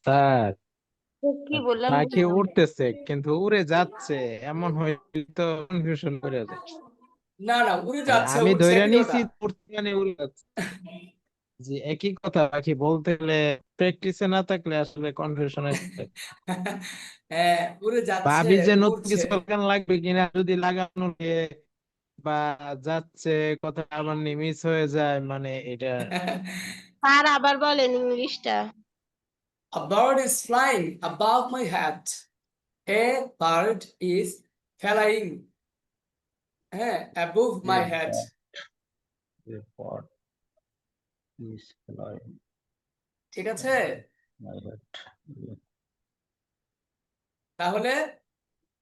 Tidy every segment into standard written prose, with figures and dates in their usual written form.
Sir, তো কি বললাম পাখি বুঝলাম না। উড়তেছে কিন্তু উড়ে যাচ্ছে, এমন হইলে তো কনফিউশন করে যায়। না না, উড়ে মানে যাচ্ছে, আমি উঠছে ধরে একই নিয়েছি কথা। উড়তে মানে উড়ে যাচ্ছে, যে একই কথা। পাখি বলতে গেলে প্র্যাকটিসে না থাকলে আসলে কনফিউশন হয়ে যায়। হ্যাঁ, উড়ে যাচ্ছে, ভাবি যে নতুন উঠছে। কিছু লাগানো লাগবে কিনা, যদি লাগানো লাগে বা যাচ্ছে, কথা আবার মিস হয়ে যায়, মানে এটা। আর আবার বলেন ইংলিশটা। A bird is flying above my head. A bird is flying, হ্যাঁ, above my head. What is flying ঠিক আছে, my head? তাহলে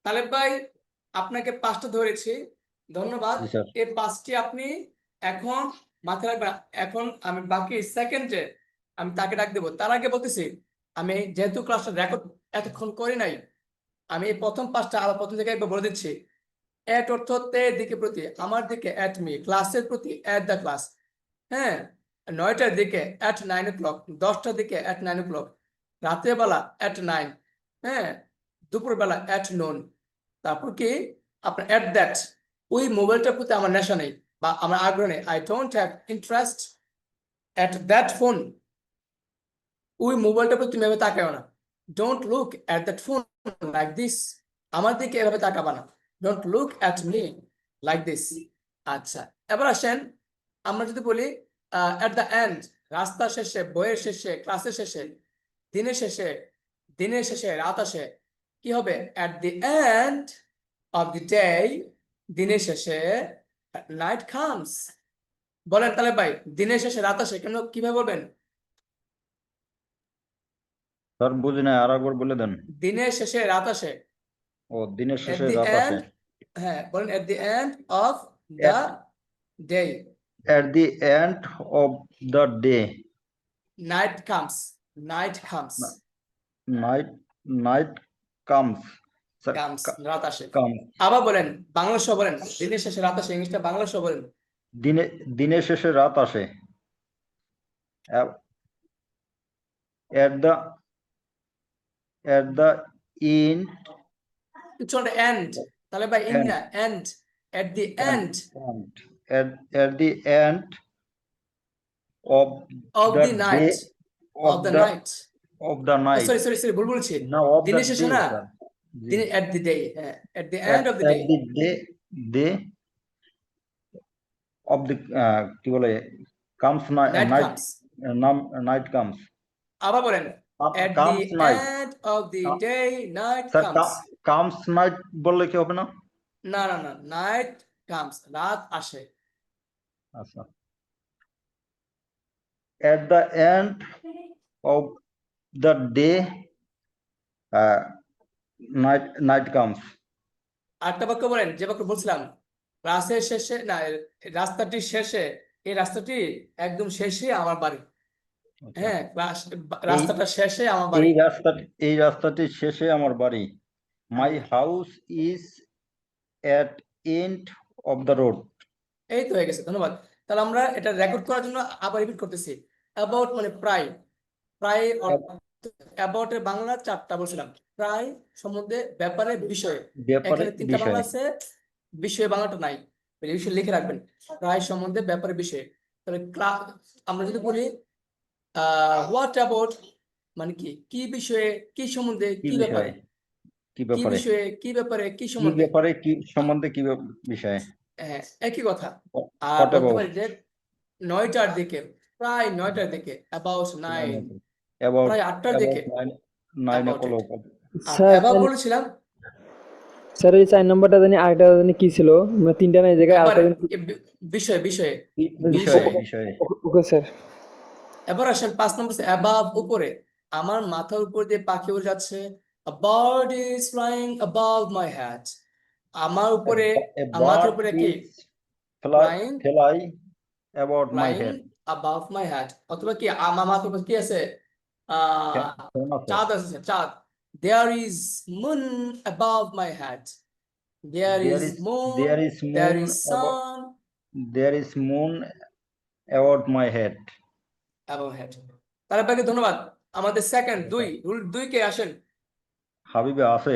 তালেব ভাই, আপনাকে পাঁচটা ধরেছি, ধন্যবাদ। জি স্যার। এই পাঁচটি আপনি এখন মাথায় রাখবেন। এখন আমি বাকি সেকেন্ডে আমি তাকে ডাক দেবো। তার আগে বলতেছি, আমি যেহেতু ক্লাসটা রেকর্ড এতক্ষণ করি নাই, আমি এই প্রথম পাঁচটা আবার প্রথম থেকে একবার বলে দিচ্ছি। এট অর্থ তে দিকে প্রতি, আমার দিকে এট মি, ক্লাসের প্রতি এট দ্য ক্লাস, হ্যাঁ। 9টার দিকে এট 9 o'clock, 10টার দিকে এট 9 o'clock, রাতের বেলা এট 9, হ্যাঁ, দুপুরবেলা এট নোন। তারপর কি আপনার এট দ্যাট, ওই মোবাইলটার প্রতি আমার নেশা নেই বা আমার আগ্রহ নেই, I don't have interest at that phone. ওই মোবাইলটার প্রতি তুমি এভাবে তাকাও না। Don't look at that phone like this, আমার দিকে এভাবে তাকাবা না। Don't look at me like this. আচ্ছা, এবার আসেন, আমরা যদি বলি এট দ্য এন্ড, রাস্তার শেষে, বইয়ের শেষে, ক্লাসের শেষে, দিনের শেষে, দিনের শেষে রাত আসে, কি হবে? At the end of the day, দিনের শেষে নাইট কামস। বলেন তাহলে ভাই, দিনের শেষে রাত আসে কেন, কিভাবে বলবেন? স্যার বুঝি না, আর একবার বলে দেন। দিনের শেষে রাত আসে। ও, দিনের এট শেষে দি রাত আসে। এন্ড, হ্যাঁ বলেন, at the end of the day At the end of the day, night comes, night comes, night night comes. Sir, comes রাত আসে। comes. আবার বলেন, বাংলা সহ বলেন, দিনের শেষে রাত আসে, ইংলিশটা বাংলা সহ বলেন। দিনের শেষে রাত আসে। At the end, কিছু এন্ড, তাহলে ভাই ইন end, না, end, at the end, end end. At the end of of the the night, day, of the of the night, of the night. Sorry sorry sorry, ভুল বলছি। No, of the দিনের শেষে day, না, sir. জি। দিন এট the day, হ্যাঁ, at the end of the At day. the day of the কি বলে, comes night night, comes. night comes. আবার বলেন, at the Comes night. End of the day night sir, comes. comes night বললে কি হবে না? না না না, নাইট কামস, রাত আসে। আচ্ছা। At the end of the day, night comes. আরেকটা বাক্য বলেন, যে বাক্য বলছিলাম, ক্লাসের শেষে না, রাস্তাটির শেষে, এই রাস্তাটি একদম শেষে আমার বাড়ি, আচ্ছা। হ্যাঁ, এই রাস্তাটা শেষে আমার বাড়ি। এই রাস্তাটির শেষে আমার বাড়ি। My house is at end of the road. এই তো হয়ে গেছে, ধন্যবাদ। তাহলে আমরা এটা রেকর্ড করার জন্য আবার রিপিট করতেছি। অ্যাবাউট মানে প্রায়, প্রায় অ্যাবাউট এর বাংলা চারটা বলছিলাম, প্রায়, সম্বন্ধে, ব্যাপারে, বিষয়ে। ব্যাপারে, এখানে তিনটা বাংলা আছে, বিষয়ে বাংলাটা নাই, বিষয় লিখে রাখবেন। প্রায়, সম্বন্ধে, ব্যাপারে, বিষয়ে। তাহলে আমরা যদি বলি হোয়াট অ্যাবাউট, মানে কি, কি বিষয়ে, কি সম্বন্ধে, কি কি ব্যাপারে, বিষয়ে, কি কি ব্যাপারে, বিষয়ে, কি ব্যাপারে, কি কি সম্বন্ধে, ব্যাপারে, কি সম্বন্ধে, কি বিষয়ে। হ্যাঁ, একই কথা। আর What বলতে about? পারি যে 9টার দিকে, প্রায় 9টার দিকে, অ্যাবাউট 9, About প্রায় 8টার দিকে, 9 অ্যাবাউট ইট। o'clock. আর স্যার অ্যাবাউট বলেছিলাম, স্যার এই 4 নম্বরটা জানি, আরেকটা জানি কি ছিল, মানে তিনটা না, এই জায়গায় ব্যাপারে, আরেকটা বিষয়ে, বিষয়ে, বিষয়ে, বিষয়ে। বিষয়ে। Okay sir. এবার আসেন 5 নম্বর, অ্যাবাভ, উপরে, আমার মাথার উপর দিয়ে পাখি উড়ে যাচ্ছে। A bird is flying above my head. আমার উপরে, A মাথার bird উপরে কি, is flying, fly about my flying head. above my head, অথবা কি, আমার মাথার উপর কি আছে, আহ কেমন আছে? চাঁদ আছে, চাঁদ। There is moon above my head. There There is is moon, there is there moon is about sun there is moon about my head. above head. তার আপনাকে ধন্যবাদ। আমাদের সেকেন্ড দুই, রুল 2 কে আসেন। হাবিবে আছে?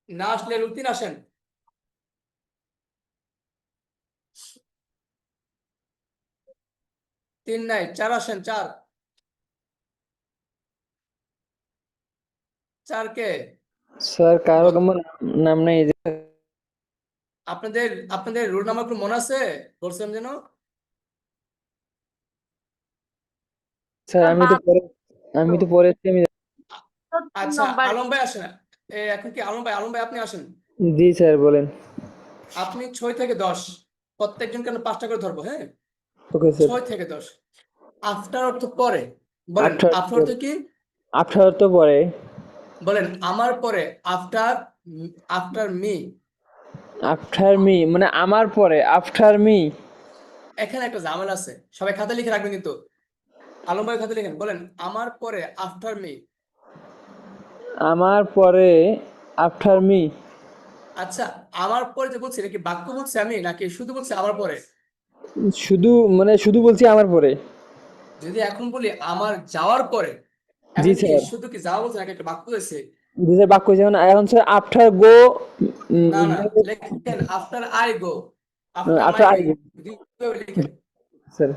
না আসলে রুল 3 আসেন। তিন নাই, 4 আসেন, 4 4 কে? স্যার কারো আমার নাম নেই যে। আপনাদের আপনাদের রোল নাম্বার গুলো মনে আছে? বলছিলাম যেন। স্যার আমি তো পড়েছি আমি। আচ্ছা, নম্বর আলম ভাই আসেন। এখন কি আলম ভাই আপনি আসেন। জি স্যার বলেন। আপনি 6 থেকে 10, প্রত্যেকজন কেন 5টা করে ধরবো, হ্যাঁ? Okay sir. 6 থেকে 10। আফটার অর্থ পরে, বলেন 18 আফটার অর্থ কি? 18 তো পরে। বলেন আমার পরে, after, after me. After me মানে আমার পরে আফটার মি। এখানে একটা ঝামেলা আছে, সবাই খাতা লিখে রাখবেন কিন্তু। আলম ভাই খাতা লিখেন, বলেন আমার পরে আফটার মি। আমার পরে আফটার মি। আচ্ছা, আমার পরে যে বলছি, এটা কি বাক্য বলছি আমি, নাকি শুধু বলছি আমার পরে? শুধু মানে শুধু বলছি আমার পরে। যদি এখন বলি আমার যাওয়ার পরে, জি এখন কি স্যার। শুধু কি যাওয়া বলছে নাকি একটা বাক্য বলছে? জি স্যার বাক্য যেমন এখন স্যার আফটার গো। না না, লেখেন after I go, after my after I going. লিখেন। স্যার।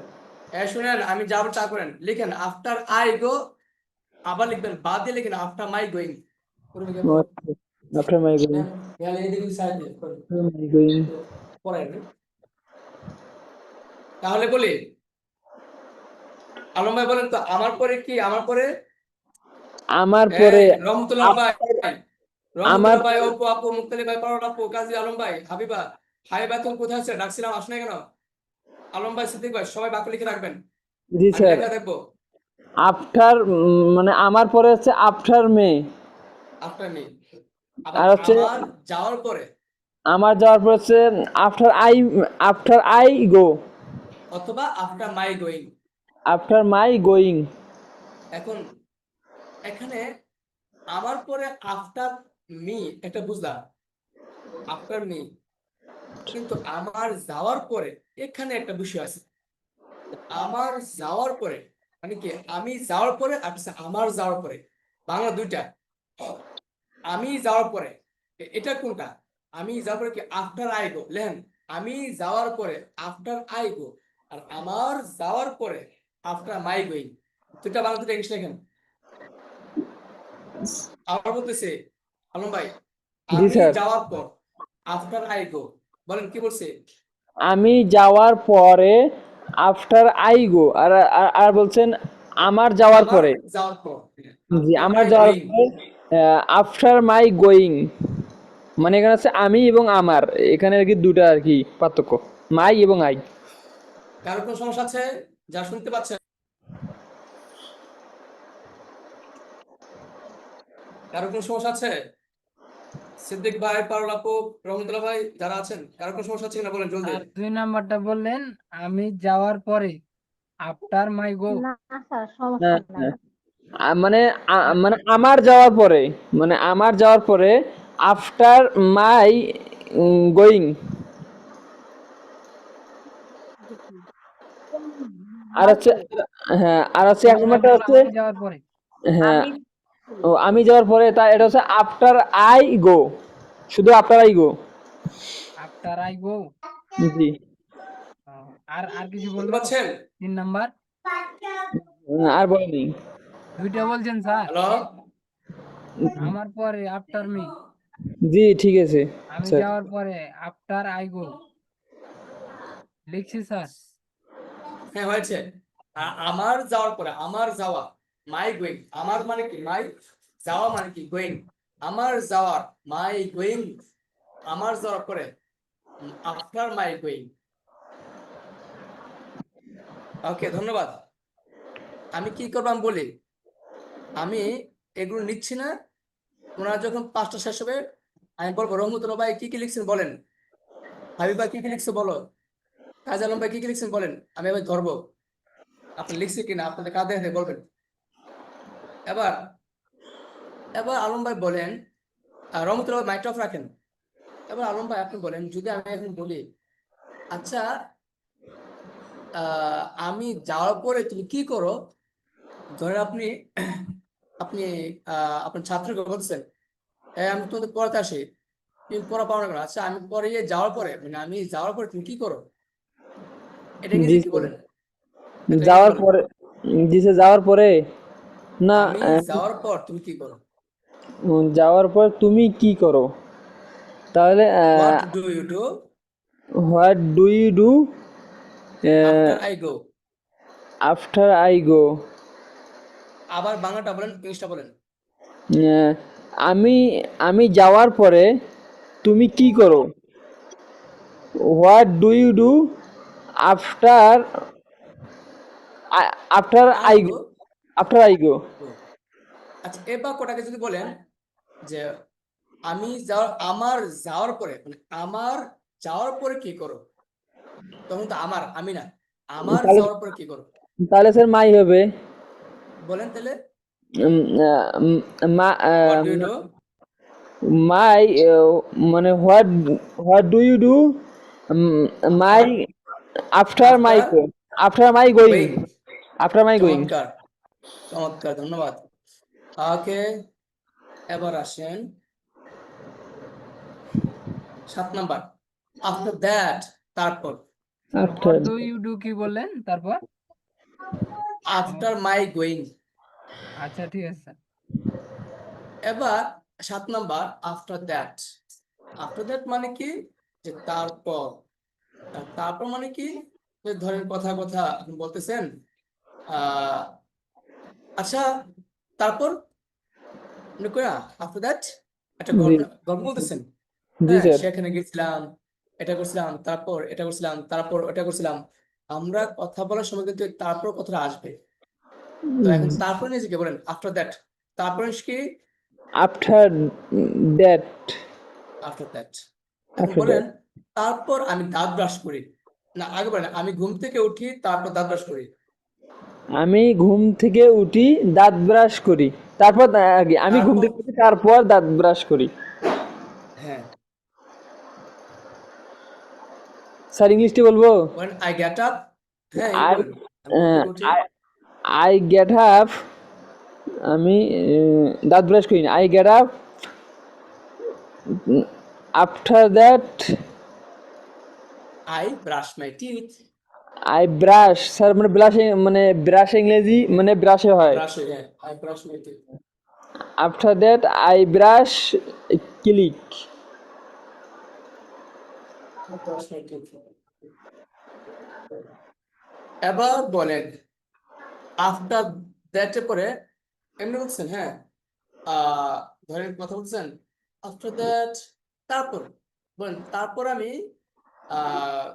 শুনেন, আমি যাবো তা করেন, লিখেন আফটার আই গো, আবার লিখবেন বাদ দিয়ে লিখেন after my going. After my going. My going. তাহলে বলি, আলম ভাই বলেন তো আমার পরে কি? আমার পরে আমার পরে রহমতুল্লাহ ভাই, আমার রহমতুল্লাহ ভাই, অপু আপু, মুক্তালি ভাই, পারোট আপু, কাজী আলম ভাই, হাবিবা, হাবিবা তুমি কোথায় আছে? ডাকছিলাম আসলে কেন? আলম ভাই, সিদ্দিক ভাই, সবাই বাক্য লিখে রাখবেন, জি আমি স্যার লেখা দেখবো। আফটার মানে আমার পরে হচ্ছে আফটার মে। After me. আবার আর হচ্ছে আমার যাওয়ার পরে, আমার যাওয়ার পর হচ্ছে আফটার আই গো। অথবা after my going. After my going. এখন এখানে আমার পরে আফটার মি একটা বুঝলাম, আফটার মি, কিন্তু আমার যাওয়ার পরে এখানে একটা বিষয় আছে। আমার যাওয়ার পরে মানে কি? আমি যাওয়ার পরে আর হচ্ছে আমার যাওয়ার পরে, বাংলা দুইটা। আমি যাওয়ার পরে এটা কোনটা? আমি যাওয়ার পরে কি আফটার আই গো, লেখেন আমি যাওয়ার পরে আফটার আই গো, আর আমার যাওয়ার পরে আফটার মাই গোয়িং। দুইটা বাংলা, দুইটা ইংলিশ লেখেন। আবার বলতেছে আলম ভাই, জি আমি স্যার। যাওয়ার পর আফটার আই গো, বলেন কি বলছে? আমি যাওয়ার পরে আফটার আই গো। আর আর আর বলছেন আমার যাওয়ার আমার পরে। যাওয়ার পর জি আফটার আমার মাই যাওয়ার গোয়িং। পরে আফটার মাই গোয়িং। মানে এখানে আছে আমি এবং আমার, এখানে আর কি দুটা আর কি পার্থক্য, মাই এবং আই। কারো কোনো সমস্যা আছে? যা শুনতে পাচ্ছেন, কারো কোনো সমস্যা আছে? সিদ্দিক ভাই, পারুল আপু, রহমতুল্লাহ ভাই, যারা আছেন, কারো কোনো সমস্যা আছে কিনা বলেন জলদি। আর 2 নাম্বারটা বললেন আমি যাওয়ার পরে আফটার মাই গো। না স্যার, সমস্যা হ্যাঁ নাই। হ্যাঁ। মানে আমার যাওয়ার পরে, মানে আমার যাওয়ার পরে আফটার মাই গোয়িং। আর হচ্ছে হ্যাঁ, আর হচ্ছে এক প্রথমটা নম্বরটা বললো হচ্ছে আমি যাওয়ার পরে। হ্যাঁ। আমি ও আমি যাওয়ার পরে তা এটা হচ্ছে আফটার আই গো, শুধু after I go. After I go. জি। আর আর কিছু বুঝতে বললো? পারছেন? 3 নাম্বার আর বলেনি। দুইটা বলছেন স্যার। হ্যালো, আমার পরে আফটার মি, জি ঠিক আছে আমি স্যার। যাওয়ার পরে আফটার আই গো। লিখছি স্যার। হ্যাঁ হয়েছে। আমার যাওয়ার পরে, আমার যাওয়া, মাই গোয়িং। আমার মানে কি? মাই। যাওয়া মানে কি? গোয়িং। আমার যাওয়ার, মাই গোয়িং, আমার যাওয়ার পরে আফটার মাই গোয়িং। ওকে, ধন্যবাদ। আমি কি করবাম বলি, আমি এগুলো নিচ্ছি না। ওনারা যখন 5টা শেষ হবে আমি বলবো রহমতুল্লাহ ভাই কি কি লিখছেন বলেন, হাবিবা কি কি লিখছে বলো, কাজী আলম ভাই কি কি লিখছেন বলেন, আমি এবার ধরবো আপনি লিখছে কিনা, আপনাদের কাঁধে হাতে বলবেন। এবার এবার আলম ভাই বলেন, রহমতুল্লাহ মাইক অফ রাখেন। এবার আলম ভাই আপনি বলেন, যদি আমি এখন বলি আচ্ছা আমি যাওয়ার পরে তুমি কি করো, ধরেন আপনি আপনি আপনার ছাত্রকে বলছেন, আমি তোমাদের পড়াতে আসি, তুমি পড়া পাও না কেন? আচ্ছা আমি পরে যাওয়ার পরে, মানে আমি যাওয়ার পরে তুমি কি করো, এটা জি ইংরেজি কি স্যার। বলেন? এটা ইংরেজি যাওয়ার বলেন। পরে, জি স্যার, যাওয়ার পরে না, আমি যাওয়ার পর তুমি কি করো? যাওয়ার পর তুমি কি করো, তাহলে what do you do what do you do after I go? After I go. আবার বাংলাটা বলেন, ইংলিশটা বলেন। আমি আমি যাওয়ার পরে তুমি কি করো, what do you do after after I I go. Go, after I go. আচ্ছা এবার কোটাকে যদি বলেন যে আমার যাওয়ার পরে, মানে আমার যাওয়ার পরে কি করো, তখন তো আমি না, আমার তাহলে যাওয়ার পরে কি করো তাহলে স্যার মাই হবে। বলেন তাহলে। What do you do? My মানে what what do you do my after my after go, after my going, going. After my going. চমৎকার, চমৎকার, ধন্যবাদ। ওকে, এবার আসেন 7 নাম্বার, আফটার দ্যাট, তারপর। Sir after what do you do কি বললেন তারপর? After my going. আচ্ছা ঠিক আছে স্যার। এবার 7 number, after that. After that মানে কি, যে তারপর। আর তারপর মানে কি, যে ধরেন কথা কথা আপনি বলতেছেন, আচ্ছা তারপর আফটার দ্যাট একটা জি গল্প বলতেছেন, জি হ্যাঁ স্যার। সেখানে গেছিলাম, এটা করছিলাম, তারপর এটা করছিলাম, তারপর ওটা করছিলাম। আমরা কথা বলার সময় কিন্তু এই তারপর কথাটা আসবে। তো এখন তারপর নিজেকে বলেন আফটার দ্যাট, তারপর কি, আফটার দ্যাট, আফটার দ্যাট। এখন আফটার বলেন দ্যাট তারপর আমি দাঁত ব্রাশ করি, না আগে বলেন আমি ঘুম থেকে উঠি তারপর দাঁত ব্রাশ করি। আমি ঘুম থেকে উঠি, দাঁত ব্রাশ করি, তারপর আগে আমি ঘুম তারপর থেকে উঠি, তারপর দাঁত ব্রাশ করি। হ্যাঁ স্যার ইংলিশটি বলবো? বলেন আই গেট আপ। হ্যাঁ এই আই বলেন, আমি ঘুম থেকে উঠি। আই গেট আপ, আমি দাঁত ব্রাশ করি, I get up, after that I brush my teeth. I brush. Sir মানে ব্রাশ, মানে ব্রাশ ইংরেজি মানে ব্রাশে হয়। ব্রাশ, হ্যাঁ I brush my teeth. After that I brush click. Brush my teeth. এবার বলেন আফটার দ্যাট এর পরে এমনি বলছেন, হ্যাঁ ধরেন কথা বলছেন আফটার দ্যাট, তারপর বলেন আহ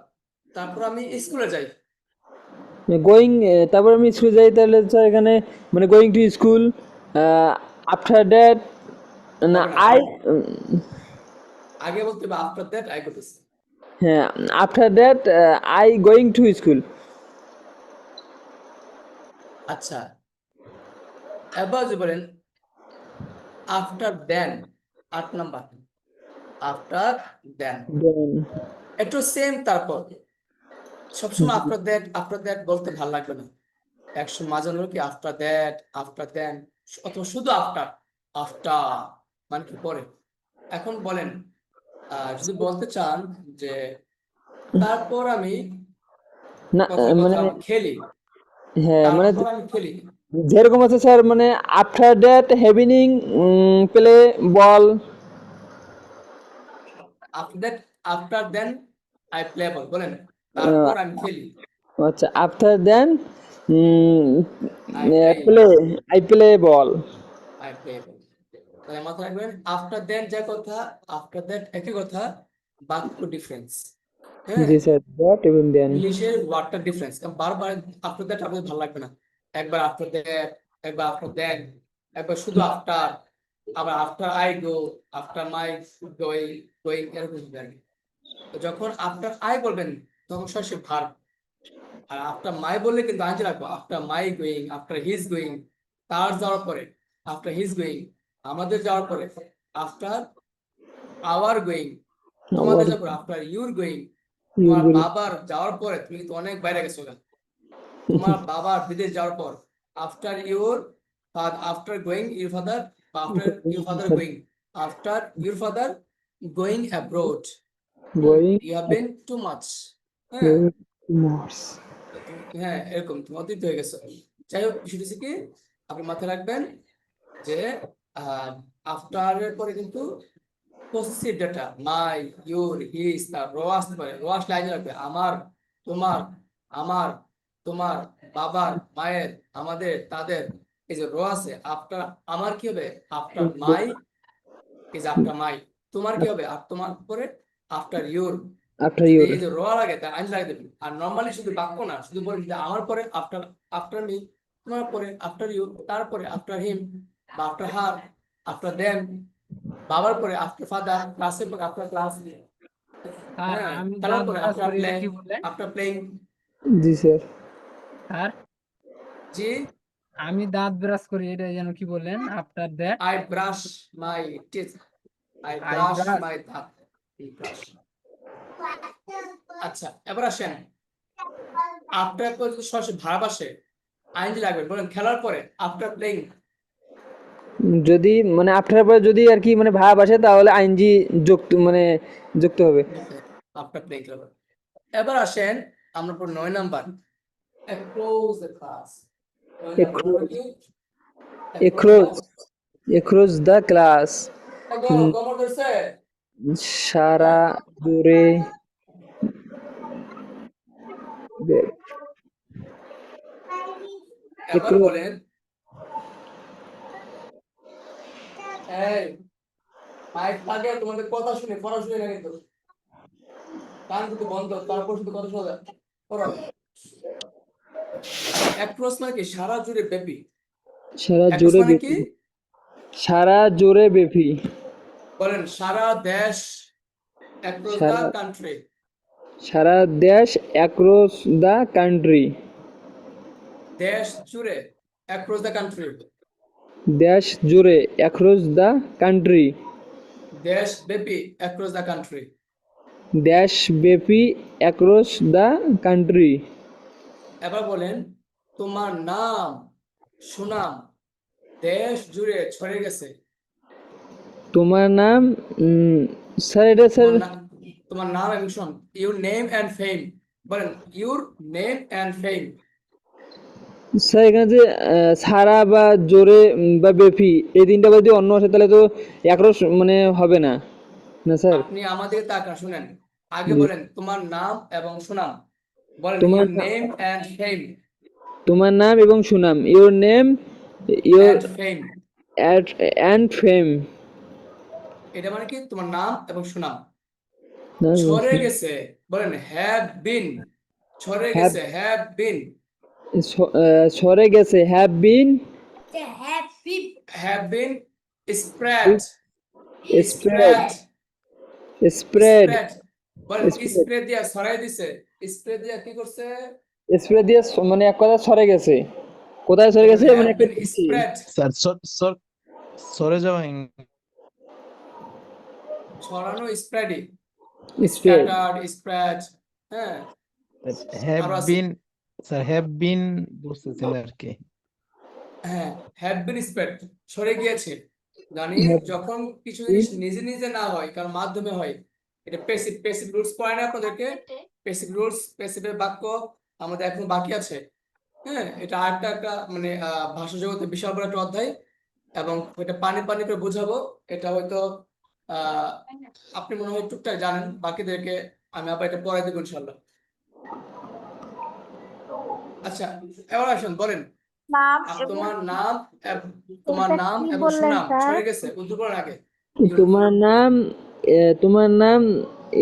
তারপর আমি স্কুলে যাই। গোয়িং, তারপর আমি স্কুল যাই, তাহলে স্যার এখানে মানে going to school. After that না, হবে না, আই, আগে বলতে হবে আফটার দ্যাট আই করতেছি। হ্যাঁ, after that I going to school. আচ্ছা এবার যে বলেন after then, 8 number, after then একটু সেম, তারপর সবসময় আফটার দ্যাট বলতে ভালো লাগবে না, একসময় মাঝে হলো কি আফটার দেন, অথবা শুধু আফটার, আফটার মানে কি পরে। এখন বলেন যদি বলতে চান যে তারপর আমি না কথা মানে, কথা খেলি, হ্যাঁ মানে তারপর আমি খেলি, যেরকম আছে স্যার, মানে after that having play ball. After then I play ball, বলেন তারপর আমি খেলি, আচ্ছা, after then I play play, I play ball. I play ball. তাহলে মাথায় রাখবেন আফটার দেন যা কথা, আফটার দ্যাট একই কথা, বাক্য ডিফারেন্স। হ্যাঁ জি স্যার, দ্যাট এবং দেন। ইংলিশের ওয়ার্ডটা ডিফারেন্স, বারবার আফটার দ্যাট আপনাদের ভালো লাগবে না, একবার আফটার দ্যাট, একবার আফটার দেন, একবার শুধু আফটার, আবার after I go, after my going এরকম হবে আর কি। তো যখন আফটার আই বলবেন তখন সরাসরি ভার্ব, আর আফটার মাই বললে কিন্তু আনতে রাখবো, after my going, after his going, তার যাওয়ার পরে, আফটার হিজ গোয়িং আমাদের যাওয়ার পরে, আফটার আওয়ার গোয়িং তোমাদের যাওয়ার পরে, আফটার ইউর গোয়িং তোমার বাবার যাওয়ার পরে, তুমি কিন্তু অনেক বাইরে গেছো গা। তোমার বাবার বিদেশ যাওয়ার পর after your after going your father after your father going after your father going abroad Going you have been to much হ্যাঁ Mars. হ্যাঁ এরকম তুমি অতীত হয়ে গেছো যাই হোক বিষয়টা হচ্ছে কি আপনি মাথায় রাখবেন যে আফটার এর পরে কিন্তু possessive data my your his তার র আসতে পারে র আসলে আগে রাখবে আমার তোমার আমার তোমার বাবার মায়ের আমাদের তাদের এই যে র আছে আফটার আমার কি হবে আফটার মাই এই যে আফটার মাই তোমার কি হবে আর তোমার পরে আফটার ইউর After your. এই যে র লাগে তা আইন লাগে দেবেন আর নর্মালি শুধু বাক্য না শুধু বলেন যে আমার পরে আফটার আফটার মি তোমার পরে আফটার ইউ তারপরে আফটার হিম বা আফটার হার আফটার দেম বাবার পরে আফটার ফাদার ক্লাসের পরে আফটার ক্লাস আর হ্যাঁ আমি তারপরে দাঁত ব্রাশ আফটার করি, এটা প্লে কি বললেন? আফটার প্লেইং জি স্যার। আর জি আমি দাঁত ব্রাশ করি, এটা যেন কি বললেন? After that I brush my teeth I I brush brush. মাই দাঁত ব্রাশ আচ্ছা এবার আসেন আফটার পরে যদি সরাসরি ভার্ব আসে আইনজি লাগবে বলেন খেলার পরে আফটার প্লেইং যদি মানে আফটার পরে যদি আর কি মানে ভাব আসে তাহলে আইনজি যুক্ত মানে যুক্ত হবে। আফটার প্লেইং খেলার এবার আসেন আমরা পর 9 number across the class Across across the class. গমর ধরছে সারা জুড়ে এবার বলেন এই মাইক লাগে তোমাদের কথা শুনে পড়া শুনে না কিন্তু কান কিন্তু বন্ধ তারপর শুধু কথা শোনা যায় পড়ো অ্যাক্রস মানে কি সারা জুড়ে ব্যাপী সারা অ্যাক্রস জুড়ে মানে কি ব্যাপী সারা জুড়ে ব্যাপী বলেন সারা দেশ অ্যাক্রস দা সারা- কান্ট্রি সারা দেশ অ্যাক্রস দ্য কান্ট্রি দেশ জুড়ে অ্যাক্রস দা কান্ট্রি দেশ জুড়ে অ্যাক্রস দ্য কান্ট্রি দেশ ব্যাপী অ্যাক্রস দা কান্ট্রি দেশ ব্যাপী অ্যাক্রস দ্য কান্ট্রি এবার বলেন তোমার নাম সুনাম দেশ জুড়ে ছড়িয়ে গেছে তোমার নাম স্যার এটা স্যার তোমার নাম এবং শুন ইউর নেম এন্ড ফেম বলেন your name and fame sir এখানে যে সারা বা জোরে বা বেফি এই তিনটা যদি অন্য আসে তাহলে তো একরস মানে হবে না না স্যার আপনি আমাদের তাকা শুনেন আগে বলেন তোমার নাম এবং সুনাম বলেন তোমার ইউর নেম এন্ড ফেম তোমার নাম এবং সুনাম your name your and fame and fame এটা মানে কি তোমার নাম এবং সুনাম ছড়ে গেছে বলেন হ্যাভ বিন ছড়ে গেছে হ্যাভ বিন সরে গেছে have been have been spread spread spread বলেন স্প্রে দিয়া ছড়াই দিছে স্প্রে দিয়া কি করছে স্প্রেড দিয়ে মানে এক কথা সরে গেছে কোথায় সরে গেছে মানে have been spread স্যার সরে যাওয়া ছড়ানো স্প্রেডিং স্প্রেড scattered spread হ্যাঁ হ্যাভ আরো আছে। বিন স্যার হ্যাভ বিন বুঝতেছিল আর কি হ্যাঁ have been spread ছড়ে গিয়েছে জানি যখন কিছু জিনিস নিজে নিজে না হয় কারণ মাধ্যমে হয় এটা প্যাসিভ রুলস পড়ে না আপনাদেরকে প্যাসিভ রুলস প্যাসিভের বাক্য আমাদের এখন বাকি আছে হ্যাঁ এটা আরেকটা একটা মানে ভাষা জগতে বিশাল বড় একটা অধ্যায় এবং এটা পানি করে বোঝাবো এটা হয়তো আপনি মনে হয় টুকটাক জানেন বাকিদেরকে আমি আবার এটা পড়াই দেবো ইনশাল্লাহ আচ্ছা এবার আসুন বলেন নাম তোমার নাম তোমার নাম কি এবং বললেন, সুনাম স্যার? ছড়ে গেছে উত্তর করার আগে তোমার নাম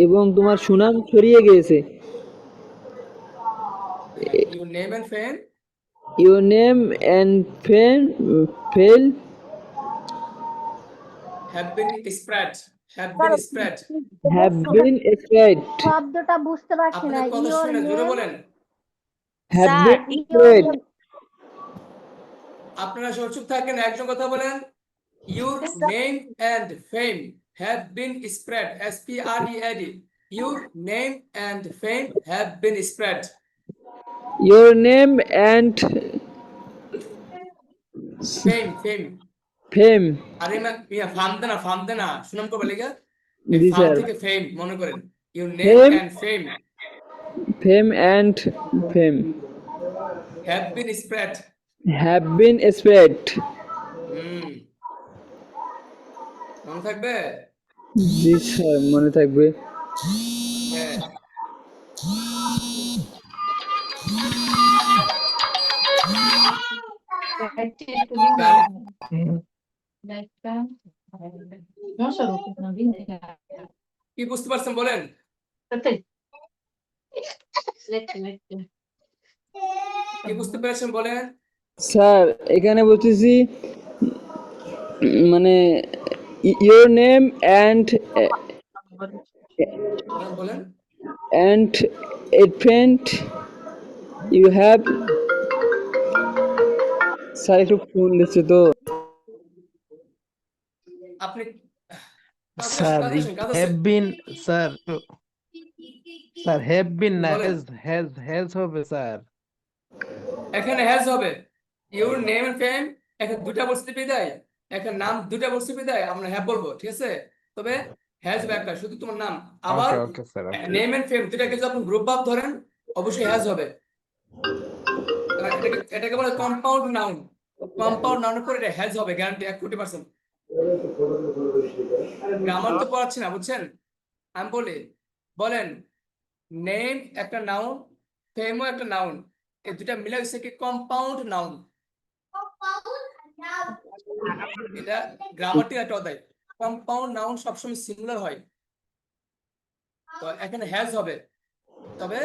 এবং তোমার সুনাম ছড়িয়ে গিয়েছে your name and fame your name and fame fell have been spread have been spread শব্দটা বুঝতে পারছি না আপনাদের কথা ইওর শুনে জোরে নেম বলেন হ্যাভ স্যার বিন স্প্রেড আপনারা সব চুপ থাকেন একজন কথা বলেন your name and fame have been spread SPREAD your name and fame have been spread your name and fame fame. আরে ফার্ম দে না সুনাম করবে লেগে এই জি ফার্ম স্যার, থেকে ফেম মনে করেন your name fame, and fame fame and fame have been spread have been spread. হুম মনে থাকবে জি স্যার, মনে থাকবে। হ্যাঁ কি বুঝতে পারছেন বলেন কি বুঝতে পেরেছেন বলেন স্যার এখানে বলতেছি মানে your name বলেন বলেন and a friend you have. Sir একটু ফোন দিচ্ছে তো। আপনি স্যার কাজ আছে have been sir sir have been না বলেন হ্যাজ হবে স্যার। এখানে হ্যাজ হবে ইউর নেম এন্ড ফেম এখানে দুটা বস্তু পেয়ে দেয় এখানে নাম দুটা বস্তু পেয়ে দেয় আমরা হ্যাভ বলবো ঠিক আছে তবে হ্যাজ হবে একটা শুধু তোমার নাম আবার okay okay sir okay. Name and fame দুটাকে যদি আপনি গ্রুপ ভাব ধরেন অবশ্যই হ্যাজ হবে এটাকে বলে কম্পাউন্ড নাউন করে এটা হ্যাজ হবে গ্যারান্টি 1,000,000%। গ্রামার তো পড়াচ্ছি না বুঝছেন আমি বলি বলেন নেম একটা নাউন ফেমও একটা নাউন এই দুটা মিলে হচ্ছে কি কম্পাউন্ড নাউন এটা গ্রামারটি একটা অধ্যায় কম্পাউন্ড নাউন সবসময় সিঙ্গুলার হয় তো এখানে হ্যাজ হবে তবে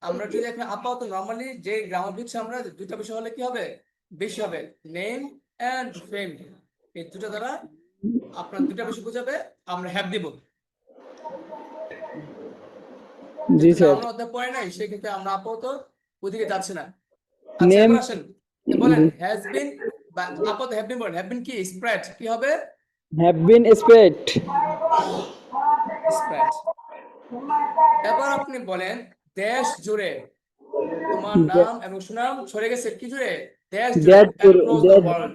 আমরা যদি এখানে আপাতত নরমালি যে গ্রামার বুঝছি আমরা দুটা বিষয় হলে কি হবে বেশি হবে নেম এন্ড ফেম এই দুটো দ্বারা আপনার দুটা বিষয় বোঝাবে আমরা হ্যাভ দিব জি যেহেতু স্যার। আমরা অধ্যায় পড়ে নাই সেক্ষেত্রে আমরা আপাতত ওদিকে যাচ্ছি না আচ্ছা নেম এবার আসেন বলেন হ্যাজ বিন বা আপাতত হ্যাভ বিন বলেন হ্যাভ বিন কি স্প্রেড কি হবে have been spread. স্প্রেড এবার আপনি বলেন দেশ জুড়ে তোমার নাম এবং সুনাম ছড়িয়ে গেছে কি জুড়ে দেশ জুড়ে That across the that world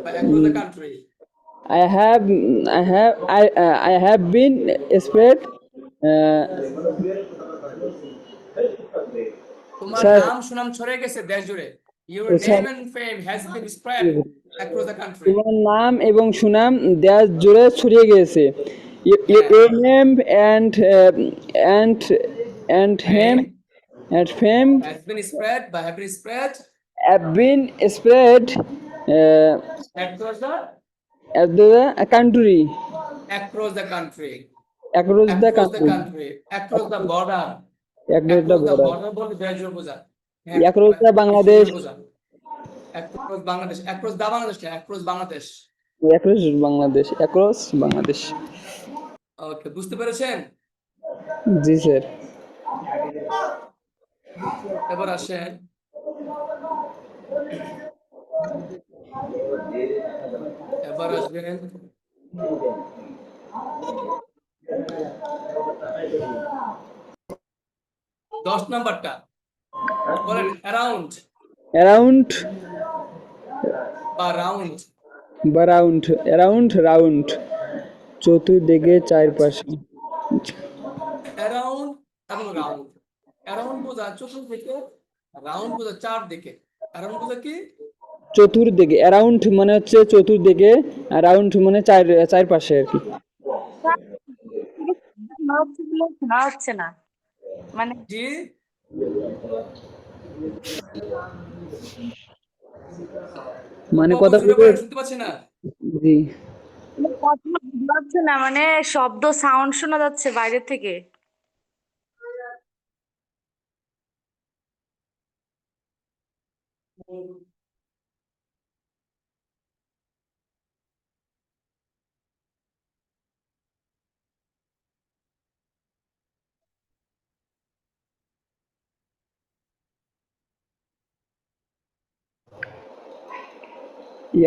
বা across the country I have been spread. তোমার স্যার নাম সুনাম ছড়িয়ে গেছে দেশ জুড়ে your sir name and fame has been spread across the country তোমার নাম এবং সুনাম দেশ জুড়ে ছড়িয়ে গিয়েছে। Your name and fame fame has been spread by have been spread have been spread across at the country, across the country across the across the country, country across the border across the across the border, border বলতে দেশ জুড়ে বোঝা হ্যাঁ, across the দেশ Bangladesh, জুড়ে বোঝা across Bangladesh across the Bangladesh না, across Bangladesh across Bangladesh. ওকে বুঝতে পেরেছেন জি স্যার। এবার আসেন এবার আসবেন দশ নাম্বারটা বলেন অ্যারাউন্ড Around বা রাউন্ড বা রাউন্ড চতুর্দিকে চারপাশে। অ্যারাউন্ড এবং রাউন্ড অ্যারাউন্ড বোঝা চতুর্দিকে রাউন্ড বোঝা চারদিকে অ্যারাউন্ড বোঝা কি চতুর্দিকে অ্যারাউন্ড মানে হচ্ছে চতুর্দিকে, আর রাউন্ড মানে চারপাশে আর কি। শোনা হচ্ছে না মানে জি মানে বাবু, কথা জোরে বলতে বলেন, শুনতে পাচ্ছি না জি কথা বোঝা যাচ্ছে না মানে শব্দ সাউন্ড শোনা যাচ্ছে বাইরে থেকে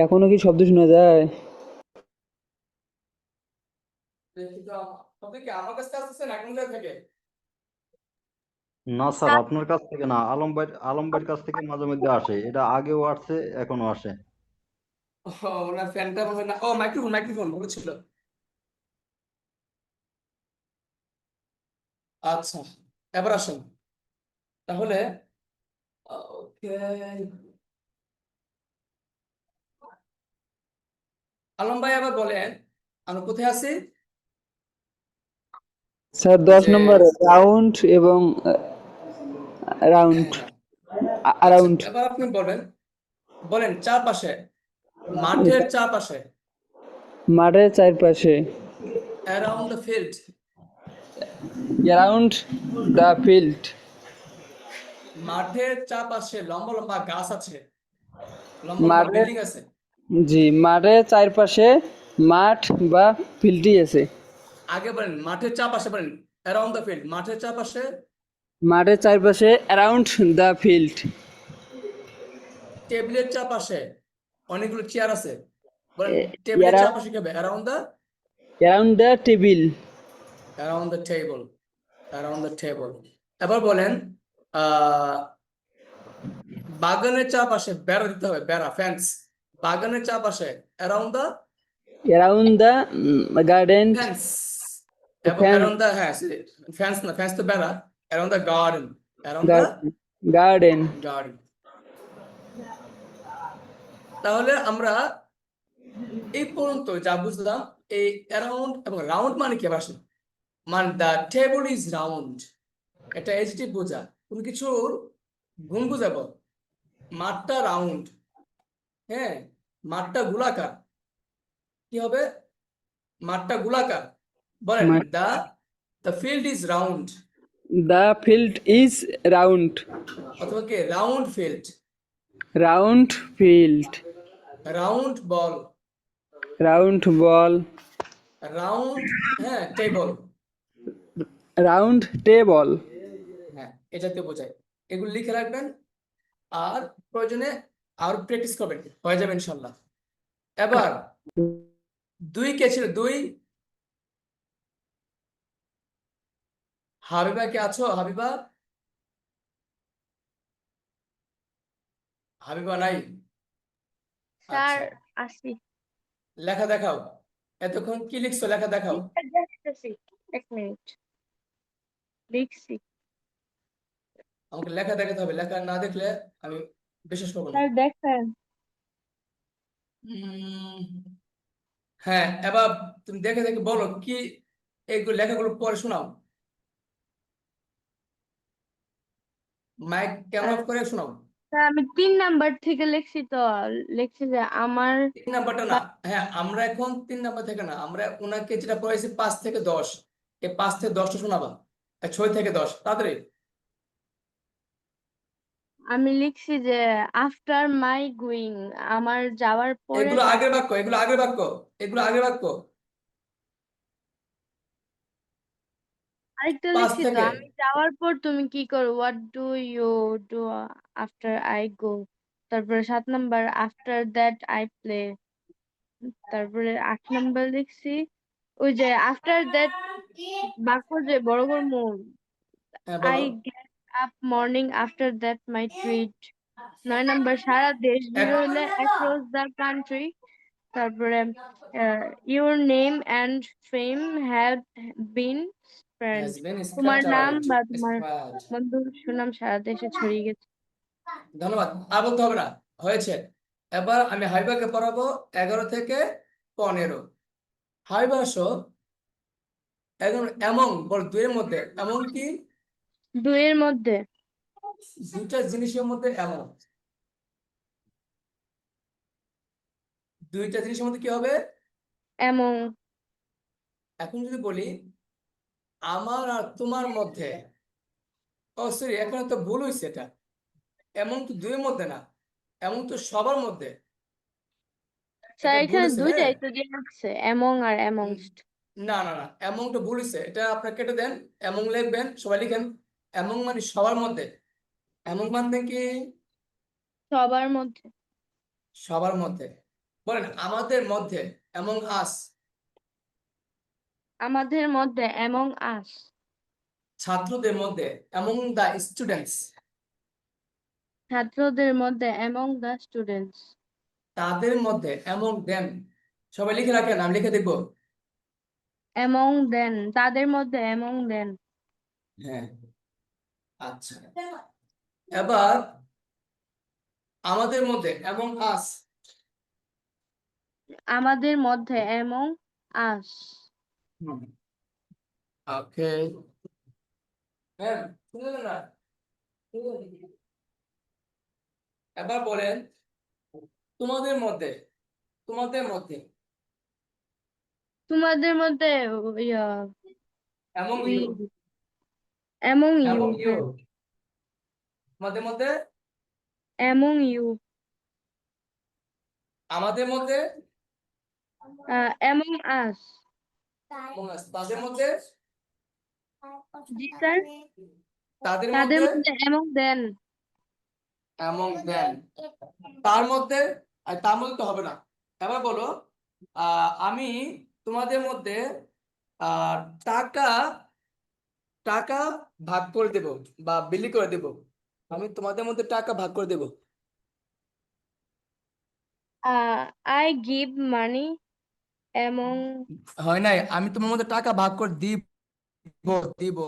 এখনো কি শব্দ শোনা যায়? দেখি তো, তবে কি আমার কাছে আসতেছে না কোন জায়গা থেকে না স্যার, আপনার কাছ থেকে না, আলম ভাইয়ের কাছ থেকে মাঝে মধ্যে আসে, এটা আগেও আসছে, এখনো আসে। ও, ওনার ফ্যানটা মনে হয় না, ও মাইক্রোফোন মাইক্রোফোন বলেছিল। আচ্ছা, এবার আসুন তাহলে। ওকে, আলম ভাই আবার বলেন, আমরা কোথায় আছি? স্যার 10 যে নম্বরে রাউন্ড এবং রাউন্ড হ্যাঁ, আচ্ছা রাউন্ড এবার আপনি বলেন, বলেন চারপাশে, মাঠের চারপাশে, মাঠের চারপাশে around the field, around the field মাঠের চারপাশে লম্বা লম্বা গাছ আছে, লম্বা লম্বা মাঠের বিল্ডিং আছে। জি মাঠের চারপাশে মাঠ বা ফিল্ডই আছে। আগে বলেন মাঠের চারপাশে, বলেন অ্যারাউন্ড দ্য ফিল্ড, মাঠের চারপাশে। মাঠের চারপাশে অ্যারাউন্ড দ্য ফিল্ড টেবিলের চারপাশে অনেকগুলো চেয়ার আছে, বলেন টেবিলের চারপাশে কি হবে? Around the table around the table, around the table. এবার বলেন আহ বাগানের চারপাশে বেড়া দিতে হবে, বেড়া, ফেন্স। বাগানের চারপাশে অ্যারাউন্ড দ্য গার্ডেন ফেন্স, এবং অ্যারাউন্ড দ্য, হ্যাঁ ফেন্স না, ফেন্স তো বেড়া। Around the garden, around the garden garden. তাহলে আমরা এই পর্যন্ত যা বুঝলাম, এই অ্যারাউন্ড এবং রাউন্ড মানে কি আবার আসে? মানে দ্য টেবল ইজ রাউন্ড, এটা এডজেক্টিভ বোঝা, কোন কিছুর গুণ বোঝাবো। মাঠটা রাউন্ড, হ্যাঁ, মাঠটা গোলাকার, কি হবে? মাঠটা গোলাকার। বলেন the the field is round, the field is round অথবা কি round field, round field round ball, round ball round, হ্যাঁ টেবল, রাউন্ড টেবল হ্যাঁ এ জাতীয় বোঝায়। এগুলো লিখে রাখবেন, আর প্রয়োজনে আর প্র্যাকটিস করবেন, হয়ে যাবে ইনশাল্লাহ। এবার দুই কে ছিল? দুই, হাবিবা কে আছো? হাবিবা, হাবিবা নাই? স্যার আচ্ছা, আসি। লেখা দেখাও, এতক্ষণ কি লিখছো, লেখা দেখাও। দেখতেছি, 1 মিনিট লিখছি। আমাকে লেখা দেখাতে হবে, লেখা না দেখলে আমি বিশ্বাস করবো না। স্যার দেখেন। উম, হ্যাঁ, এবার তুমি দেখে দেখে বলো কি, এইগুলো লেখাগুলো পরে শোনাও, মাইক ক্যামেরা অফ করে শোনাও। স্যার আমি 3 নাম্বার থেকে লিখছি তো, লিখছি যে আমার 3 নাম্বারটা না, হ্যাঁ আমরা এখন 3 নাম্বার থেকে না, আমরা ওনাকে যেটা পড়াইছি 5 থেকে 10, এই 5 থেকে 10টা শোনাবা, 6 থেকে 10, তাড়াতাড়ি। আমি লিখছি যে আফটার মাই গোয়িং, আমার যাওয়ার পরে এগুলো আগের বাক্য, এগুলো আগের বাক্য, এগুলো আগের বাক্য। আরেকটা 5 লিখছি তো, থেকে, আমি যাওয়ার পর তুমি কি করো, what do you do after I go. তারপরে 7 number after that I play. তারপরে 8 নাম্বার লিখছি ওই যে আফটার দ্যাট বাক্য যে বড় করে মূল, হ্যাঁ বলো। I get up morning after that my treat. 9 number সারা দেশ এক, বিরলে অ্যাক্রস দ্য কান্ট্রি। তারপরে your name and fame have been spread, has been তোমার নাম scattered, বা তোমার spread। বন্ধুর সুনাম সারা দেশে ছড়িয়ে গেছে। ধন্যবাদ, আর বলতে হবে না, হয়েছে। এবার আমি হাইবাকে পড়াবো 11 থেকে 15। হাইবা আসো, এখন এমন বল, দুইয়ের মধ্যে এমন কি, 2 এর মধ্যে দুইটা জিনিসের মধ্যে এমন, দুইটা জিনিসের মধ্যে কি হবে? এমন। এখন যদি বলি আমার আর তোমার মধ্যে, ও সরি, এখানে তো ভুল হয়েছে, এটা এমন তো দুইয়ের মধ্যে না, এমন তো সবার মধ্যে, স্যার এটা ভুল এখানে হয়েছে। দুইটাই হ্যাঁ, তো দিয়ে রাখছে, এমং আর অ্যামংস্ট। না না না, এমন তো ভুল হয়েছে, এটা আপনার কেটে দেন, এমন লিখবেন, সবাই লিখেন এমন মানে সবার মধ্যে, এমন মানে কি সবার মধ্যে। সবার মধ্যে। বলেন আমাদের মধ্যে, এমন আস। আমাদের মধ্যে অ্যামং আস। ছাত্রদের মধ্যে among the students ছাত্রদের মধ্যে among the students, তাদের মধ্যে among them সবাই লিখে রাখেন আমি লিখে দেখবো among them, তাদের মধ্যে among them, হ্যাঁ আচ্ছা এবার আমাদের মধ্যে among us আমাদের মধ্যে among us, ওকে হ্যাঁ শুনলেন না এবার বলেন তোমাদের মধ্যে তোমাদের মধ্যে তোমাদের মধ্যে among we, you among you, among you তোমাদের মধ্যে among you, আমাদের মধ্যে among us, among us তাদের মধ্যে জি স্যার, তাদের তাদের মধ্যে মধ্যে among them, among them তার মধ্যে আর তার মধ্যে তো হবে না এবার বলো আমি তোমাদের মধ্যে আহ টাকা টাকা ভাগ করে দেব বা বিলি করে দেব আমি তোমাদের মধ্যে টাকা ভাগ করে দেব I give money among, হয় নাই আমি তোমার মধ্যে টাকা ভাগ করে দিব দিব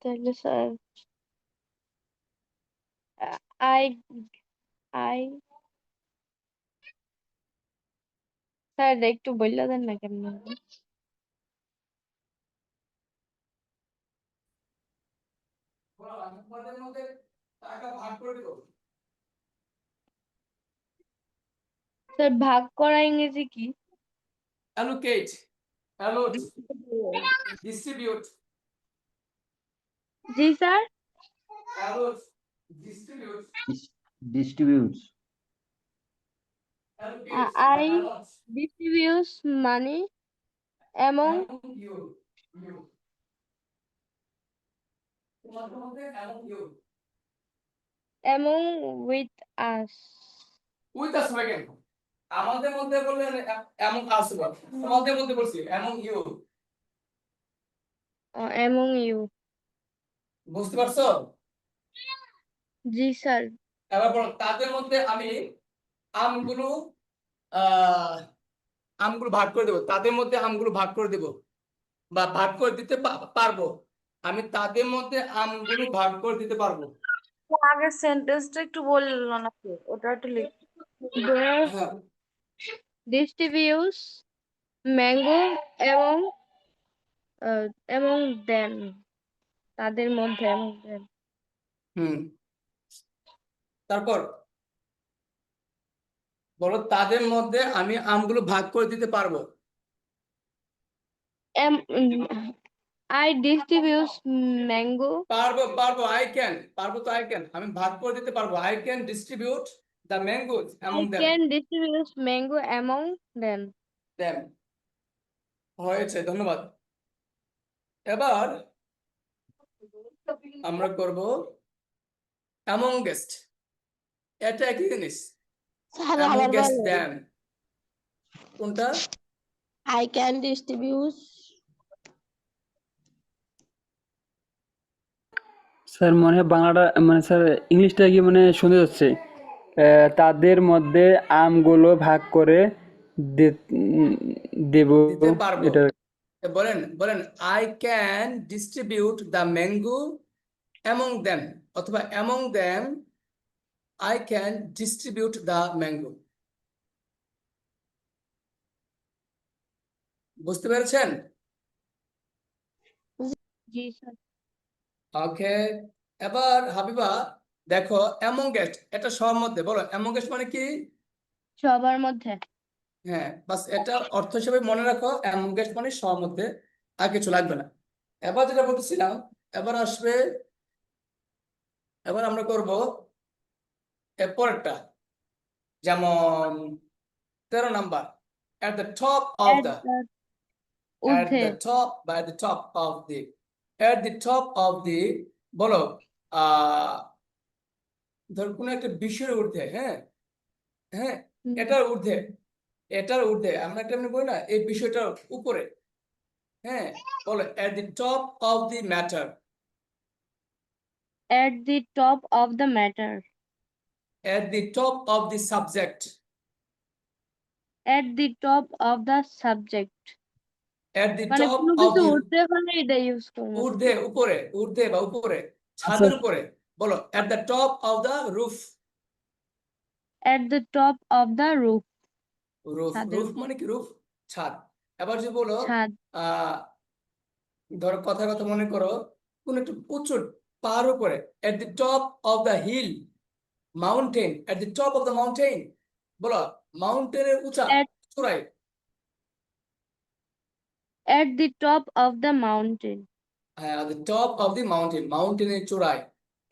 তাহলে স্যার I স্যার একটু বললে দেন না কেন আমি তোমাদের মধ্যে টাকা ভাগ করে দেব স্যার ভাগ করা ইংরেজি কি? allocate allot distribute G sir, allot distribute Distributes. allocate I allot distribute money among among you তোমাদের মধ্যে among you with us, with us হবে কেন আমাদের মধ্যে বললেন among us বল তোমাদের মধ্যে বলছি among you among you, বুঝতে পারছো জি স্যার, এবার বলো তাদের মধ্যে আমি আমগুলো আহ আমগুলো ভাগ করে দেবো তাদের মধ্যে আমগুলো ভাগ করে দেবো বা ভাগ করে দিতে পারবো আমি তাদের মধ্যে আমগুলো ভাগ করে দিতে পারবো আগের সেন্টেন্সটা একটু বললো নাকি ওটা একটু লিখ হ্যাঁ distributes mango among them, তাদের মধ্যে among them, তারপর বলো তাদের মধ্যে আমি আমগুলো ভাগ করে দিতে পারবো I distribute mango, পারবো পারবো আই ক্যান পারবো তো আই ক্যান আমি ভাগ করে দিতে পারবো I can distribute the mangoes I among them can distribute mango among them, them হয়েছে ধন্যবাদ এবার আমরা করব অ্যামংগেস্ট এটা একই জিনিস অ্যামংগেস্ট দেম কোনটা I can distribute. স্যার মনে হয় বাংলাটা মানে স্যার ইংলিশটা কি মানে শুনতে যাচ্ছে তাদের মধ্যে আমগুলো ভাগ করে দেব দিতে পারবো এটা বলেন বলেন I can distribute the mango among them অথবা among them I can distribute the mango বুঝতে পেরেছেন জি স্যার, ওকে এবার হাবিবা দেখো অ্যামংগেস্ট এটা সবার মধ্যে বলো অ্যামংগেস্ট মানে কি সবার মধ্যে, হ্যাঁ বাস এটা অর্থ হিসেবে মনে রাখো অ্যামংগেস্ট মানে সবার মধ্যে আর কিছু লাগবে না এবার যেটা বলতেছিলাম এবার আসবে এবার আমরা করব এরপরটা যেমন 13 number at the top of at the the at ঊর্ধ্বে, the top by the top of the at the top of the বলো ধর কোনো একটা বিষয়ের ঊর্ধ্বে হ্যাঁ হ্যাঁ হুম, এটার ঊর্ধ্বে এটার ঊর্ধ্বে, আমরা একটা এমনি বলি না, এই বিষয়টার উপরে। হ্যাঁ, বলো at the top of the matter, At the top of the matter. at the top of the subject, At the top of the subject. at the মানে top কোনো of কিছু the, উঠতে হলে এটা ইউজ করবো। ঊর্ধ্বে উপরে, ঊর্ধ্বে বা উপরে, আচ্ছা ছাদের উপরে। বলো at the top of the roof, At the top of the roof. roof, ছাদের roof উপর। মানে কি? রুফ, ছাদ। এবার যদি বলো ছাদ। ধরো কথার কথা মনে করো, কোন একটা উঁচু পাহাড় উপরে, at the top of the hill, mountain, at the top of the mountain, বলো মাউন্টেনের উঁচা At চূড়ায়। at the top of the mountain. হ্যাঁ, at the top of the mountain, মাউন্টেনের চূড়ায়,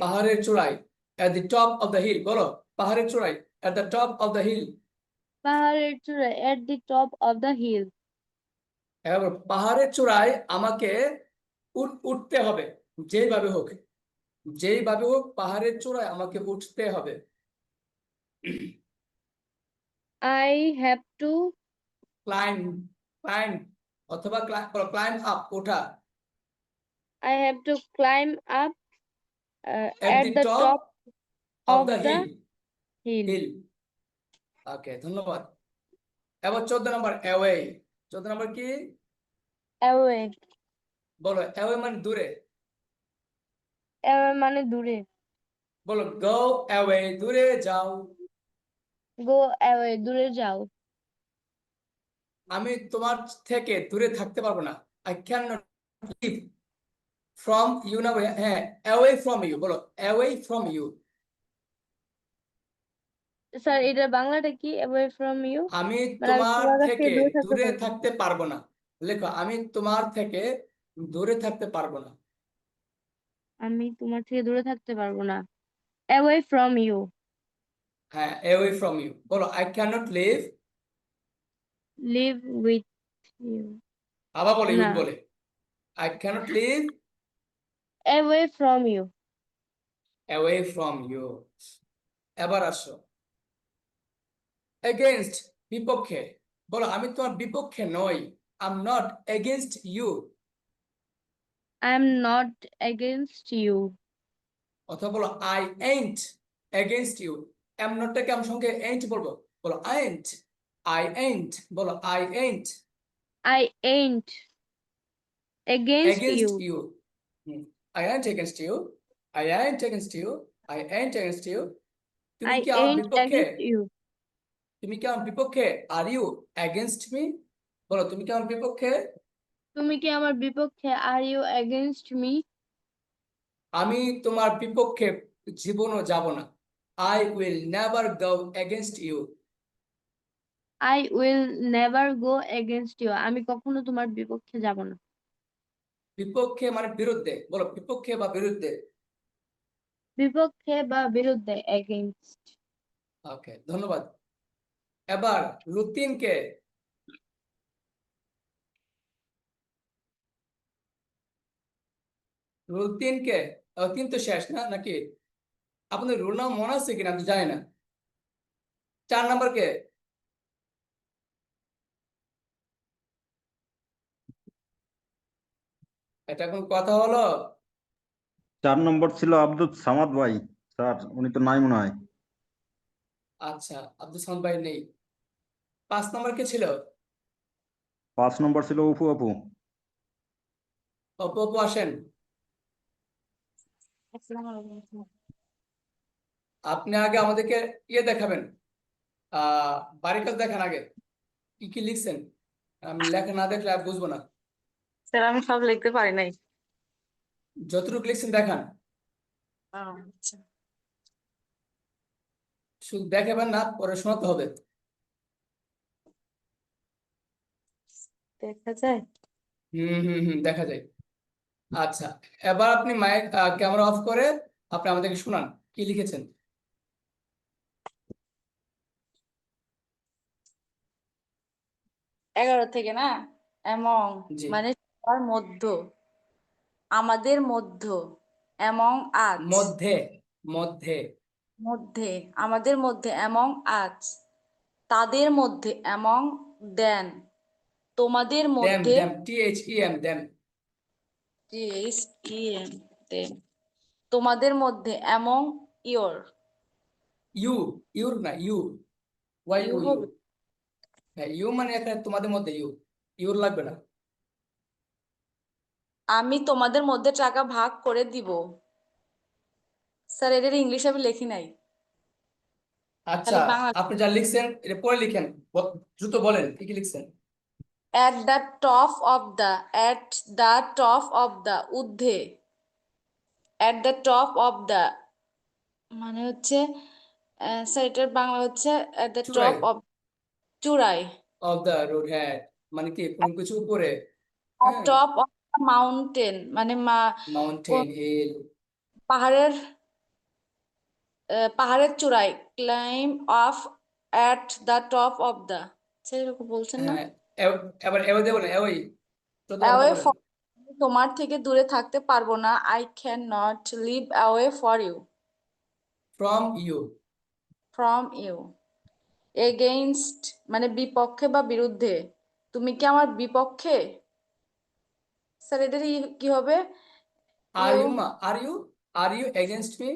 পাহাড়ের চূড়ায়। at the top of the hill, বলো পাহাড়ের চূড়ায়, at the top of the hill। পাহাড়ের চূড়ায় at the top of the hill. এবার পাহাড়ের চূড়ায় আমাকে উঠতে হবে, যেইভাবে হোক, যেইভাবে হোক পাহাড়ের চূড়ায় আমাকে উঠতে হবে। I have to claim, claim অথবা ক্লাইম আপ, ওঠা। I have to climb up at at the the top top of of the the hill, hill. hill। ওকে, ধন্যবাদ। এবার 14 নম্বর অ্যাওয়ে। 14 নম্বর কি? Away. বলো অ্যাওয়ে মানে দূরে। Away মানে দূরে। বলো গো অ্যাওয়ে, দূরে যাও। Go away দূরে যাও। আমি তোমার থেকে দূরে থাকতে পারবো না। I cannot live from you না, হ্যাঁ away from you, বলো away from you। স্যার এটা বাংলাটা কি? Away from you আমি মানে আমি তোমার তোমার কাছ থেকে থেকে দূরে থাকতে দূরে পারবো না। থাকতে পারবো না। লেখো আমি তোমার থেকে দূরে থাকতে পারবো না। আমি তোমার থেকে দূরে থাকতে পারবো না। Away from you. হ্যাঁ, away from you, বলো I cannot live। Live with you. আবার বলে না। with বলে, I cannot live Away from you. away from you। এবার আসো against, বিপক্ষে। বলো আমি তোমার বিপক্ষে নই, I'm not against you। I'm not against you. অথবা বলো I ain't against you। am নটটাকে আমি সঙ্গে ain't বলবো, বলো I ain't, বলো I ain't I ain't against against you. you। I ain't against you, I ain't against you, I ain't against you। তুমি I কি আমার ain't বিপক্ষে? against you. তুমি কি আমার বিপক্ষে? আর ইউ against me, বলো তুমি কি আমার বিপক্ষে? তুমি কি আমার বিপক্ষে? Are you against me? আমি তোমার বিপক্ষে জীবনও যাব না। I will never go against you। I will never go against you. আমি কখনো তোমার বিপক্ষে যাব না। বিপক্ষে মানে বিরুদ্ধে, বলো বিপক্ষে বা বিরুদ্ধে। বিপক্ষে বা বিরুদ্ধে against. ওকে, ধন্যবাদ। এবার রুতিনকে, রুতিনকে তিন তো শেষ না নাকি? আপনাদের রোল নাম মনে আছে কিনা আমি জানি না। 4 নাম্বার কে? এটা কোন কথা হলো? 4 নম্বর ছিল আব্দুল সামাদ ভাই, স্যার উনি তো নাই মনে হয়। আচ্ছা, আব্দুল সামাদ ভাই নেই। 5 নাম্বার কে ছিল? 5 নম্বর ছিল অপু আপু। অপু আপু আসেন। আপনি আগে আমাদেরকে ইয়ে দেখাবেন, বাড়ির কাজ দেখান আগে, কি কি লিখছেন। আমি লেখা না দেখলে আর বুঝবো না। স্যার আমি সব লিখতে পারি নাই। যতটুকু লিখছেন দেখান। আচ্ছা শুধু দেখাবেন না, পরে শোনাতে হবে। দেখা যায়। দেখা যায়। আচ্ছা, এবার আপনি মাইক ক্যামেরা অফ করে আপনি আমাদেরকে শোনান কি লিখেছেন। 11 থেকে না, এমং জি, মানে সবার মধ্য, আমাদের মধ্য, এমং আজ, মধ্যে, মধ্যে, মধ্যে, আমাদের মধ্যে, এমং আজ, তাদের মধ্যে among দেন তোমাদের them মধ্যে them them them THEM them তোমাদের মধ্যে among your you না you why you you হবে হ্যাঁ you মানে এখানে তোমাদের মধ্যে you লাগবে না আমি তোমাদের মধ্যে টাকা ভাগ করে দিব স্যার এটার ইংলিশ আমি লিখি নাই আচ্ছা খালি বাংলা আপনি যা লিখছেন এটা পরে লিখেন দ্রুত বলেন কি কি লিখছেন at the top of the ঊর্ধ্বে at the top of the মানে হচ্ছে স্যার এটার বাংলা হচ্ছে at the চূড়ায়। top of চূড়ায় of the road হ্যাঁ মানে কি কোনো কিছু উপরে at হ্যাঁ top of the mountain মানে মাউন্টেন হিল পাহাড়ের চূড়ায় climb off at the top of the sir এরকম বলছেন না হ্যাঁ এবার এবার দিয়ে বলেন ওই away from তোমার থেকে দূরে থাকতে পারবো না I cannot live away from you from you against মানে বিপক্ষে বা বিরুদ্ধে তুমি কি আমার বিপক্ষে স্যার এটার কি হবে are You- you are you against me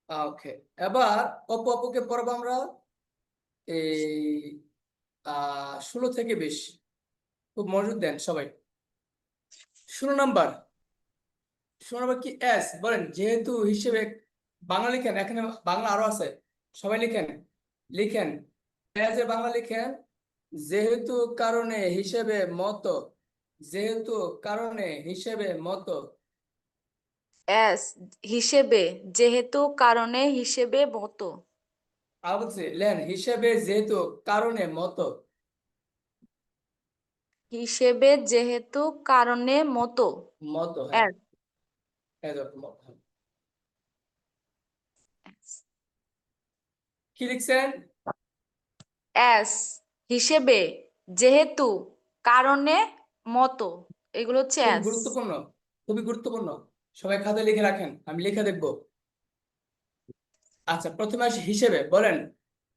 ওকে এবার অপুকে পড়বো আমরা এই 16 থেকে 20 খুব মনোযোগ দেন সবাই 16 নম্বর কি এস বলেন যেহেতু হিসেবে বাংলা লিখেন এখানে বাংলা আরো আছে সবাই লিখেন এস এর বাংলা লিখেন যেহেতু কারণে হিসেবে মতো যেহেতু কারণে হিসেবে মতো as হিসেবে যেহেতু কারণে হিসেবে মতো আবার বলছি লেন হিসেবে যেহেতু কারণে মতো হিসেবে যেহেতু কারণে মতো মতো হ্যাঁ as এরকম মতো। কি লিখছেন as হিসেবে যেহেতু কারণে মতো এগুলো হচ্ছে খুবই as গুরুত্বপূর্ণ সবাই খাতায় লিখে রাখেন আমি লিখে দেখবো আচ্ছা প্রথমে আসি হিসেবে বলেন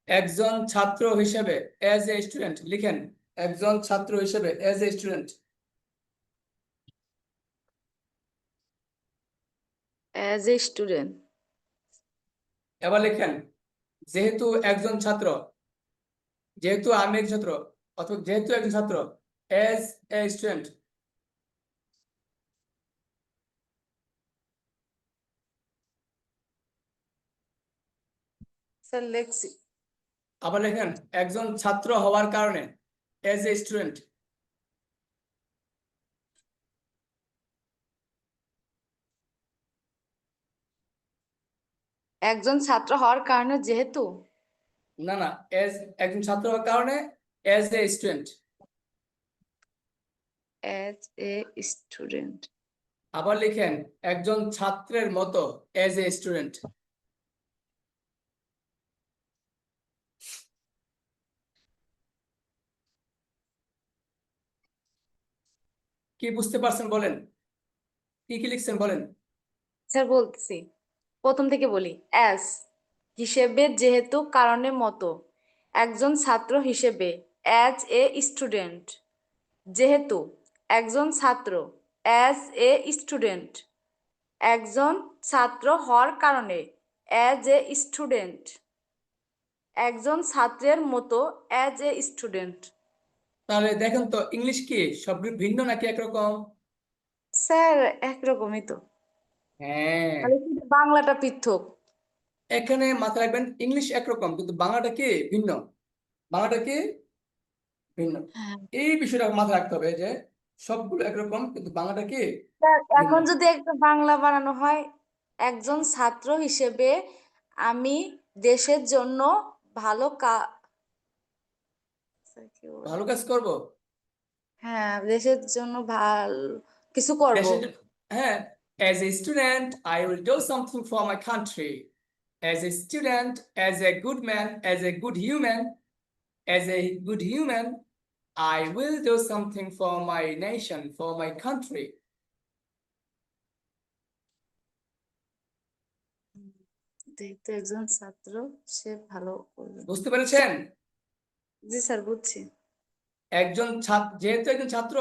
একজন ছাত্র হিসেবে এজ এ স্টুডেন্ট লিখেন একজন ছাত্র হিসেবে as a student as a student এবার লিখেন যেহেতু একজন ছাত্র যেহেতু আমি একজন ছাত্র অথবা যেহেতু একজন ছাত্র এজ এ স্টুডেন্ট স্যার লেখছি আবার লেখেন একজন ছাত্র হওয়ার কারণে এজ এ স্টুডেন্ট একজন ছাত্র হওয়ার কারণে যেহেতু না এজ একজন ছাত্র হওয়ার কারণে as a student as a student আবার লিখেন একজন ছাত্রের মতো এজ এ স্টুডেন্ট কি বুঝতে পারছেন বলেন কি লিখছেন বলেন স্যার বলতেছি প্রথম থেকে বলি as হিসেবে যেহেতু কারণে মতো একজন ছাত্র হিসেবে as a student যেহেতু একজন ছাত্র as a student একজন ছাত্র হওয়ার কারণে as a student একজন ছাত্রের মতো as a student তাহলে দেখেন তো ইংলিশ কি সব ভিন্ন নাকি একরকম স্যার একরকমই তো হ্যাঁ তাহলে শুধু বাংলাটা পৃথক এখানে মাথায় রাখবেন ইংলিশ একরকম কিন্তু বাংলাটা কি ভিন্ন বাংলাটা কি ভিন্ন হ্যাঁ এই বিষয়টা মাথায় রাখতে হবে যে সবগুলো একরকম কিন্তু বাংলাটা কি স্যার, এখন ভিন্ন। যদি একটা বাংলা বানানো হয় একজন ছাত্র হিসেবে আমি দেশের জন্য ভালো স্যার, কি বলবো? ভালো কাজ করব হ্যাঁ দেশের জন্য ভালো কিছু করব দেশের হ্যাঁ as a student I will do something for my country as a student as a good man as a good human I will do something for my nation for my country যেহেতু একজন ছাত্র সে ভালো করবে। বুঝতে পেরেছেন? জি sir, বুঝছি। যেহেতু একজন ছাত্র,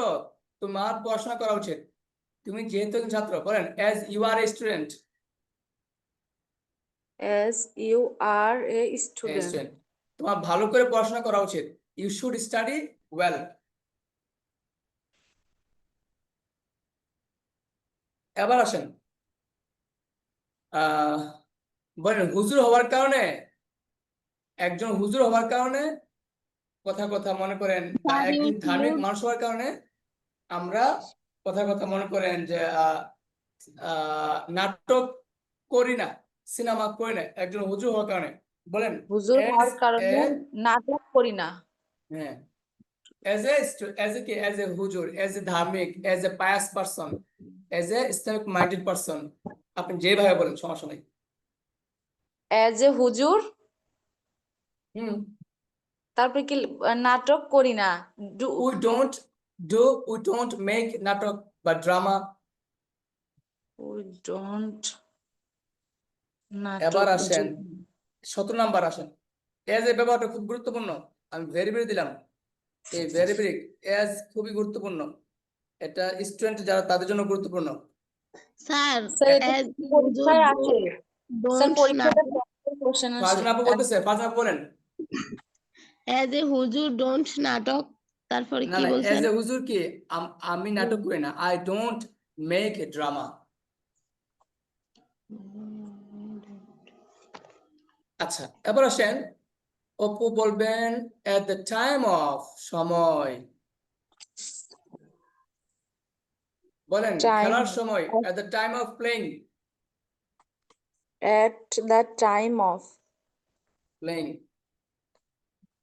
তোমার পড়াশোনা করা উচিত। তুমি যেহেতু একজন ছাত্র, বলেন as you are a student. As you are a student. তোমার ভালো করে পড়াশোনা করা উচিত। You should study well. এবার আসেন, বলেন হুজুর হওয়ার কারণে, একজন হুজুর হওয়ার কারণে কথা মনে করেন, বা Sir, you একজন ধার্মিক should মানুষ হওয়ার কারণে আমরা কথা মনে করেন যে নাটক করি না, সিনেমা করি না, একজন হুজুর হওয়ার কারণে। বলেন হুজুর as হওয়ার কারণে a- নাটক করি না। হ্যাঁ, as a হুজুর, as a ধার্মিক, as a pious person, as a Islamic minded person, আপনি যেভাবে বলেন সমস্যা নেই। As a হুজুর, হুম, তারপরে কি নাটক করি না। we don't make নাটক বা ড্রামা। We don't এবার নাটক আসেন 17 নাম্বার আসেন। এজ এ ব্যাপারটা খুব গুরুত্বপূর্ণ, আমি ভেরি দিলাম। এই ভেরি এজ খুবই গুরুত্বপূর্ণ, এটা স্টুডেন্ট যারা তাদের জন্য গুরুত্বপূর্ণ। sir, স্যার এটা as পরীক্ষায় Huzur আসে। স্যার don't পরীক্ষাতে natok, কোশ্চেন আসে। ফারজানা আপু বলতেছে, ফারজানা আপু বলেন। as a Huzur don't নাটক, তারপরে না কি না, বলছেন? এজ এ হুজুর কি আমি নাটক করি না, I don't make a drama. আচ্ছা, এবার আসেন, অপু বলবেন এট দ্য টাইম অফ, সময়। বলেন খেলার সময়, এট the time of playing. At the time of playing.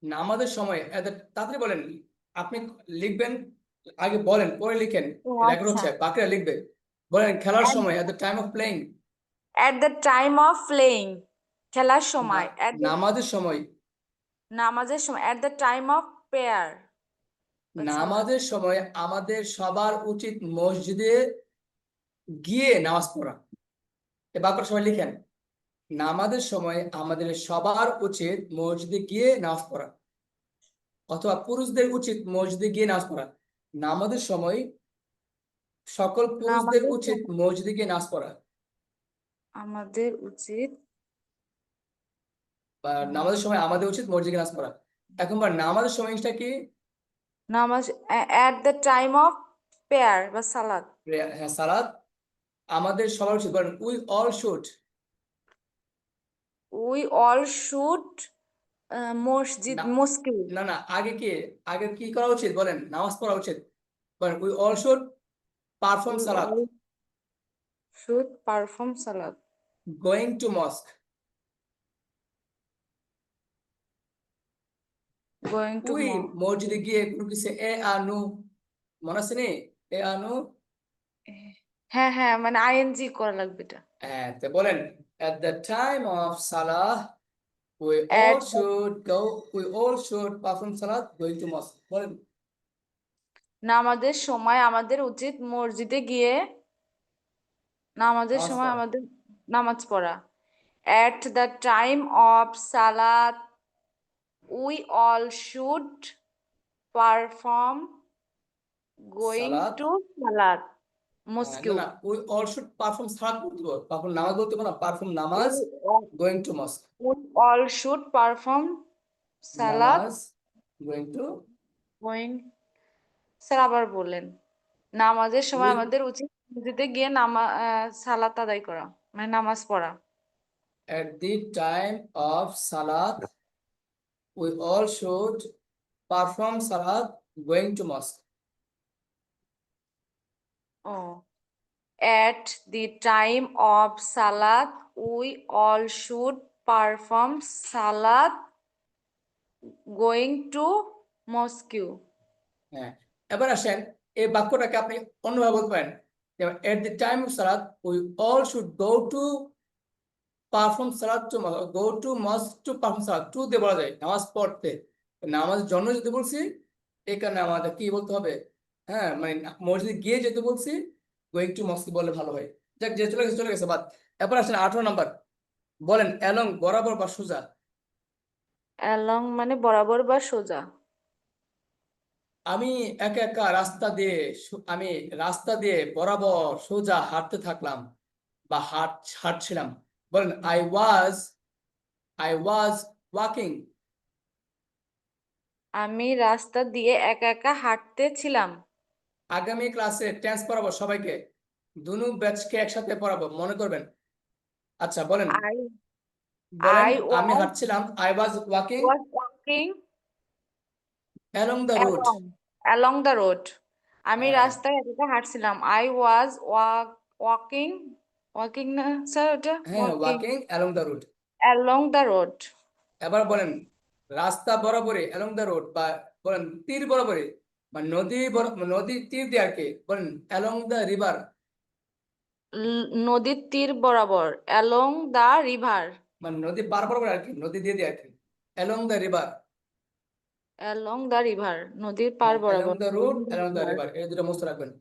নামাজের সময়, তাড়াতাড়ি বলেন, আপনি লিখবেন, আগে বলেন পরে লিখেন, রেকর্ড হচ্ছে, বাকিরা লিখবে। বলেন খেলার সময়, এট the time of playing. at the time of playing, খেলার সময়। at the নামাজের সময়, নামাজের সময়। at the time of prayer, নামাজের সময় আমাদের সবার উচিত মসজিদে গিয়ে নামাজ পড়া। এ বাক্যটা সবাই লিখেন, নামাজের সময় আমাদের সবার উচিত মসজিদে গিয়ে নামাজ পড়া, অথবা পুরুষদের উচিত মসজিদে গিয়ে নামাজ পড়া। নামাজের সময় সকল পুরুষদের নামাজের উচিত মসজিদে গিয়ে নামাজ পড়া, আমাদের উচিত বা নামাজের সময় আমাদের উচিত মসজিদে গিয়ে নামাজ পড়া। এখন নামাজের সময়টা কি? নামাজ at the time of prayer বা সালাত। হ্যাঁ, সালাত। আমাদের সবার উচিত, বলেন we all should. we all should মসজিদ, না মস্কিউ। না, আগে কি করা উচিত? বলেন নামাজ পড়া উচিত। বলেন we all should perform we সালাত, all should perform salat, going to মস্ক। going to we mosque। মসজিদে গিয়ে কোনো কিছু আনু, মনে আছে নি? আনু, হ্যাঁ মানে আইএনজি করা লাগবে এটা। হ্যাঁ, তো বলেন at the time of salah At we all should perform salat going to mosque। বলেন নামাজের সময় আমাদের উচিত মসজিদে গিয়ে নামাজের নামাজ সময় পড়া। আমাদের নামাজ পড়া। at the time of salat we all should perform going সালাত, to salat, না mosque। না, we all should perform সালাত বলতে হবে, পারফর্ম নামাজ বলতে হবে না, পারফর্ম নামাজ going to mosque, we all should perform salat নামাজ going to, going। স্যার আবার বলেন। নামাজের সময় we আমাদের উচিত মসজিদে গিয়ে সালাত আদায় করা, মানে নামাজ পড়া। at the time of salat we all should perform salat going to mosque। Oh, at the time of salat we all should perform salat going to mosque। হ্যাঁ, এবার আসেন, এই বাক্যটাকে আপনি অন্যভাবে বলতে পারেন, যেমন at the time of salat we all should go to perform salat to mosque, go to mosque to perform salat, to দিয়ে বলা যায় নামাজ পড়তে। নামাজের জন্য যেতে বলছি, এই কারণে আমাদের কি বলতে হবে? হ্যাঁ, মানে মসজিদে গিয়ে যেতে বলছি, গোয়িং টু মস্ক বললে ভালো হয়। যাক, যে চলে গেছে বাদ। এবার আসেন 18 নাম্বার। বলেন অ্যালং বরাবর বা সোজা। অ্যালং মানে বরাবর বা সোজা। আমি একা একা আমি রাস্তা দিয়ে বরাবর সোজা হাঁটতে থাকলাম বা হাঁটছিলাম। বলেন আই ওয়াজ ওয়াকিং। আমি রাস্তা দিয়ে একা একা হাঁটতেছিলাম। আগামী ক্লাসে টেন্স পড়াবো সবাইকে, দুনু ব্যাচকে একসাথে পড়াবো, মনে করবেন। আচ্ছা বলেন, আই বলেন আই আমি ওয়াজ হাঁটছিলাম, I was walking walking along the road. Along the road. আমি হ্যাঁ রাস্তায় একা একা হাঁটছিলাম। আই ওয়াজ ওয়াকিং ওয়াকিং না স্যার, ওটা হ্যাঁ, walking walking along the road. Along the road. এবার বলেন রাস্তা বরাবরে অ্যালং দ্য রোড, বা বলেন তীর বরাবরে বা নদীর তীর দিয়ে আর কি, বলেন অ্যালং দ্য রিভার। নদীর তীর বরাবর অ্যালং দ্য রিভার। মানে নদী পার বরাবর আর কি, নদী দিয়ে আর কি, along the river. Along the river নদীর পার অ্যালং বরাবর। The road, along the river, এই দুটো মুখস্থ রাখবেন।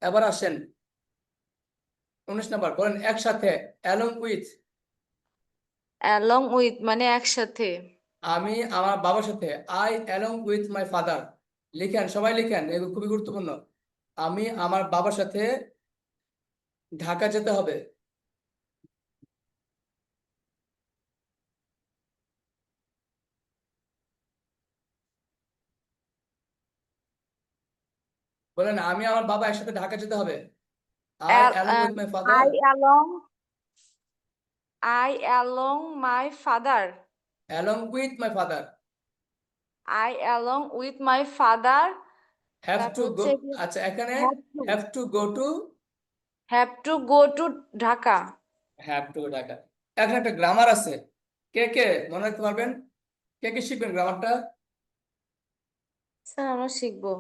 এবার আসেন 19 নাম্বার, বলেন একসাথে অ্যালং উইথ। অ্যালং উইথ মানে একসাথে। আমি আমার বাবার সাথে, I along with my father. লিখেন, সবাই লিখেন, এগুলো খুবই গুরুত্বপূর্ণ। আমি আমার বাবার সাথে ঢাকা যেতে হবে। বলেন আমি আমার বাবা একসাথে ঢাকা যেতে হবে। I along with my father. I along my father. Along with my father I along with my father. Have তারপর টু গো। হচ্ছে আচ্ছা এখানে have have to go to, to go to Dhaka. Have to Dhaka. এখানে একটা grammar আছে, কে কে মনে রাখতে পারবেন? কে কে শিখবেন গ্রামারটা? স্যার আমরা শিখবো।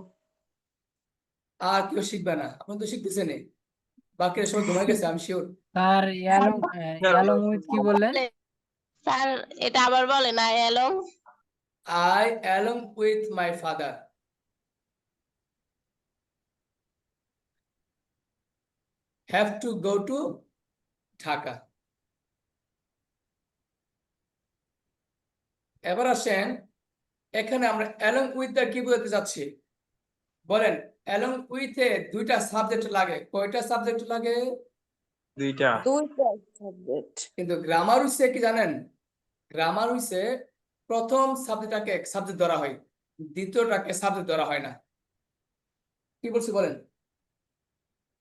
আর কেউ শিখবে না? আপনি তো শিখতেছেনই, বাকিরা সবাই ঘুমাই গেছে আমি শিওর। স্যার অ্যালং উইথ কি বললেন? স্যার এটা আবার বলেন, I along I along with my father have to go to Dhaka. এবার আসেন, এখানে আমরা অ্যালং উইথ দা কি বোঝাতে যাচ্ছি? বলেন অ্যালং উইথে দুইটা সাবজেক্ট লাগে। কয়টা সাবজেক্ট লাগে? দুইটা সাবজেক্ট। কিন্তু গ্রামার হইছে কি জানেন? গ্রামার হইছে প্রথম সাবজেক্টটাকে সাবজেক্ট ধরা হয়, দ্বিতীয়টাকে সাবজেক্ট ধরা হয় না। কি বলছি বলেন?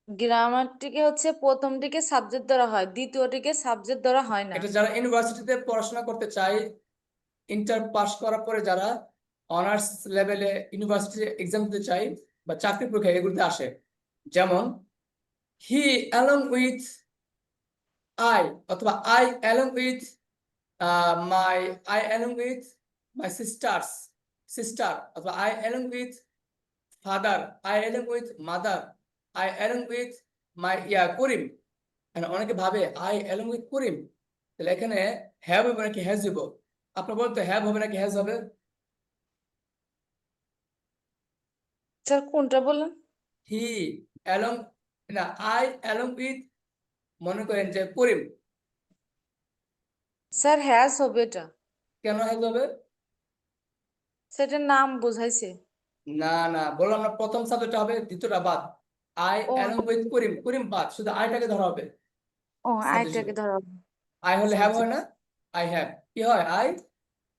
গ্রামারটিকে হচ্ছে প্রথমটিকে সাবজেক্ট ধরা হয়, দ্বিতীয়টিকে সাবজেক্ট ধরা হয় না। এটা যারা ইউনিভার্সিটিতে পড়াশোনা করতে চায়, ইন্টার পাস করার পরে যারা অনার্স লেভেলে ইউনিভার্সিটি এক্সাম দিতে চায় বা চাকরি পরীক্ষা এগুলোতে আসে, যেমন হি অ্যালং উইথ আই, অথবা I along with my I along with my sister, অথবা I along with father, I along with mother, I along with my Karim. অনেকে ভাবে আই অ্যালং উইথ করিম, তাহলে এখানে হ্যাভ হবে নাকি হ্যাজ দিব? আপনার বলতে হ্যাভ হবে নাকি হ্যাজ হবে? স্যার কোনটা বললেন? হি অ্যালং, না আই অ্যালং উইথ, মনে করেন যে করিম, স্যার হ্যাজ হবে এটা। কেন হ্যাজ হবে? সেটার নাম বুঝাইছে। না না, বললাম না প্রথম সাবজেক্ট হবে, দ্বিতীয়টা বাদ। আই ও অ্যালং উইথ করিম, করিম বাদ, শুধু আইটাকে ধরা হবে সাবজেক্ট আইটাকে হিসেবে। ধরা আই হলে হ্যাভ হয় না? আই হ্যাভ কি হয়? I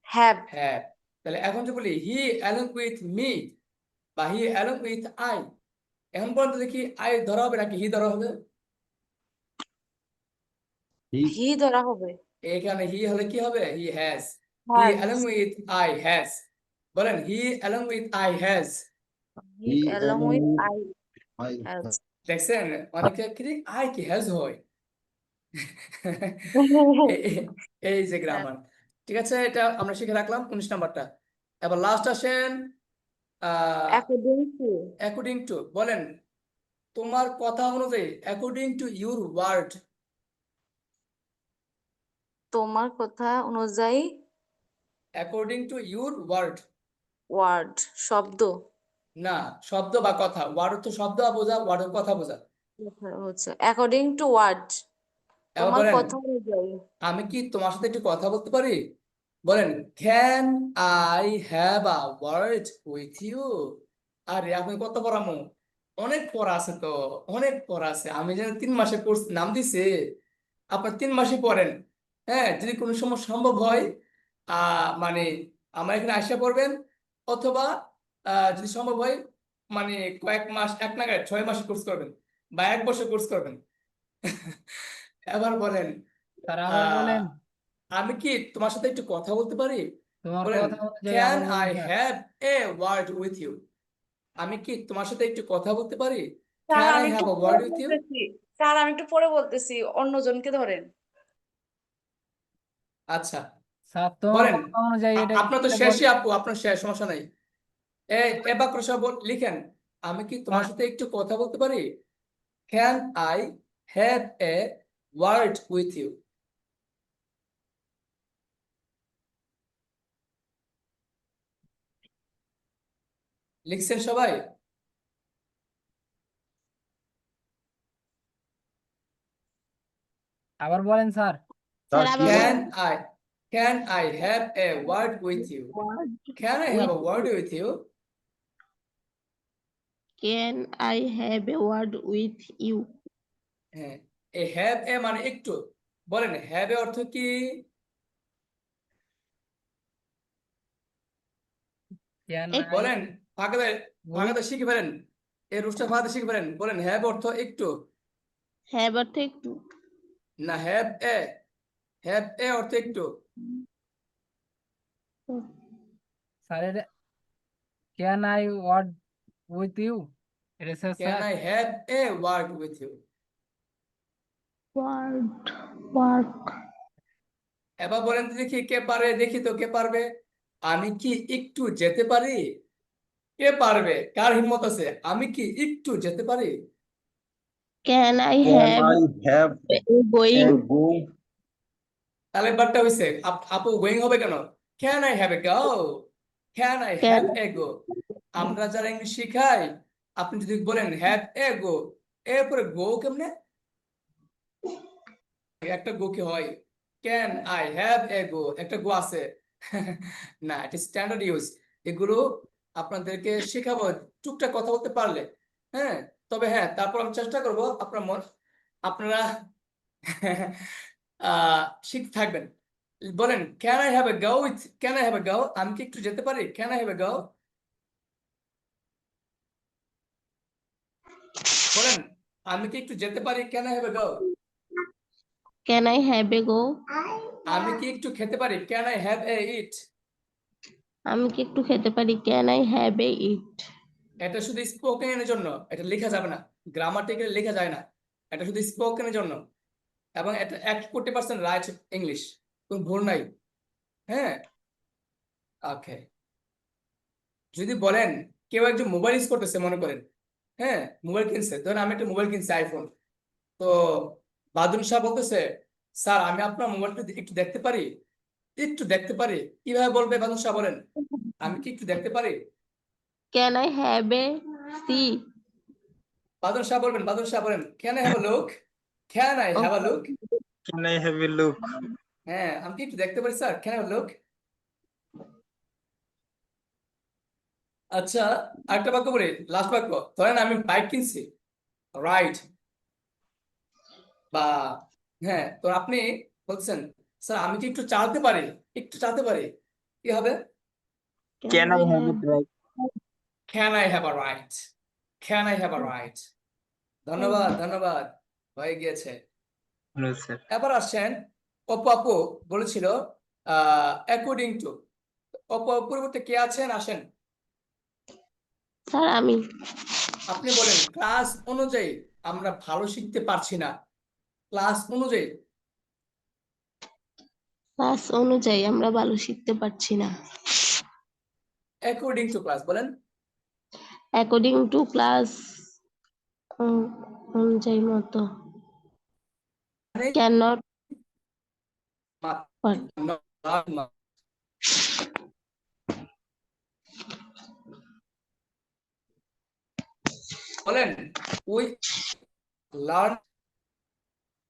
have. হ্যাভ। তাহলে এখন যে বলি হি অ্যালং উইথ মি বা হি অ্যালং উইথ আই, এখন পর্যন্ত দেখি আই ধরা হবে নাকি হি ধরা হবে? হি ধরা হবে। এখানে হি হলে কি হবে? He has. He has. Along with I has. বলেন he along with I has. He along with I has. দেখছেন অনেকে কি আই কি হ্যাজ হয়। এই যে গ্রামার, ঠিক আছে, এটা আমরা শিখে রাখলাম 19 নাম্বারটা। এবার লাস্ট আসেন অ্যাকর্ডিং টু। According to. বলেন তোমার কথা অনুযায়ী, অ্যাকর্ডিং টু ইউর ওয়ার্ড। তোমার কথা অনুযায়ী। According to your word, word শব্দ। না শব্দ বা কথা, ওয়ার্ড তো শব্দ বোঝা, ওয়ার্ড কথা বোঝা। হচ্ছে অ্যাকর্ডিং টু ওয়ার্ড। এবার তোমার বলেন কথা অনুযায়ী আমি কি তোমার সাথে একটু কথা বলতে পারি? বলেন can I have a word with you. আরে আপনি কত পড়ামো, অনেক পড়া আছে তো, অনেক পড়া আছে। আমি যেন 3 মাসের কোর্স নাম দিছি, আপনার 3 মাসই পড়েন। হ্যাঁ, যদি কোনো সময় সম্ভব হয় মানে আমার এখানে আসা পড়বেন, অথবা যদি সম্ভব হয় মানে কয়েক মাস, এক নাগাদ 6 মাসের কোর্স করবেন বা 1 বছর কোর্স করবেন। এবার বলেন স্যার আবার বলেন, আমি কি তোমার সাথে একটু কথা বলতে পারি? তোমার বলেন কথা অনুযায়ী ক্যান আবার বলেন I sir. Have a word with you. আমি কি তোমার সাথে একটু কথা বলতে পারি? স্যার ক্যান আই আমি হ্যাভ একটু আ পরে ওয়ার্ড উইথ ইউ। বলতেছি, স্যার আমি একটু পরে বলতেছি, অন্যজনকে ধরেন। আচ্ছা স্যার তোমার বলেন কথা অনুযায়ী এটা আপনার তো এটা শেষই আপু, আপনার শেষ, সমস্যা নাই। এ বাক্য সব লিখেন, আমি কি তোমার সাথে একটু কথা বলতে পারি? Can I have a word with you. লিখছেন সবাই? আবার বলেন স্যার। স্যার আবার ক্যান বলেন। I can I have a word with you. Can I have With a word with you. can I have a word with you? হ্যাঁ, এ have a মানে একটু। বলেন হ্যাভ এ অর্থ কি? ক্যান এক- I বলেন ফাঁকাতে, উইথ শিখে ফেলেন, এই রুলসটা ফাঁকাতে শিখে ফেলেন। বলেন হ্যাভ অর্থ একটু, have অর্থ একটু। না হ্যাভ এ অর্থ একটু। স্যার এটা can I word with you, এটা sir can I have a word with you. Word work এবার বলেন তো দেখি কে পারে, দেখি তো কে পারবে। আমি কি একটু যেতে পারি? কে পারবে, কার হিম্মত আছে? আমি কি একটু যেতে পারি? can I Can have I have a a going? go? তাহলে বারটা হয়েছে, আপু গোয়িং হবে কেন? Can I have a go, can I Can have a go. আমরা যারা ইংলিশ শিখাই, আপনি যদি বলেন হ্যাভ এ গো, এরপরে গো কেমনে? একটা গো কি হয়? ক্যান আই হ্যাভ এ গো, একটা গো আছে। না, এটা স্ট্যান্ডার্ড ইউজ। এগুলো আপনাদেরকে শেখাবো টুকটাক কথা বলতে পারলে। হ্যাঁ, তবে হ্যাঁ, তারপর আমি চেষ্টা করবো আপনারা শিখতে থাকবেন। বলেন can I have a go with, can I have a go, আমি কি একটু যেতে পারি? Can I have a go. বলেন আমি কি একটু যেতে পারি? Can I have a go. I have a go? আমি কি একটু খেতে পারি? Can I have a eat. আমি কি একটু খেতে পারি? Can I have a eat? এটা শুধু স্পোকেনের জন্য, এটা লেখা যাবে না, গ্রামাটিক্যালি লেখা যায় না। এটা শুধু স্পোকেনের জন্য, এবং এটা 1 কোটি% রাইট ইংলিশ, কোনো ভুল নাই। হ্যাঁ, ওকে। যদি বলেন কেউ একজন মোবাইল ইউজ করতেছে, মনে করেন, হ্যাঁ মোবাইল কিনছে, ধরেন আমি একটা মোবাইল কিনছি আইফোন। তো বাদুন শাহ বলতেছে, স্যার আমি আপনার মোবাইলটা একটু দেখতে পারি? একটু দেখতে পারি কিভাবে বলবে বাদুন শাহ? বলেন আমি কি একটু দেখতে পারি? Can I have a see? বাদুন Shah বলবেন, বাদুন শাহ বলেন can I have a look, can I have a look. Can I have a look? হ্যাঁ, আমি কি একটু দেখতে পারি sir? Can I have a look. আচ্ছা, আরেকটা বাক্য বলি, লাস্ট বাক্য। ধরেন আমি বাইক কিনছি, রাইট, বা হ্যাঁ, তো আপনি বলছেন স্যার আমি কি একটু চালাতে পারি? একটু চালাতে পারি, কি হবে? Can I have it right? Can I have a right, can I have a right. ধন্যবাদ, ধন্যবাদ, হয়ে গিয়েছে। No, sir. এবার আসেন, অপু আপু বলেছিল অ্যাকর্ডিং টু। অপু আপুর পরিবর্তে কে আছেন? আসেন, স্যার আমি। আপনি বলেন ক্লাস অনুযায়ী আমরা ভালো শিখতে পারছি না। ক্লাস অনুযায়ী, ক্লাস অনুযায়ী আমরা ভালো শিখতে পারছি না। অ্যাকর্ডিং টু ক্লাস বলেন। অ্যাকর্ডিং টু ক্লাস অনুযায়ী মতো। ক্যান নট বলেন we learn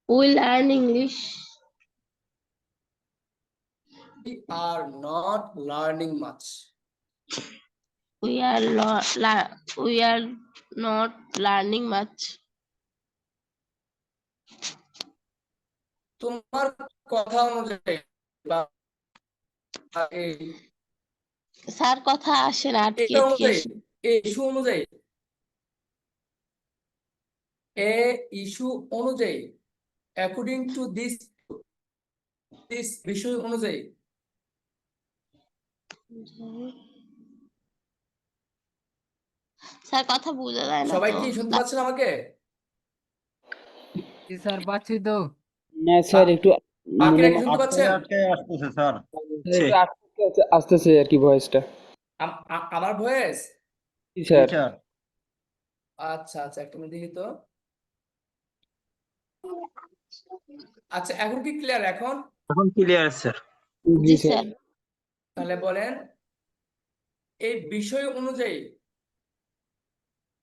We learn English. We are not learning much. We are not learning much. তোমার কথা অনুযায়ী বা এই স্যার কথা আসে না, আটকে এটা আটকে অনুযায়ী আসে। এই ইস্যু অনুযায়ী ইস্যু অনুযায়ী অ্যাকর্ডিং টু দিস বিষয় অনুযায়ী স্যার কথা বোঝা যায় না সবাই তো। কি শুনতে পাচ্ছেন আমাকে? জি স্যার পাচ্ছি তো। না স্যার, একটু বাকিরা মানে কি শুনতে পাচ্ছেন? আটকে আসতেছে স্যার। একটু আসতেছে আর কি ভয়েসটা। আমার ভয়েস? জি স্যার। স্যার আচ্ছা আচ্ছা, একটু মিনিট দেখি তো। আচ্ছা, এখন কি ক্লিয়ার? এখন এখন ক্লিয়ার স্যার। জি জি স্যার। স্যার। তাহলে বলেন এই বিষয় অনুযায়ী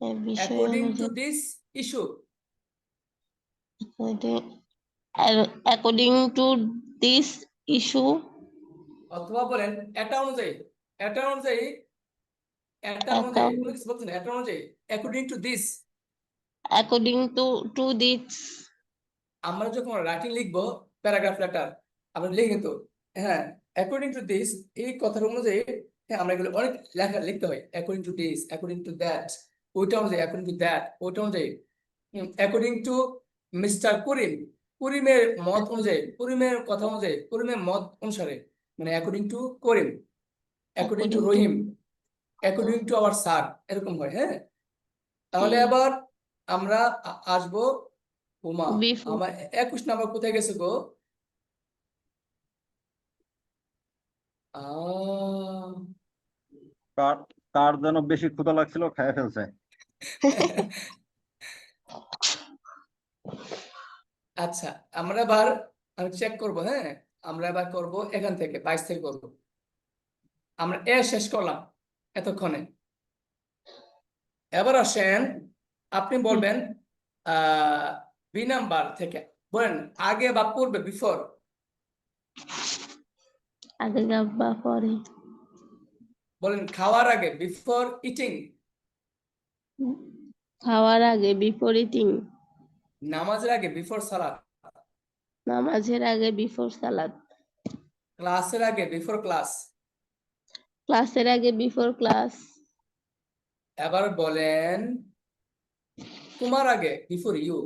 এই বিষয় অ্যাকর্ডিং টু অনুযায়ী this issue according to this issue, অথবা বলেন এটা অনুযায়ী এটা অনুযায়ী কোনো কিছু বলছেন না, এটা অনুযায়ী according to this. according to this, আমরা যখন রাইটিং লিখবো প্যারাগ্রাফ লেটার আমরা লিখি কিন্তু, হ্যাঁ, অ্যাকর্ডিং টু দিস এই কথার অনুযায়ী, হ্যাঁ, আমরা এগুলো অনেক লেখা লিখতে হয়। According to this, according to that, ওইটা অনুযায়ী, অ্যাকর্ডিং টু দ্যাট ওইটা অনুযায়ী, অ্যাকর্ডিং টু মিস্টার করিম, করিমের মত অনুযায়ী, করিমের কথা অনুযায়ী, করিমের মত অনুসারে, মানে according to Karim, according to according to Rahim, according to our sir, এরকম হয়। হ্যাঁ, তাহলে জি। আবার আমরা আসবো উমা। Before. আমার 21 নাম্বার কোথায় গেছে গো? কার কার যেন বেশি ক্ষুধা লাগছিল, খেয়ে ফেলছে। আচ্ছা, আমরা এবার আমি চেক করব। হ্যাঁ, আমরা এবার করব এখান থেকে 22 থেকে করব। আমরা শেষ করলাম এতক্ষণে। এবার আসেন, আপনি বলবেন বি নাম্বার থেকে বলেন আগে বা পূর্বে, বিফোর। আগে বা পরে। বলেন খাওয়ার আগে, বিফোর ইটিং। খাওয়ার আগে, বিফোর ইটিং। নামাজের আগে, বিফোর সালাত। নামাজের আগে, বিফোর সালাত। ক্লাসের আগে, বিফোর ক্লাস। ক্লাসের আগে, বিফোর ক্লাস। এবার বলেন তোমার আগে, বিফোর ইউ।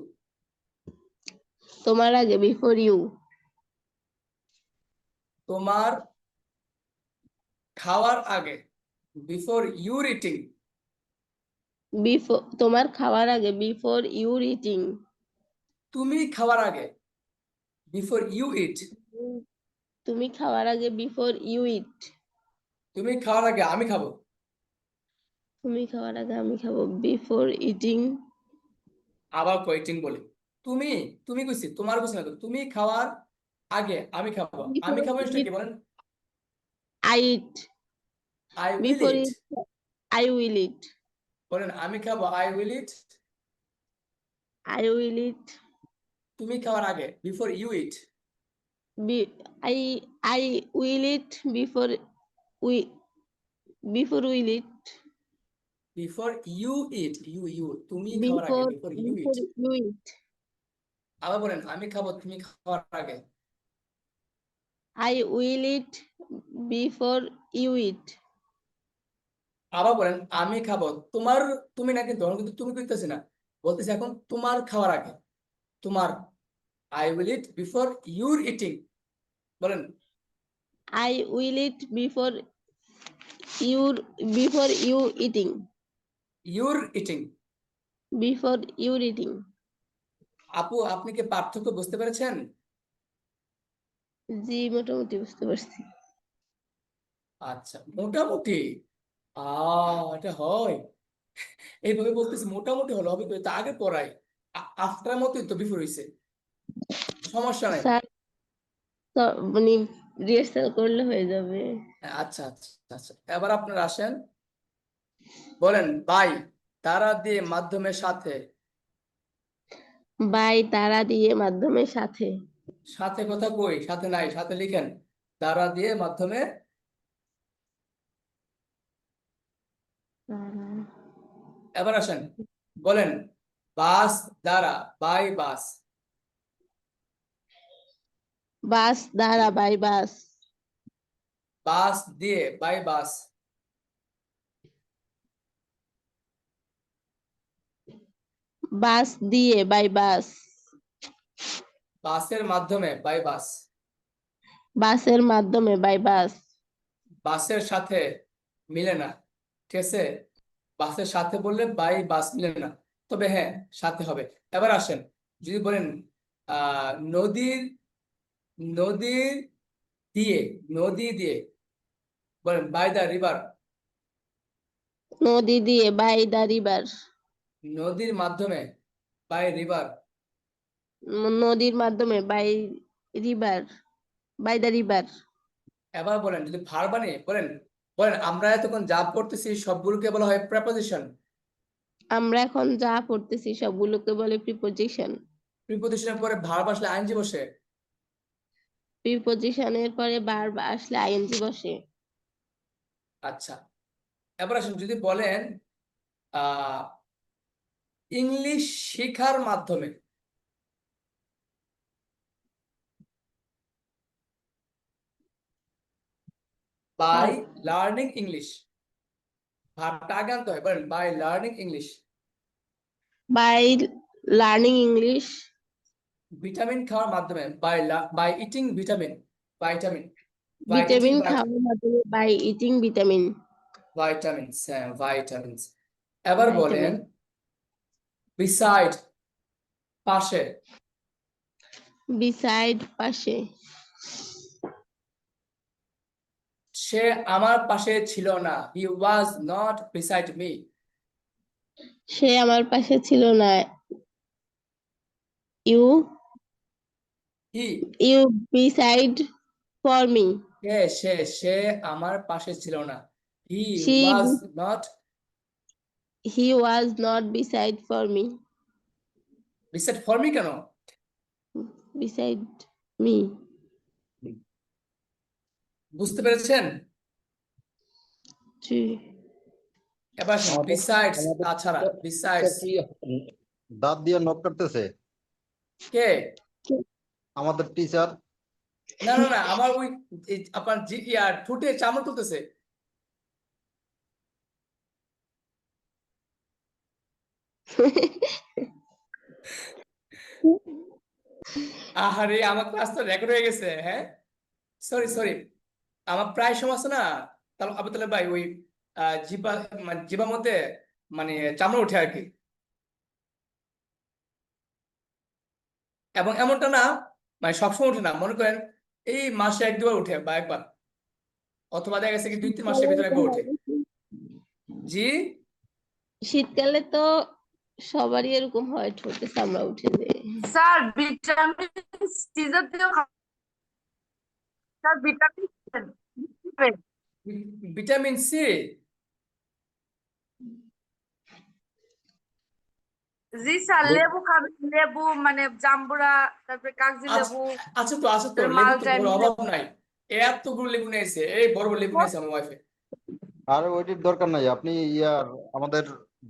তোমার আগে, বিফোর ইউ। তোমার খাওয়ার আগে, বিফোর ইউর ইটিং। তোমার খাওয়ার আগে, বিফোর ইউর ইটিং। তুমি খাওয়ার আগে, বিফোর ইউ ইট। তুমি খাওয়ার আগে, বিফোর ইউ ইট। তুমি খাওয়ার আগে আমি খাবো। তুমি খাওয়ার আগে আমি খাবো, বিফোর ইটিং। আবার কোয়েটিং বলি, তুমি তুমি কইছি, তোমার কইছি না তো। তুমি খাওয়ার আগে আমি খাবো। আমি খাবো এটা কি বলেন? I eat. I will before eat. Eat, I will eat. বলেন আমি খাবো, I will eat. I will eat. তুমি খাওয়ার আগে, before you eat. I will eat before will eat. Before you eat, you তুমি খাওয়ার আগে, Before before you eat. you eat. আবার বলেন আমি খাবো, তুমি খাওয়ার আগে। I will eat before you eat. আবার বলেন আমি খাবো, তোমার, তুমি না কিন্তু কিন্তু তুমি কইতেছি না, বলতেছি এখন তোমার খাওয়ার আগে, তোমার। I will it before your eating. বলেন I will eat before you eating. Your eating. Before you eating. আপু, আপনি কি পার্থক্য বুঝতে পেরেছেন? জি, মোটামুটি বুঝতে পারছি। আচ্ছা, মোটামুটি এটা হয় এইভাবে বলতেছি, মোটামুটি হলো, হবে তো আগে পড়াই, আফটার মতোই তো বিফোর হইছে, সমস্যা নাই। স্যার, তো মানে রিহার্সাল করলে হয়ে যাবে। আচ্ছা আচ্ছা আচ্ছা, এবার আপনারা আসেন, বলেন বাই দ্বারা দিয়ে মাধ্যমের সাথে। বাই দ্বারা দিয়ে মাধ্যমে সাথে। সাথে কথা কই, সাথে নাই, সাথে লিখেন দ্বারা দিয়ে মাধ্যমে। এবার আসেন, বলেন বাস দ্বারা, বাই বাস। বাস দ্বারা বাই বাস। বাস দিয়ে, বাই বাস। বাস দিয়ে বাই বাস। বাসের মাধ্যমে, বাই বাস। বাসের মাধ্যমে বাই বাস। বাসের সাথে মিলে না, ঠিক আছে? বাসের সাথে বললে বাই বাস মিলে না, তবে হ্যাঁ সাথে হবে। এবার আসেন, যদি বলেন নদীর, নদীর দিয়ে, নদী দিয়ে, বলেন বাই দ্য রিভার। নদী দিয়ে বাই দ্য রিভার। নদীর মাধ্যমে, বাই রিভার। নদীর মাধ্যমে by river, by the river. এবার বলেন, যদি ভার্ব বানিয়ে বলেন, বলেন আমরা এতক্ষণ যা পড়তেছি সবগুলোকে বলা হয় প্রেপোজিশন। আমরা এখন যা পড়তেছি সবগুলোকে বলে প্রিপোজিশন। প্রিপোজিশনের পরে ভার্ব আসলে আইনজি বসে। প্রিপোজিশনের পরে ভার্ব আসলে আইএনজি বসে। আচ্ছা, এবার আসেন, যদি বলেন ইংলিশ শেখার মাধ্যমে, বাই লার্নিং ইংলিশ। ভার্বটা আগে আনতে হয়, বলেন by learning English. By learning English. Vitamin খাওয়ার মাধ্যমে, by eating vitamin, vitamin. Vitamin খাওয়ার মাধ্যমে বাই ইটিং ভিটামিন। ভাইটামিনস, হ্যাঁ ভাইটামিনস। এবার বলেন ভিটামিন। বিসাইড, পাশে। বিসাইড পাশে। সে আমার পাশে ছিল না, he was not beside me. সে আমার পাশে ছিল না। You he, you beside for me. সে আমার পাশে ছিল না, he She was not he was not beside for me. Beside for me কেন? Beside me. বুঝতে পেরেছেন? জি। এবার বিসাইডস, আমাদের তাছাড়া, teacher বিসাইডস। কি দাঁত দিয়ে নক করতেছে? কে? আমাদের টিচার। না না না, আমার ওই আপনার ঠোঁটে চামড়া তুলতেছে। আহারে, আমার ক্লাস তো রেকর্ড হয়ে গেছে। হ্যাঁ, সরি সরি, আমার প্রায় সময় আছে না, তাহলে আবুতালেব ভাই ওই জিবা, মানে জিবার মধ্যে মানে চামড়া উঠে আর কি। এবং এমনটা না, মানে সবসময় উঠে না, মনে করেন এই মাসে এক দুবার উঠে বা একবার, অথবা দেখা গেছে কি 2-3 মাসের ভিতরে একবার উঠে। জি, শীতকালে তো সবারই এরকম হয়, ঠোঁটে চামড়া উঠে যায়। স্যার ভিটামিন সি জাতীয় স্যার ভিটামিন ভিটামিন সি। জি স্যার, লেবু খাবেন, লেবু মানে জাম্বুরা, তারপরে কাগজি লেবু, আছে তো, আছে তো, লেবু তো মালটা কোনো অভাব নাই। এতগুলো লেবু নিয়েছে, এই বড় বড় লেবু নিয়েছে আমার ওয়াইফে। আর ওইটির দরকার নাই, আপনি আমাদের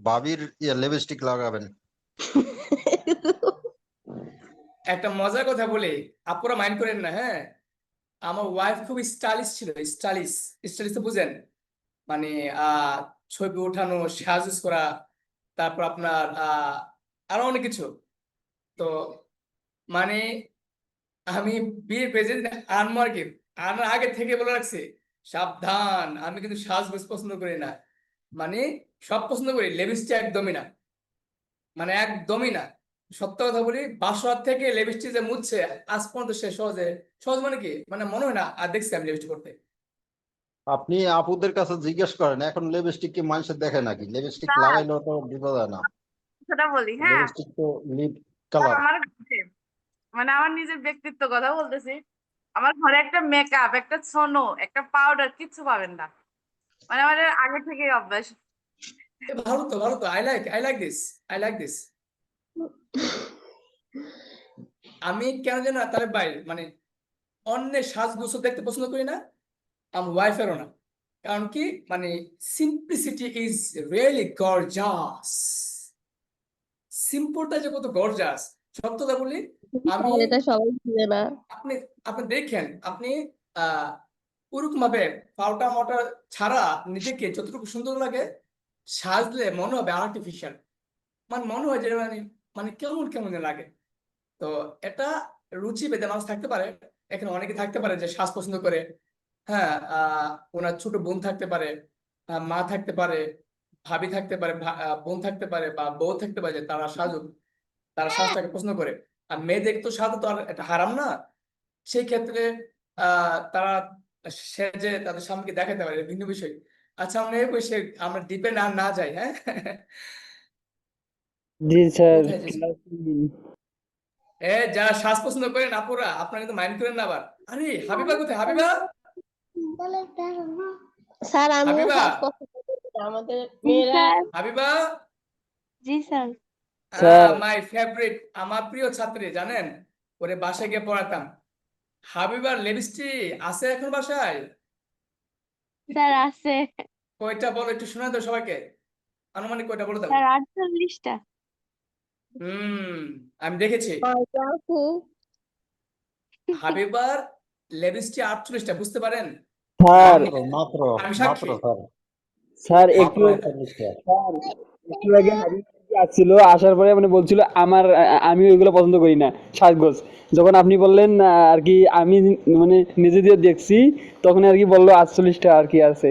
ভাবির লিপস্টিক লাগাবেন। একটা মজার কথা বলি, আপুরা মাইন্ড করেন না, হ্যাঁ? আমার ওয়াইফ খুব স্টাইলিশ ছিল, স্টাইলিশ। স্টাইলিশ তো বুঝেন, মানে ছবি ওঠানো, সাজুজ করা, তারপর আপনার আরো অনেক কিছু। তো মানে আমি বিয়ে পেজে আনবো আর কি, আনার আগে থেকে বলে রাখছি সাবধান, আমি কিন্তু সাজগোজ পছন্দ করি না। মানে সব পছন্দ করি, লিপস্টিক একদমই না, মানে একদমই না। সত্য কথা বলি, বাসর থেকে লিপস্টিক যে মুছছে আজ পর্যন্ত সে সহজে, সহজ মানে কি, মানে মনে হয় না আর দেখছি আমি লিপস্টিক করতে। আপনি আপুদের কাছে জিজ্ঞেস করেন, এখন লিপস্টিক কি মানুষের দেখে নাকি? লিপস্টিক স্যার, লাগাইলেও তো বোঝা যায় না। সেটা বলি, হ্যাঁ লিপস্টিক তো লিপ স্যার, কালার। আমার মানে আমার নিজের ব্যক্তিত্ব কথা বলতেছি, আমার ঘরে একটা মেকআপ, একটা সোনো, একটা পাউডার কিচ্ছু পাবেন না, মানে আমার আগে থেকেই অভ্যাস। ভালো তো, ভালো তো, I like this, I like this. আমি কেন জানো না তাহলে ভাই মানে অন্যের সাজগোছও দেখতে পছন্দ করি না, আমার ওয়াইফেরও না। কারণ কি মানে সিম্পলিসিটি ইজ রিয়েলি গর্জাস। সিম্পলটা যে কত গর্জাস, সত্যতা বলি আমি, স্যার এটা সবাই বুঝে না। আপনি আপনি দেখেন আপনি ওরকম ভাবে পাউডার মোটা ছাড়া নিজেকে যতটুকু সুন্দর লাগে, সাজলে মনে হবে আর্টিফিশিয়াল, মানে মনে হয় যে মানে মানে কেমন কেমন যেন লাগে। তো এটা রুচি ভেদে মানুষ থাকতে পারে। এখানে অনেকে থাকতে পারে যে সাজ পছন্দ করে, হ্যাঁ ওনার ছোট বোন থাকতে পারে, মা থাকতে পারে, ভাবি থাকতে পারে, বোন থাকতে পারে বা বউ থাকতে পারে, যে তারা সাজুক, তারা সাজটাকে পছন্দ করে। আর মেয়েদের তো সাজা তো আর এটা হারাম না। সেই ক্ষেত্রে তারা সেজে তাদের স্বামীকে দেখাতে পারে, এটা ভিন্ন বিষয়। আচ্ছা আমরা এই বসে আমরা ডিপে না না যাই, হ্যাঁ। জি স্যার, কোথায় যে যারা শ্বাস পছন্দ করেন আপুরা, আপনারা কিন্তু মাইন্ড করেন না আবার। আরে হাবিবা কোথায়, হাবিবা? স্যার আমিও হাবিবা, সাজ পছন্দ করি না, আমাদের জি মেয়েরা sir. Habiba, G sir. Sir my favourite, আমার প্রিয় ছাত্রী জানেন, ওরে বাসায় গিয়ে পড়াতাম। হাবিবার লিপস্টিক আছে এখন বাসায়? স্যার আছে। কয়টা বলো একটু শোনা দাও সবাইকে, আনুমানিক কয়টা বলে দাও। স্যার 48টা। আমি দেখেছি আপু হাবিবার লিপস্টিক 48টা, বুঝতে পারেন? স্যার আমি মাত্র আমি মাত্র সাক্ষী। স্যার, স্যার এই একটু মাত্র 48টা। স্যার একটু আগে হাবিব আসছিল, আসার পরে মানে বলছিল আমার আমি ওইগুলো পছন্দ করি না সাজগোজ। যখন আপনি বললেন আর কি আমি মানে নিজে দিয়ে দেখছি, তখন আর কি বললো 48টা আর কি আছে।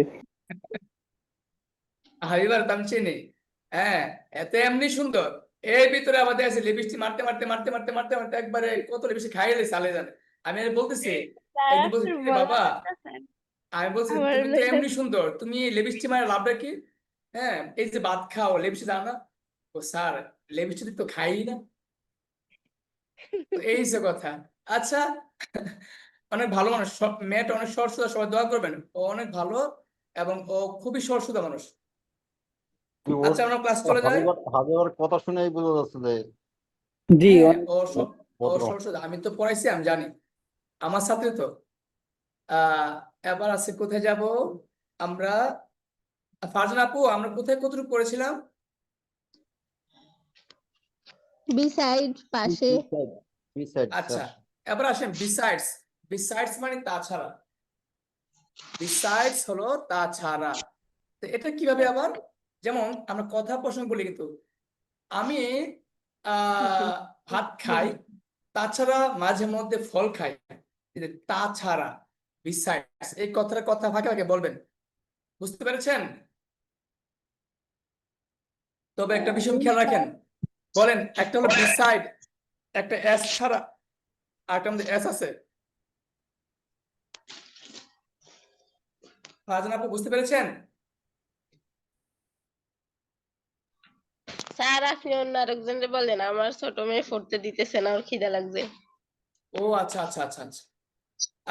হাবিবার তো আমি চিনি, হ্যাঁ, এত এমনি সুন্দর। এর ভিতরে আমাদের আছে লিপস্টিক মারতে মারতে মারতে মারতে মারতে মারতে একবারে কত লিপস্টিক খাইয়ে চালে জানে। আমি আর বলতেছি, স্যার একদিন বলছি আপনার "কিরে বলা বাবা", লাগতেছেন। আমি বলছি আমার তুমি তো লাগে এমনি সুন্দর, তুমি লিপস্টিক মারে লাভটা কি? হ্যাঁ, এই যে ভাত খাও লিপস্টিক দাও না। ও স্যার লিপস্টিক তো খাই না। তো এই যে কথা। আচ্ছা, অনেক ভালো মানুষ, সব মেয়েটা অনেক সরসুদা, সবাই দোয়া করবেন, ও অনেক ভালো এবং ও খুবই সরসুদা মানুষ। আচ্ছা আমরা ক্লাস চলে যাই। হাবিবার কথা শুনেই বোঝা যাচ্ছে যে জি হ্যাঁ অনেক ও ভদ্র। সরসুদা, আমি তো পড়াইছি, আমি জানি, আমার সাথে তো। আহ এবার আছে কোথায় যাব আমরা, ফারজানা আপু আমরা কোথায় কতটুকু পড়েছিলাম? বিসাইড পাশে। বিসাইড আচ্ছা স্যার। এবার আসেন বিসাইডস। বিসাইডস মানে তাছাড়া, বিসাইডস হলো তাছাড়া। তো এটা কিভাবে আবার, যেমন আমরা কথা প্রসঙ্গ বলি কিন্তু আমি ভাত খাই, তাছাড়া মাঝে মধ্যে ফল খাই, এই যে তাছাড়া বিসাইডস, এই কথাটা কথা ফাঁকে ফাঁকে বলবেন, বুঝতে পেরেছেন? তবে একটা বিষয় খেয়াল রাখেন, বলেন একটা হলো বিসাইড, একটা এস ছাড়া, আর একটা মধ্যে এস আছে। ফারজানা আপু বুঝতে পেরেছেন? স্যার আপনি অন্য আরেকজনকে বলেন, আমার ছোট মেয়ে পড়তে দিতেছে না, ওর খিদা লাগছে। ও আচ্ছা আচ্ছা আচ্ছা আচ্ছা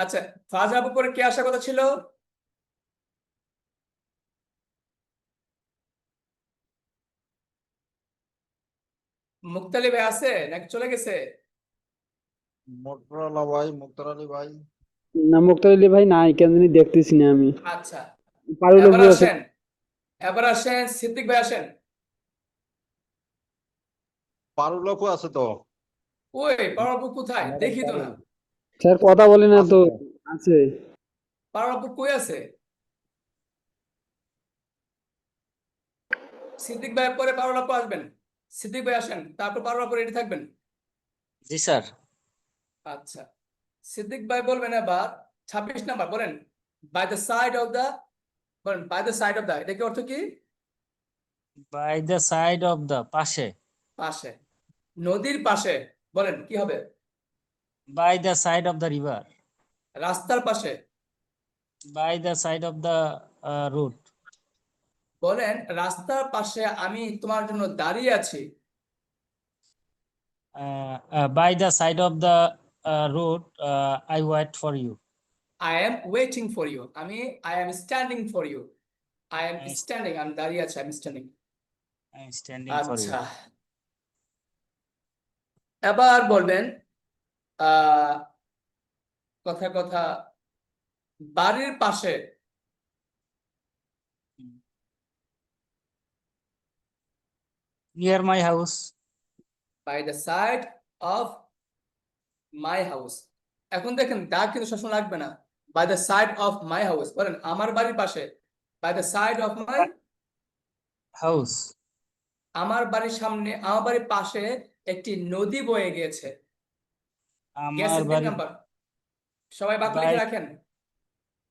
আচ্ছা, ফারজানা আপু পরে কে আসার কথা ছিল? মুক্তালি ভাই আছে নাকি চলে গেছে? মুক্তার আলী ভাই। না, মুক্তার আলী ভাই নাই, কেন জানি দেখতেছি না আমি। আচ্ছা পারুল এবার আপু আছে। আসেন, এবার আসেন সিদ্দিক ভাই আসেন। পারুল আপু আছে তো? ওই পারুল আপু কোথায় ম্যাডাম দেখি তো না। পারুল স্যার কথা বলে না আছে তো। তো? আছে। পারুল আপু কই আছে? সিদ্দিক ভাই পরে পারুল আপু আসবেন, সিদ্দিক ভাই আসেন তারপর পারুল আপু রেডি থাকবেন। জি স্যার। আচ্ছা সিদ্দিক ভাই বলবেন এবার 26 নাম্বার বলেন, by the side of the, বলেন by the side of the, এটা কি অর্থ কি? By the side of the, পাশে। পাশে, নদীর পাশে, বলেন কি হবে? By the side of the river. রাস্তার পাশে, by the side of the route. বলেন রাস্তার পাশে আমি তোমার জন্য দাঁড়িয়ে আছি। By the side of the route, I wait for you. I am waiting for you, আমি I am standing for you, I am I- standing, আমি দাঁড়িয়ে আছি, I am standing. I am standing for you. আচ্ছা এবার বলবেন আহ কথা কথা বাড়ির পাশে Near my house. By the side of my house. এখন দেখেন দা কিন্তু সবসময় লাগবে না। By the side of my house বলেন আমার বাড়ির পাশে। By the side of my, House. আমার বাড়ির সামনে, আমার বাড়ির পাশে একটি নদী বয়ে গিয়েছে। আমার গেছে 3 বাড়ি নাম্বার। সবাই বাক্য by লিখে রাখেন।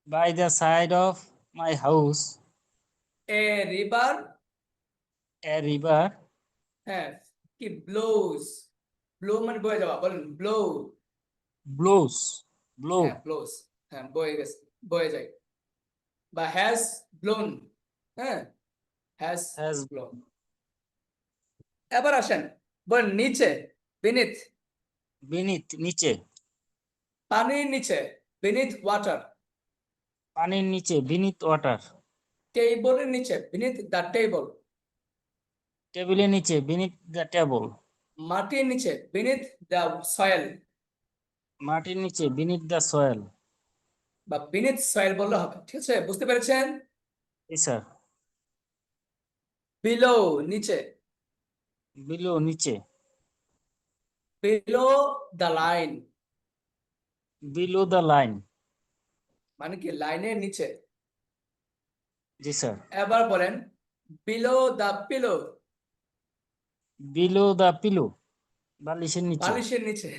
by the side of my house A river, a river হ্যাঁ কি ব্লোজ, ব্লো মানে বয়ে যাওয়া, বলেন ব্লো, blows. Blow. হ্যাঁ ব্লোজ, হ্যাঁ বয়ে গেছে, বয়ে যায়। বা হ্যাজ ব্লোন, হ্যাঁ হ্যাজ Has ব্লোন। এবার আসেন, বলেন নিচে, বিনিথ, beneath নিচে, পানির নিচে, বিনিথ ওয়াটার। পানির নিচে beneath water. টেবলের নিচে, বিনিথ দ্য টেবল। টেবিলের নিচে beneath the table. মাটির নিচে, বিনিথ দ্য সয়েল, মাটির নিচে beneath the soil. বা বিনিথ সয়েল বললে হবে। ঠিক আছে, বুঝতে পেরেছেন? Yes, sir. বিলো নিচে, Below নিচে, below the line, below the line. মানে কি লাইনের নিচে। জি স্যার। এবার বলেন below the pillow, below the pillow. বালিশের নিচে। বালিশের নিচে।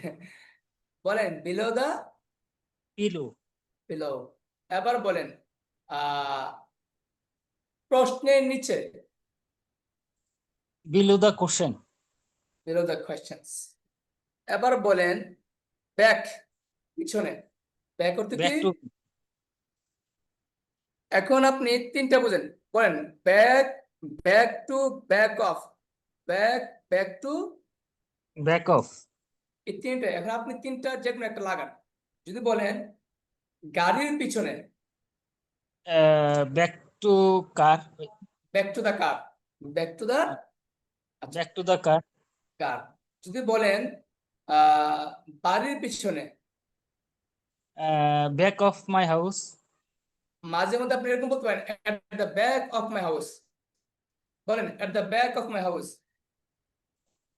বলেন বিলো দ্য pillow. পিলো। এবার বলেন প্রশ্নের নিচে, below the question. Below the questions. এবার বলেন ব্যাক, পিছনে। ব্যাক করতে কি? back to এখন আপনি 3টা বুঝেন, বলেন back, back to, back of, back, back to, back of. এই 3টা। এখন আপনি 3টা যে কোনো একটা লাগান। যদি বলেন গাড়ির পিছনে, back to car. Back to the car, back to the back to the car. কার। যদি বলেন বাড়ির পিছনে, back of my house. মাঝে মধ্যে আপনি এরকম বলতে পারেন at the back of my house. বলেন at the back of my house.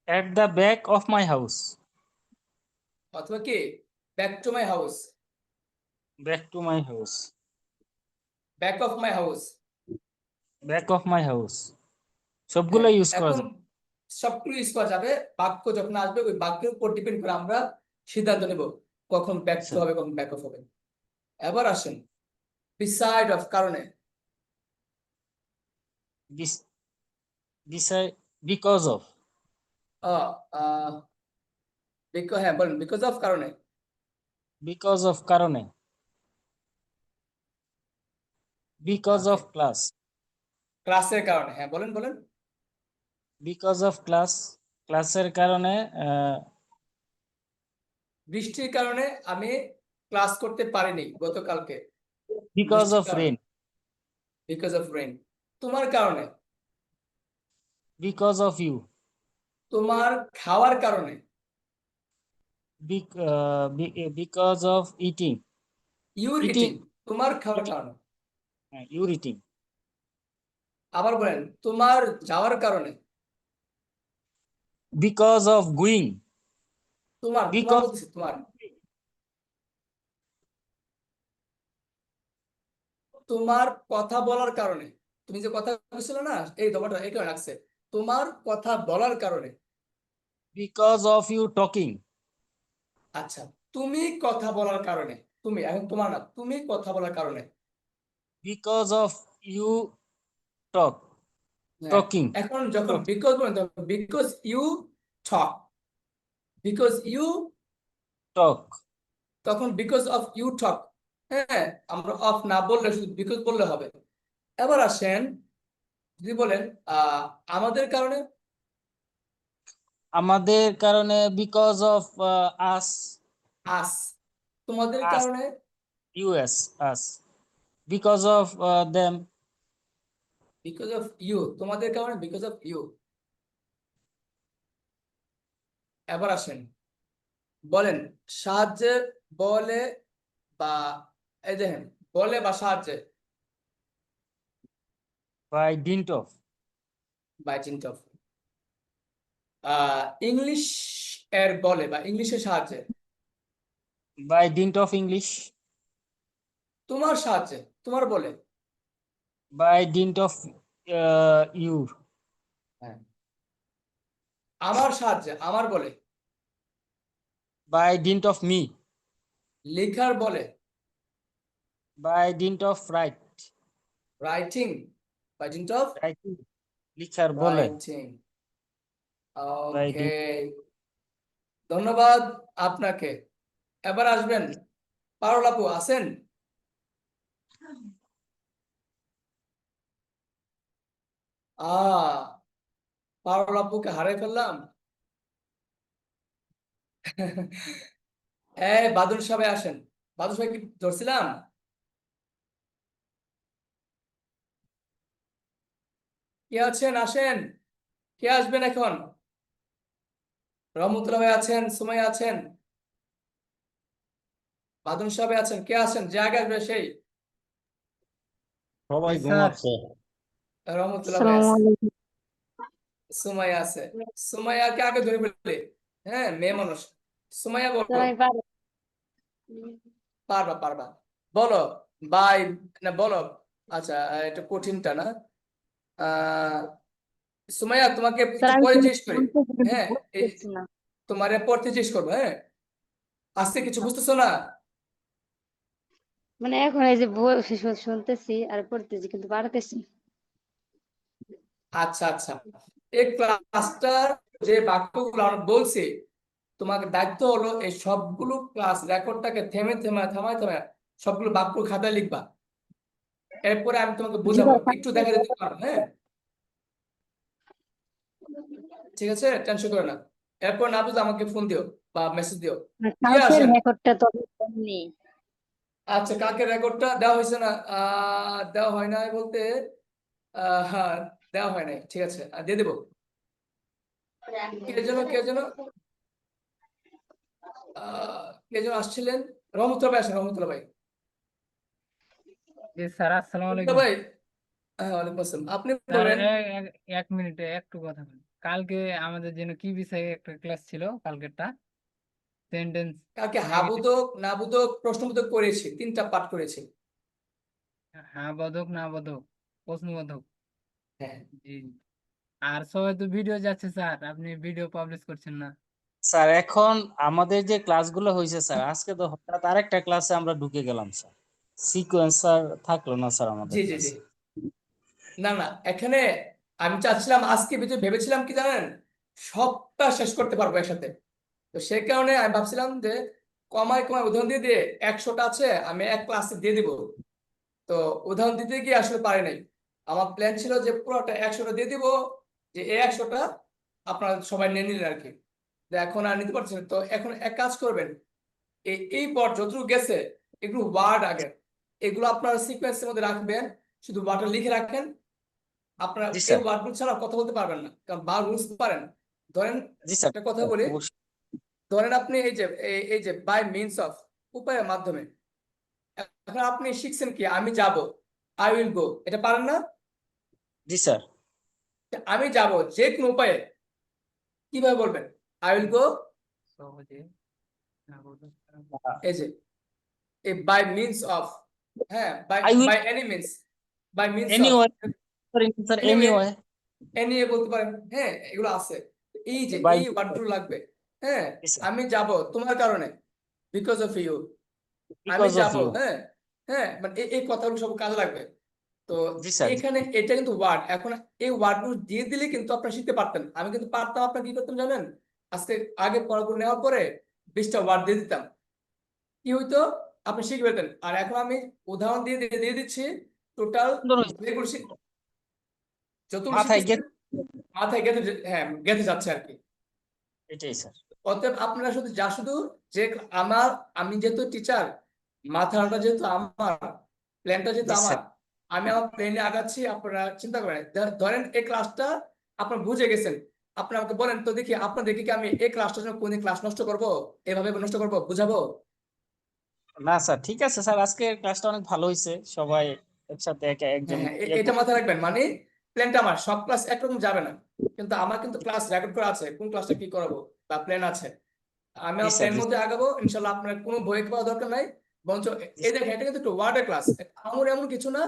at the back of my house. অথবা কি back to my house, back to my house. Back of my house. back of my house. সবগুলো use করা এখন যায়। সবগুলো use করা যাবে। বাক্য যখন আসবে ওই বাক্যের উপর ডিপেন্ড করে আমরা সিদ্ধান্ত নেব কখন ব্যাক টু হবে, কখন ব্যাক অফ হবে। এবার আসেন বিসাইড অফ, কারণে। beside because of. হ্যাঁ বলেন বিকজ অফ, কারণে। because of কারণে। because of class. ক্লাসের কারণে, হ্যাঁ বলেন বলেন। because of class. ক্লাসের কারণে। বৃষ্টির কারণে আমি ক্লাস করতে পারিনি গতকালকে। because of rain. Because of rain. তোমার কারণে, because of you. তোমার খাওয়ার কারণে, because of eating. Your eating, তোমার খাওয়ার কারণে। you're eating. আবার বলেন তোমার যাওয়ার কারণে, because of going. তোমার Because বলতেছি, তোমার তোমার কথা বলার কারণে। তুমি যে কথা বলছিল না, এই দফাটা এটা রাখছে, তোমার কথা বলার কারণে। because of you talking. আচ্ছা, তুমি কথা বলার কারণে, তুমি এখন তোমার না, তুমি কথা বলার কারণে। because of you talk. হ্যাঁ, talking. এখন যখন বিকজ বলেন because you talk, because you talk. তখন বিকজ অফ ইউ টক। হ্যাঁ, আমরা অফ না বললে শুধু বিকজ বললে হবে। এবার আসেন যদি বলেন আমাদের কারণে, আমাদের কারণে because of us. আস। তোমাদের Us. কারণে, us. us. because of them. Because of you, তোমাদের কারণে বিকজ অফ ইউ। এবার আসেন বলেন সাহায্যে, বলে বা এই দেখেন বলে বা সাহায্যে, By dint of. By dint of. English এর বলে বা ইংলিশের সাহায্যে, By dint of English. তোমার সাহায্যে, তোমার বলে, By dint of you. হ্যাঁ, আমার সাহায্যে, আমার বলে, By dint of me. লেখার বলে, By dint of write. Writing, by dint of Writing. লিখার বলে। রাইটিং। By okay, dint. ধন্যবাদ আপনাকে। এবার আসবেন পারুল আপু, আছেন? পারুল আপুকে হারাই ফেললাম। বাদল সাহেব আসেন। বাদল সাহেব কি ধরছিলাম? কে আছেন, আসেন। কে আসবেন এখন? রহমতুল্লাহ ভাই আছেন, সুমাইয়া আছেন, বাদল সাহেব আছেন, কে আছেন? যে আগে আসবে সেই। সবাই স্যার ঘুমাচ্ছে। রহমতুল্লাহ ভাই আছে, সুমাইয়া আছে। সুমাইয়াকে আগে ধরে ফেললে, হ্যাঁ মেয়ে মানুষ। সুমাইয়া বলো, পারবা পারবা, বলো বাই, না বলো। আচ্ছা, এটা কঠিনটা না। সুমাইয়া তোমাকে একটু পরে জিজ্ঞেস করি, হ্যাঁ তোমারে পড়তে জিজ্ঞেস করবো, হ্যাঁ আজকে কিছু বুঝতেছো না? মানে এখন এই যে বসে শুনতেছি আর পড়তেছি কিন্তু পারতেছি। আচ্ছা আচ্ছা, এই ক্লাসটার যে বাক্যগুলো আমরা বলছি, তোমাকে দায়িত্ব হলো এই সবগুলো ক্লাস রেকর্ডটাকে থেমে থেমে থামায় থামায় সবগুলো বাক্য খাতায় লিখবা। এরপরে আমি তোমাকে বোঝাবো, একটু দেখা দিতে পারবো, হ্যাঁ ঠিক আছে, টেনশন করো না। এরপর না বুঝলে আমাকে ফোন দিও বা মেসেজ দিও। কে কালকের আসেন? রেকর্ডটা তো নেই। আচ্ছা, কালকে রেকর্ডটা দেওয়া হয়েছে না? দেওয়া হয় নাই বলতে হ্যাঁ, দেওয়া হয় নাই, ঠিক আছে, দিয়ে দেবো। কে যেন কে যেন আসছিলেন? রহমতুল্লাহ ভাই আসেন, রহমতুল্লাহ ভাই। জি স্যার, আসসালামু রহমতুল্লাহ আলাইকুম। ভাই, হ্যাঁ ওয়ালাইকুম আসসালাম, আপনি স্যার বলেন। এক মিনিটে একটু কথা বলি। কালকে আমাদের জন্য কি বিষয়ে একটা ক্লাস ছিল? কালকেরটা সেন্টেন্স কালকে নেগেটিভ, হাবুদক নাবুদক প্রশ্নবোধক করেছি, 3টা পাঠ করেছি। হ্যাঁ বোধক না বোধক, প্রশ্নবোধক। হ্যাঁ জি। আর সবাই তো ভিডিও যাচ্ছে স্যার, আপনি ভিডিও পাবলিশ করছেন না। স্যার এখন আমাদের যে ক্লাসগুলো হয়েছে স্যার, আজকে তো হঠাৎ আরেকটা ক্লাসে আমরা ঢুকে গেলাম স্যার, সিকোয়েন্স স্যার থাকলো না স্যার আমাদের জি জি জি, ক্লাসে। না না, এখানে আমি চাচ্ছিলাম আজকে ভিতরে, ভেবেছিলাম কি জানেন, সবটা শেষ করতে পারবো একসাথে। তো সেই কারণে আমি ভাবছিলাম যে কমায় কমায় উদাহরণ দিয়ে দিয়ে 100টা আছে আমি এক ক্লাসে দিয়ে দিব। তো উদাহরণ দিতে গিয়ে আসলে পারি নাই। আমার প্ল্যান ছিল যে পুরোটা 100টা দিয়ে দিব, যে এই 100টা আপনারা সবাই নিয়ে নিলেন আর কি। তো এখন আর নিতে পারছেন, তো এখন এক কাজ করবেন, এই পর যতটুকু গেছে এগুলো ওয়ার্ড আগে, এগুলো আপনারা সিকোয়েন্সের মধ্যে রাখবেন, শুধু ওয়ার্ডটা লিখে রাখেন। আপনারা জি এই স্যার। ওয়ার্ডগুলো ছাড়া কথা বলতে পারবেন না, কারণ বার রুলস পারেন। ধরেন জি স্যার, একটা কথা বলি, অবশ্যই। ধরেন আপনি এই যে বাই মিনস অফ, উপায়ের মাধ্যমে, এখন আপনি শিখছেন কি আমি যাব, আই উইল গো, এটা পারেন না? জি স্যার। আমি যাব যে কোনো উপায়ে, কিভাবে বলবেন? আই উইল গো, সহজে না বোধক, এই যে এই বাই মিনস অফ, হ্যাঁ by I will by any means, by means of, anyway, sir anyway, anyway, anyway বলতে পারেন, হ্যাঁ এগুলো আছে। এই যে by এই ওয়ার্ডগুলো লাগবে, হ্যাঁ জি স্যার, আমি যাব তোমার কারণে, বিকজ অফ ইউ, আমি because of যাব, you. হ্যাঁ হ্যাঁ, মানে এই কথাগুলো সব কাজে লাগবে। তো জি স্যার। এখানে এটা কিন্তু ওয়ার্ড, এখন এই ওয়ার্ডগুলো দিয়ে দিলে কিন্তু আপনারা শিখতে পারতেন। আমি কিন্তু পারতাম, আপনার কি করতাম জানেন, আজকে আগে পড়াগুলো নেওয়ার পরে 20টা ওয়ার্ড দিয়ে দিতাম, কি হইতো আপনি শিখে পেতেন। আর এখন আমি উদাহরণ দিয়ে দিয়ে দিয়ে দিচ্ছি, টোটাল সুন্দর হয়েছে। যেগুলো যতগুলো মাথায় শিখেছেন মাথায় গেঁথে, হ্যাঁ গেঁথে যাচ্ছে আর কি। এটাই স্যার। অতএব আপনারা শুধু যে আমি যেহেতু টিচার, মাথাটা যেহেতু আমার, প্ল্যানটা যেহেতু জি আমার, স্যার। আমি আমার প্ল্যানে আগাচ্ছি, আপনারা চিন্তা করেন। ধরেন এই ক্লাসটা আপনারা বুঝে গেছেন, আপনি আমাকে বলেন তো দেখি, আপনাদের কি আমি এই ক্লাসটার জন্য কোনদিন ক্লাস নষ্ট করবো, এভাবে নষ্ট করবো, বুঝাবো? না স্যার, ঠিক আছে স্যার, আজকের ক্লাসটা অনেক ভালো হয়েছে, সবাই একসাথে একজন হ্যাঁ, ইয়ে এটা মাথায় রাখবেন, মানে প্ল্যানটা আমার সব ক্লাস একরকম যাবে না, কিন্তু আমার কিন্তু ক্লাস রেকর্ড করা আছে, কোন ক্লাসটা কি করাবো বা প্ল্যান আছে। আমি জি আমার স্যার, প্ল্যান জি মধ্যে আগাবো ইনশাল্লাহ, আপনার কোনো ভয় পাওয়া দরকার নাই। বরঞ্চ এই দেখেন, এটা কিন্তু একটু ওয়ার্ডের ক্লাস, আমার এমন কিছু না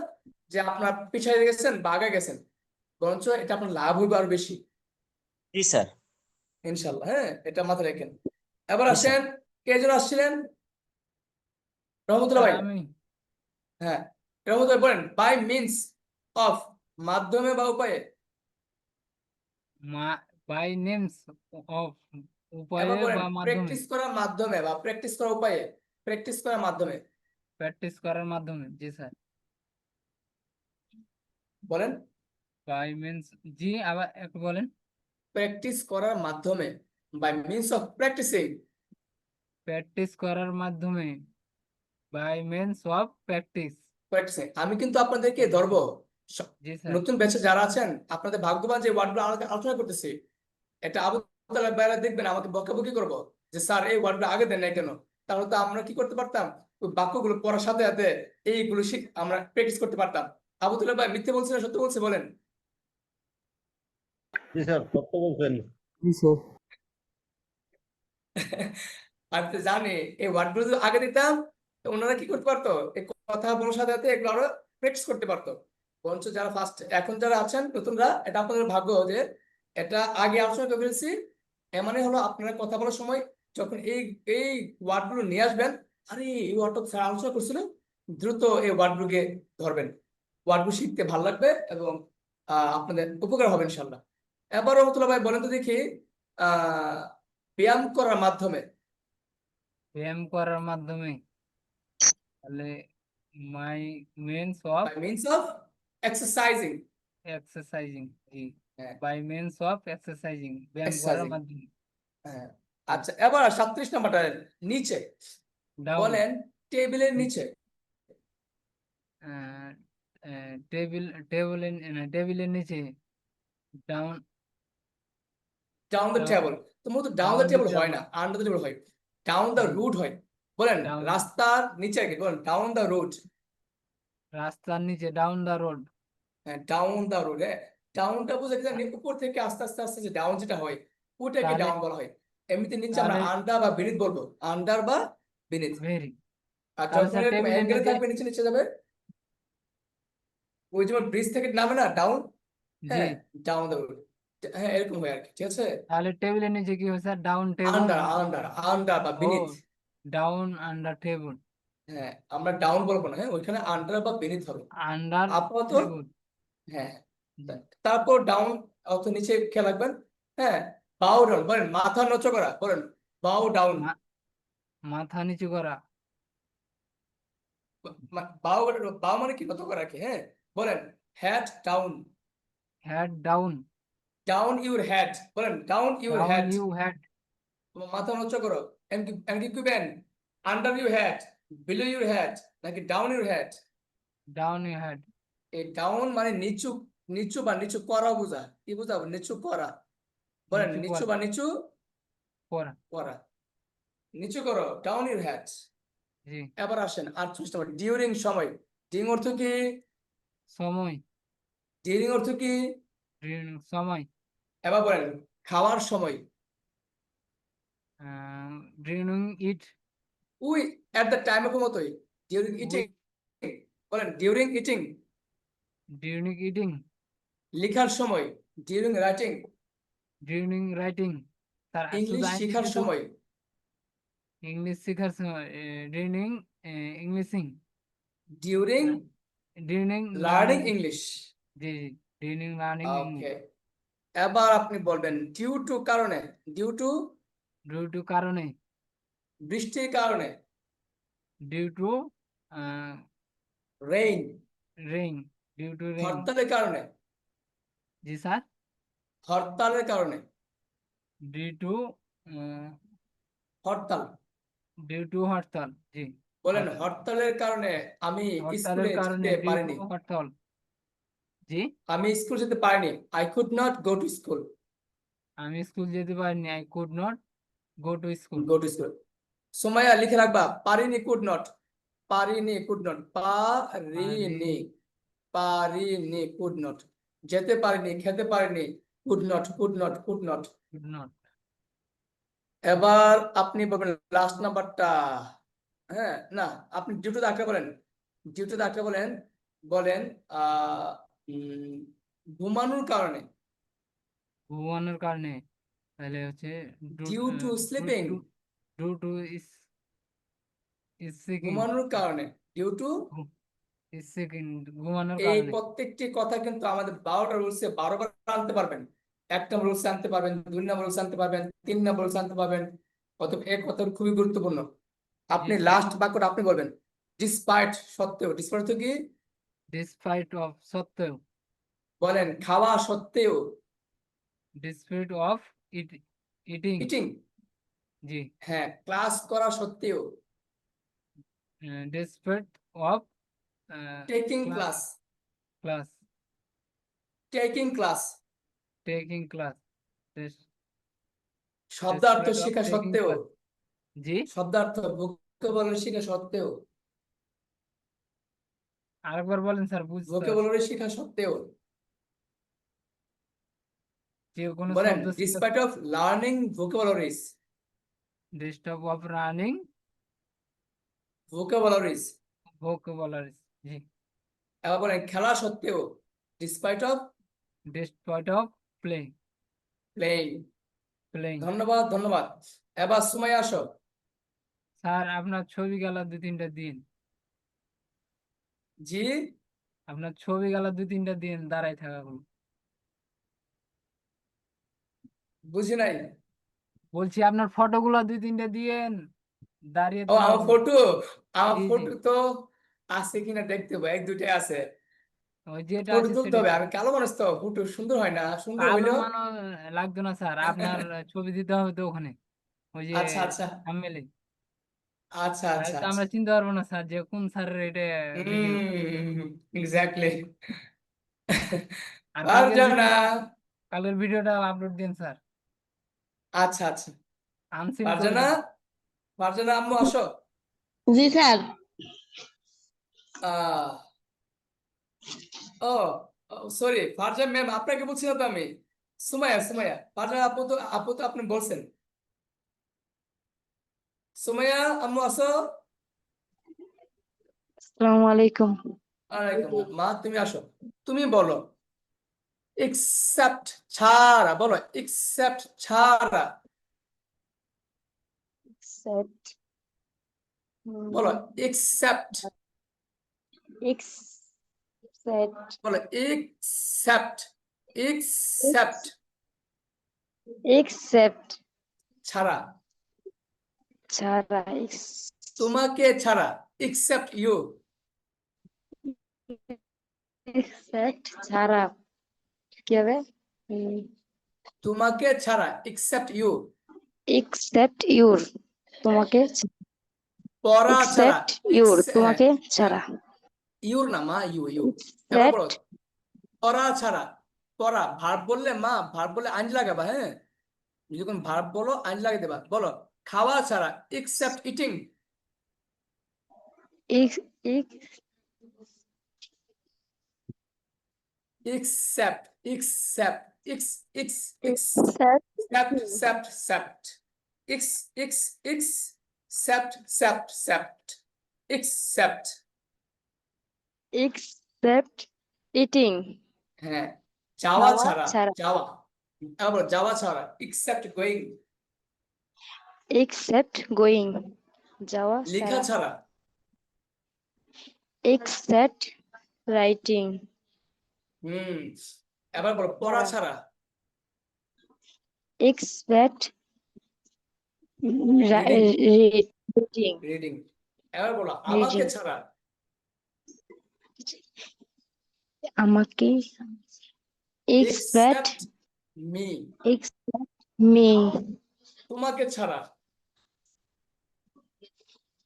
যে আপনার পিছিয়ে গেছেন বা আগে গেছেন, বরঞ্চ এটা আপনার লাভ হইবে আরো বেশি জি স্যার, ইনশাল্লাহ। হ্যাঁ, এটা মাথায় রাখেন। এবার জি স্যার। আসেন, কে যেন আসছিলেন? রহমতুল্লাহ স্যার ভাই। আমি হ্যাঁ, রহমতুল্লাহ ভাই বলেন, বাই মিনস অফ, মাধ্যমে বা উপায়ে। বাই নেমস অফ, উপায়ে এবার বলেন, বা মাধ্যমে, প্র্যাকটিস করার মাধ্যমে বা প্র্যাকটিস করার উপায়ে, প্র্যাকটিস করার মাধ্যমে প্র্যাকটিস করার মাধ্যমে। জি স্যার। বলেন, বাই মিনস, জি আবার একটু বলেন। প্র্যাকটিস করার মাধ্যমে, by means of practising. Practice করার মাধ্যমে, by means of practice. Practising আমি কিন্তু আপনাদেরকে ধরবো, জি স্যার। নতুন ব্যাচে যারা আছেন আপনাদের ভাগ্যবান যে ওয়ার্ডগুলো আলোচনা করতেছি, এটা আবু তালেব ভাইরা দেখবেন আমাকে বকাবকি করবো যে স্যার এই ওয়ার্ডগুলো আগে দেন নাই কেন। তাহলে তো আমরা কি করতে পারতাম, ওই বাক্যগুলো পড়ার সাথে সাথে এইগুলো আমরা প্র্যাকটিস করতে পারতাম। আবু তালেব ভাই মিথ্যে বলছে না সত্য বলছে, বলেন? জি স্যার, সত্য বলছেন। জি স্যার। আমি তো জানি এই ওয়ার্ডগুলো যদি আগে দিতাম তো ওনারা কি করতে পারতো, এই কথা বলার সাথে সাথে এগুলো আরো প্র্যাকটিস করতে পারতো। বরঞ্চ যারা ফার্স্ট এখন যারা আছেন নতুনরা, এটা আপনাদের ভাগ্য যে এটা আগে আলোচনা করে ফেলছি। এর মানে হলো আপনারা কথা বলার সময় যখন এই এই ওয়ার্ডগুলো নিয়ে আসবেন, আরে এই ওয়ার্ডটা স্যার আলোচনা করছিল, দ্রুত এই ওয়ার্ডগুলোকে ধরবেন, ওয়ার্ডগুলো শিখতে ভালো লাগবে এবং আপনাদের উপকার হবে ইনশাল্লাহ। এবার রহমতুল্লাহ ভাই বলেন তো দেখি, আহ ব্যায়াম করার মাধ্যমে। ব্যায়াম করার মাধ্যমে, তাহলে my means of by means of exercising. Exercising. জি, হ্যাঁ, বাই মিনস অফ এক্সারসাইজিং, ব্যায়াম করার exercising. মাধ্যমে। হ্যাঁ। আচ্ছা, এবার 37 নাম্বারটা নিচে ডাউন, বলেন, টেবিলের নিচে। টেবিলের নিচে, ডাউন, ডাউন দ্য টেবল, তো মূলত down the down the table হয় টেবল, না, আন্ডার দ্য টেবল হয়। ডাউন দ্য রুট হয়। বলেন, ডাউন, রাস্তার নিচে আগে বলেন, ডাউন দ্য রোড। রাস্তার নিচে, ডাউন দ্য রোড। হ্যাঁ, ডাউন দ্য রোড। হ্যাঁ, ডাউনটা বুঝে গেছেন, উপর থেকে আস্তে আস্তে আস্তে যে ডাউন যেটা হয় ওটাকে তাহলে ডাউন বলা হয়। এমনিতে নিচে আমরা তাহলে আন্ডার বা বিনিত বলবো, আন্ডার বা বিনিত। ভেরি, আর তাহলে যখন স্যার এরকম টেবিলের অ্যাঙ্গেলে নিচে। থাকবে নিচে নিচে যাবে, ওই যেমন ব্রিজ থেকে নামে না ডাউন। জি, হ্যাঁ, ডাউন দ্য রোড। হ্যাঁ, এরকম হয় আর কি, ঠিক আছে। তাহলে টেবিলের নিচে কি হয় sir? Down table. Under under under বা ও, বিনিথ। ডাউন আন্ডার টেবল, হ্যাঁ, আমরা ডাউন বলবো না, হ্যাঁ ওইখানে আন্ডার বা বিনিথ হবে আন্ডার আপাতত। টেবল। হ্যাঁ, জি, তারপর ডাউন অত নিচে খেয়াল রাখবেন। হ্যাঁ, বাউ ডাউন বলেন, মাথা নচ করা, বলেন বাউ ডাউন। মাথা নিচু করা। বাউ বাউ মানে কি নত করা কি? হ্যাঁ, বলেন head down. Head down, down your head, বলেন down your down head. You head, মাথা নচ করো। এমকি কিবেন, under your head, below your head, নাকি down your head? Down you head. এই ডাউন মানে নিচু, নিচু বা নিচু করা বোঝা, কি বোঝাবো? নিচু করা। বলেন নিচু নিচু করা, বা নিচু করা। করা, নিচু করো, ডাউন ইউর হেড। জি, এবার আসেন 38 নম্বর, ডিউরিং সময়। ডিউরিং অর্থ কি? সময়, ডিউরিং অর্থ কি? সময়। এবার বলেন খাওয়ার সময়। During eat, we at the time of মতোই, ডিউরিং ইটিং। বলেন ডিউরিং ইটিং। ডিউরিং ইটিং, লেখার সময়, ডিউরিং রাইটিং। During writing. তার ইংলিশ শুধু শেখার শুধু সময়। ইংলিশ শেখার সময়, during englishing, during during learning learning. English. জি, ডিউরিং লার্নিং ওকে, ইংলিশ। এবার আপনি বলবেন ডিউ টু কারণে। ডিউ টু ডিউ টু কারণে, বৃষ্টির কারণে। Due to rain rain, due to rain. হরতালের কারণে। জি স্যার। হরতালের কারণে। Due to hartal. Due to hartal. জি, বলেন হরতাল। হরতালের কারণে আমি হরতালের স্কুলে কারণে, যেতে ডিউ টু পারিনি। হরতাল। জি, আমি স্কুল যেতে পারিনি, I could not go to school. আমি স্কুল যেতে পারিনি, I could not go to school. Go to school. Sumaiya লিখে রাখবা, পারিনি কুড নট, পারিনি কুড নট, পারিনি, পারিনি কুড নট, যেতে পারিনি, খেতে পারিনি, could not, could not, could not. Could not. এবার আপনি বলবেন লাস্ট নাম্বারটা। হ্যাঁ, না, আপনি ডিউটি আঁকড়ে বলেন, ডিউটি আঁকড়ে বলেন, বলেন ঘুমানোর কারণে। ঘুমানোর কারণে, তাহলে হচ্ছে due to sleeping, do to is seeking, ঘুমানোর কারণে, ডিউ টু। ইস সিকিং, ঘুমানোর এই কারণে। প্রত্যেকটি কথা কিন্তু আমাদের 12টা রুলসে 12 বার আনতে পারবেন। 1 নম্বর রুলসে আনতে পারবেন, 2 নম্বর রুলসে আনতে পারবেন, 3 নম্বর রুলসে আনতে পারবেন। অতএব এই কথাটা খুবই গুরুত্বপূর্ণ। আপনি জি। লাস্ট বাক্যটা আপনি বলবেন, ডিসপাইট, সত্ত্বেও। ডিসপাইট তো কি? ডিসপাইট অফ, সত্ত্বেও। বলেন খাওয়া সত্ত্বেও। Despite of eating. ইটিং। জি। হ্যাঁ, ক্লাস করা সত্ত্বেও। Despite of taking class, class, taking class. Taking class. শব্দার্থ Despite of শেখা taking সত্ত্বেও, class. জি, শব্দার্থ ভোকাবুলারি শেখা সত্ত্বেও, আরেকবার বলেন স্যার, বুঝতে ভোকাবুলারি শেখা সত্ত্বেও। যে কোনো বলেন শব্দ despite of learning vocabularies, disturb of running vocabularies. Vocabularies. জি। এবার বলেন খেলা সত্ত্বেও, despite of despite of playing, playing. Playing. ধন্যবাদ, ধন্যবাদ। এবার সুমাইয়া আসো। স্যার আপনার ছবি গেল 2-3টা দিন, জি, আপনার ছবি গেল 2-3টা দিন দাঁড়াই থাকা গুলো। বুঝি নাই। বলছি আপনার ফটোগুলো 2-3টা দিয়েন দাঁড়িয়ে ও তোলা আমার গুলো। ফটো, আমার জি জি, ফটো তো আছে কিনা দেখতে হবে, 1-2টাই আছে। ওই যেটা ফটো আছে তুলতে সেটা হবে, আমি কালো মানুষ তো, ফটো সুন্দর হয় না, সুন্দর কালো হইলো। মানো লাগতো না স্যার, আপনার ছবি দিতে হবে তো ওখানে, ওই যে আচ্ছা আচ্ছা থাম্বনেইলে। আচ্ছা তাহলে আচ্ছা তো আচ্ছা। আমরা চিনতে পারবো না স্যার যে কোন স্যারের এটা ভিডিও। এক্স্যাক্টলি। আর ফারজানা। কালকের ভিডিওটা আপলোড দিন স্যার, আচ্ছা আচ্ছা। আনসিন করে ফারজানা, দিন। ফারজানা আম্মু আসো। জি স্যার। আহ ও সরি, ফারজানা ম্যাম আপনাকে বলছিলাম তো আমি। সুমাইয়া, সুমাইয়া, ফারজানা আপু তো আপনি বলছেন। সুমাইয়া আম্মু আসো। আসসালামু আলাইকুম। আলাইকুম। মা তুমি আসো, তুমি বলো এক্সেপ্ট ছাড়া, বলো এক্সেপ্ট ছাড়া, Except, বলো এক্সেপ্ট, except, বলো এক্সেপ্ট, এক্সেপ্ট except, ছাড়া, ছাড়া, তোমাকে ছাড়া, এক্সেপ্ট ইউ, except, ছাড়া, কি হবে? তোমাকে ছাড়া, এক্সেপ্ট ইউ, Except your, তোমাকে, পড়া ছাড়া, except your, তোমাকে ছাড়া, ইউর না মা, ইউ ইউ। এবার বলো except, পড়া ছাড়া, পড়া ভার্ব বললে মা, ভার্ব বললে আইন লাগাবা, হ্যাঁ, যখন ভার্ব বলো আইন লাগিয়ে দেবা। বলো খাওয়া ছাড়া, except eating, ex- ex- except, except, except, sept, sept, sept, except, except eating, হ্যাঁ, যাওয়া যাওয়া ছাড়া, ছাড়া, যাওয়া, আবার যাওয়া ছাড়া, except going, except going, যাওয়া লেখা ছাড়া, ছাড়া, except writing, এবার বলো পড়া ছাড়া, except reading, রিডিং। এবার বলো আমাকে reading, ছাড়া, আমাকে, except, except me, except me, তোমাকে ছাড়া,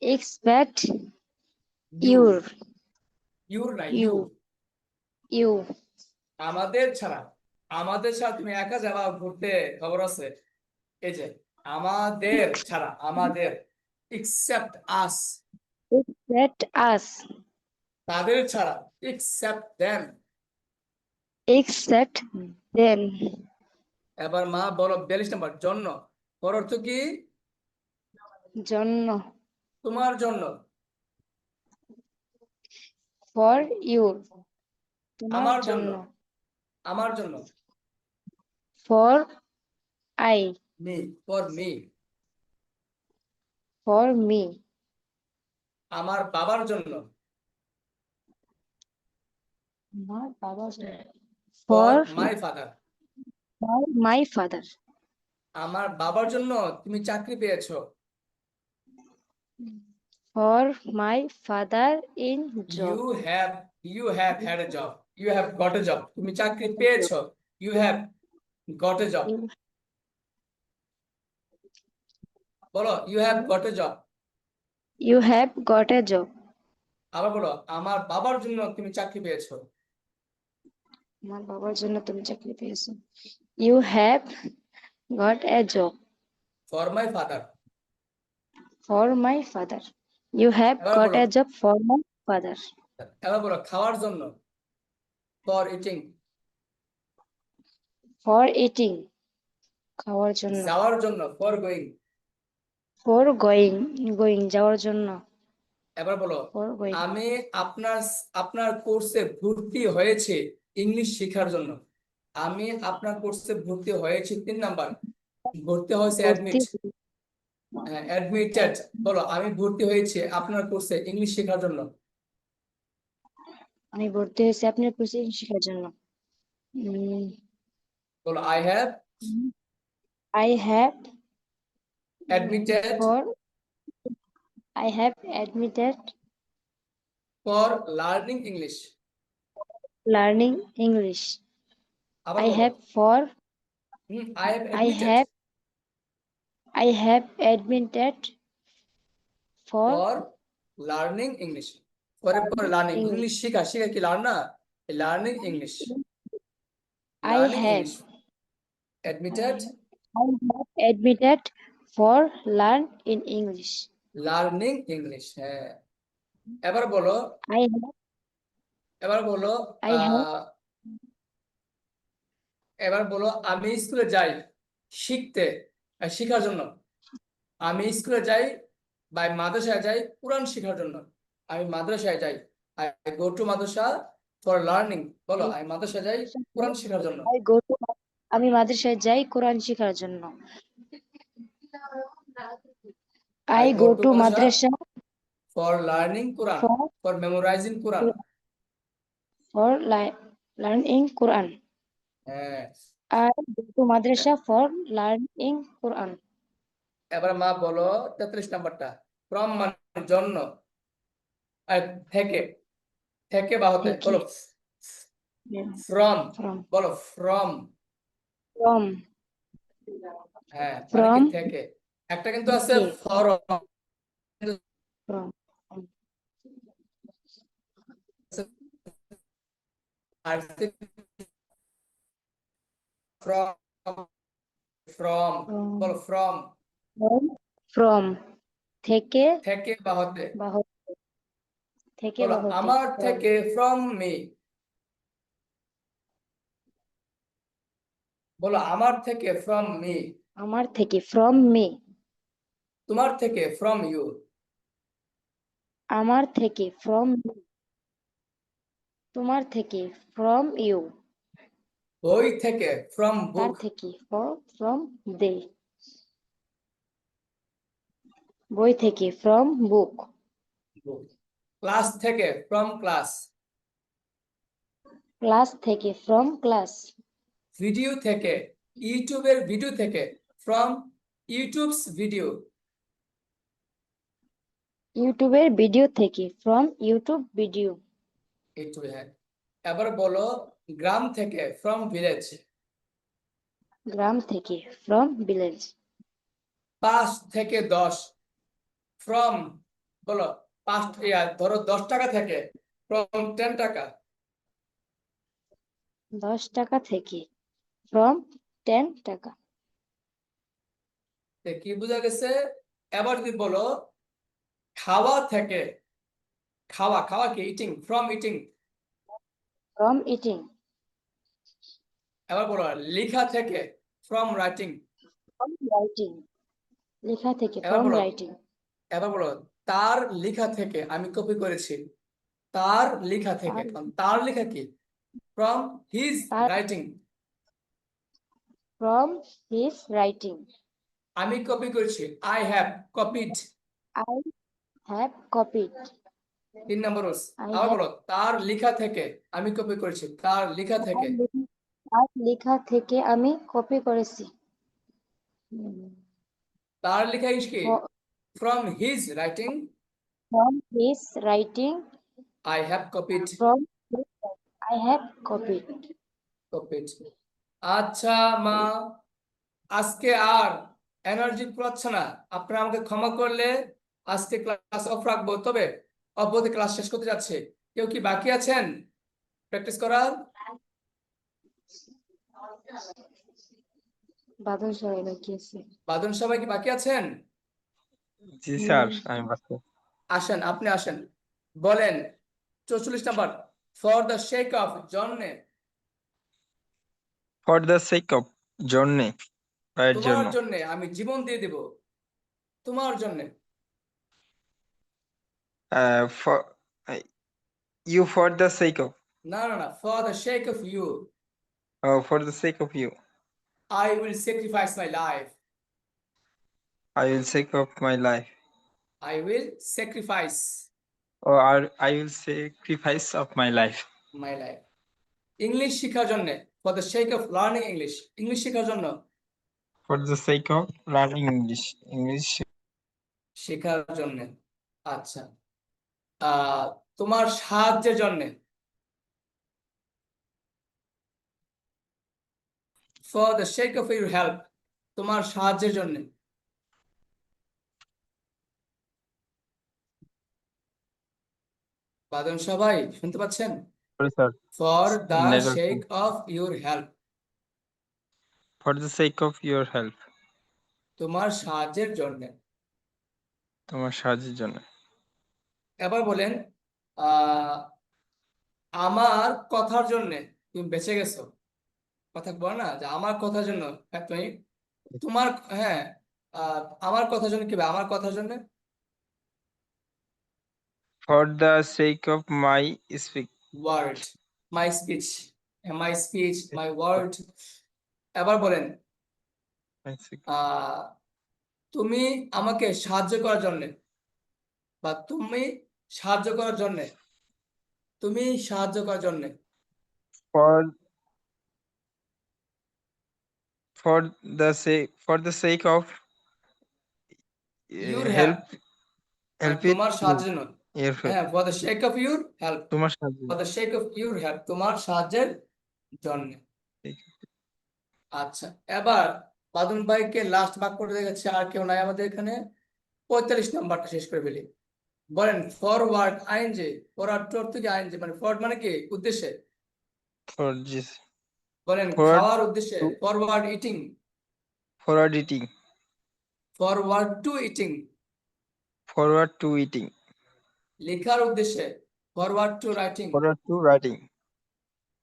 except you, your, your না you, you, you, আমাদের ছাড়া, আমাদের সাথে তুমি একা যাবা ঘুরতে, খবর আছে? এই যে আমাদের ছাড়া, আমাদের, except us, Except us. তাদের ছাড়া, except them। Except them. এবার মা বলো 42 নম্বর, জন্য। পর অর্থ কি? জন্য। তোমার জন্য। For you. তোমার আমার জন্য, জন্য। আমার জন্য। For I. me, for me। For me. আমার বাবার জন্য। আমার বাবার জন্য। for For my father। my father. আমার বাবার জন্য তুমি চাকরি পেয়েছো। For my father in you job. have had a job, you have got a job, তুমি চাকরি পেয়েছো, you have got a job। You- বলো you have got a job। You have got a job. আবার বলো আমার বাবার জন্য তুমি চাকরি পেয়েছো। আমার বাবার জন্য তুমি চাকরি পেয়েছো। You have got a job. for my father। For my father. You have এবার got বলো, a job for my father. এবার বলো খাওয়ার জন্য, for eating। For eating. খাওয়ার জন্য। যাওয়ার জন্য, for going। For going. Going যাওয়ার জন্য। এবার বলো For going. আমি আপনার আপনার কোর্সে ভর্তি হয়েছে ইংলিশ শেখার জন্য। আমি আপনার কোর্সে ভর্তি হয়েছি 3 নাম্বার, ভর্তি হয়েছে ভর্তি। অ্যাডমিট। অ্যাডমিটেড। বলো আমি ভর্তি হয়েছি আপনার কোর্সে ইংলিশ শেখার জন্য। আমি ভর্তি হয়েছি আপনার কোর্সে শেখার জন্য। বলো I have I have admitted I have admitted for learning English। learning English. আবার I বলো have for I have I admitted have admitted for for learning English। for learning English. English শেখা, শেখা কি লার্ন না, learning English। I learning have English admitted admitted for learn in English. learning English। হ্যাঁ, এবার বলো, I have এবার বলো I have এবার বলো আমি স্কুলে যাই শিখতে, শেখার জন্য। আমি স্কুলে যাই বা মাদ্রাসায় যাই কোরআন শেখার জন্য। আমি মাদ্রাসায় যাই, I go to Madrasa for learning। বলো আমি মাদ্রাসায় যাই কোরআন শেখার জন্য। I go to আমি মাদ্রাসায় যাই কোরআন শেখার জন্য। I go to Madrasa for learning Quran, for memorizing Quran। for learning Quran. হ্যাঁ, I go to madrasa for learning Quran. এবার মা বলো 43 নাম্বারটা, from মানে জন্য, থেকে, থেকে বা হতে। থেকে। বলো from, From বলো from। হ্যাঁ মানে কি from থেকে। একটা কিন্তু আছে থেকে। for, from R from, from, বলো from, from থেকে থেকে বা হতে। বা হতে। থেকে বলো বা হতে। আমার From থেকে from me। বলো আমার থেকে from me। আমার থেকে from me. তোমার থেকে from you। আমার থেকে from you. তোমার থেকে from you. বই থেকে from তার book। থেকে from they. বই থেকে from book. ক্লাস থেকে from class। ক্লাস থেকে from class. ভিডিও থেকে, ইউটিউবের ভিডিও থেকে from ইউটিউবস ভিডিও। ইউটিউবের ভিডিও থেকে from ইউটিউব ভিডিও। একটু হ্যাঁ, এবার বলো গ্রাম থেকে from village। গ্রাম থেকে from village. 5 থেকে 10 from, বলো 5, ধরো 10 টাকা থেকে from 10 টাকা। 10 টাকা থেকে from 10 টাকা। কি বোঝা গেছে? এবার যদি বলো খাওয়া থেকে, খাওয়া, খাওয়া কি? Eating, from eating. from eating, এবার বলো লেখা থেকে, ফ্রম রাইটিং। from writing, লেখা থেকে এবার from বলো, writing, এবার বলো তার লেখা থেকে আমি কপি করেছি। তার লেখা থেকে, তার লেখা কি? ফ্রম হিজ তার- রাইটিং। from his writing, আমি কপি করেছি, I have copied. I have copied, 3 number rules. I আবার have বলো তার লেখা থেকে আমি কপি করেছি, তার লেখা থেকে। তার লেখা থেকে আমি কপি করেছি। তার লেখা কি? ফ- from his writing from his writing, I have copied. from his, I have copied. Copied. আচ্ছা মা, আজকে আর এনার্জি পাচ্ছে না, আপনারা আমাকে ক্ষমা করলে আজকে ক্লাস অফ রাখবো। তবে অব্যাহত ক্লাস শেষ করতে যাচ্ছে। কেউ কি বাকি আছেন প্র্যাকটিস করার? বাদল সবাই বাকি আছে। বাদন সবাই কি বাকি আছেন? জি স্যার, আমি বাকি। আসেন, আপনি আসেন, বলেন 44 number, for the shake of, জন্যে। ফর দ্য সেক অফ, জন্যে, এর তোমার জন্য। জন্য আমি জীবন দিয়ে দেব। তোমার জন্য। For you, for the sake of, না না না, for the shake of you for the sake of you, I will sacrifice my life. I will sake of my life, I will sacrifice আর I will sacrifice of my life. My life. English শেখার জন্য, for the shake of learning English, English শেখার জন্য। For the sake of learning English, English শেখার জন্য। আচ্ছা, তোমার সাহায্যের জন্য, for the shake of your help, তোমার সাহায্যের জন্য। বাদন সবাই শুনতে পাচ্ছেন? Sir. For the network, shake off your help, for the sake of your help, তোমার সাহায্যের জন্য। তোমার সাহায্যের জন্য। এবার বলেন আমার কথার জন্য তুমি বেঁচে গেছো। কথা বল না যে আমার কথার জন্য, তুমি তোমার, হ্যাঁ, আমার কথার জন্য কি? আমার কথার জন্য for the sake of my speak, word, my speech, my speech, my word. এবার বলেন তুমি আমাকে সাহায্য করার জন্য, বা তুমি সাহায্য করার জন্য, তুমি সাহায্য করার জন্য। For for the sake of your help, help, help তোমার সাহায্যের জন্য। এর হ্যাঁ, for the shake of your help, তোমার সাহায্য। For the shake of your help, তোমার সাহায্যের জন্য। আচ্ছা, এবার বাদন ভাইকে লাস্ট ভাগ করে দেখেছে, আর কেউ নাই আমাদের এখানে। 45 নাম্বারটা শেষ করে ফেলি। বলেন ফরওয়ার্ড আইনজে, ফরওয়ার্ড টু অর্থ কি? আইনজে মানে ফরওয়ার্ড মানে কি? উদ্দেশ্যে। ফর জিস, বলেন Forward খাওয়ার উদ্দেশ্যে, to- forward eating. Forward eating, forward to eating. Forward to eating, লেখার উদ্দেশ্যে, forward to writing. Forward to writing,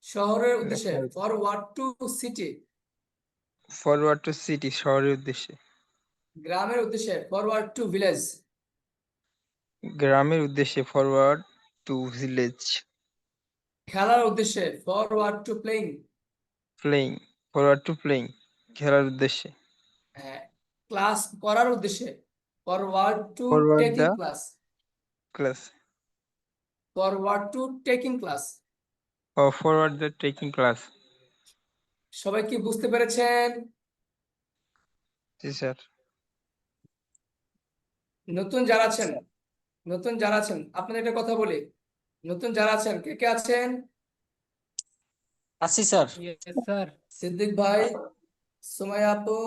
শহরের উদ্দেশ্যে, forward to city. Forward to city, শহরের উদ্দেশ্যে। গ্রামের উদ্দেশ্যে, ফরওয়ার্ড টু ভিলেজ। গ্রামের উদ্দেশ্যে, ফরওয়ার্ড টু ভিলেজ। খেলার উদ্দেশ্যে, forward to playing. Playing, forward to playing, খেলার উদ্দেশ্যে। ক্লাস করার উদ্দেশ্যে, forward to Forward taking the class. class, forward to taking class. or forward the taking class. সবাই কি বুঝতে পেরেছেন? জি স্যার। নতুন যারা আছেন, নতুন যারা আছেন, আপনাদের একটা কথা বলি, নতুন যারা আছেন, কে কে আছেন? আছি স্যার। Yes sir. সিদ্দিক ভাই, সুমাইয়া আপু,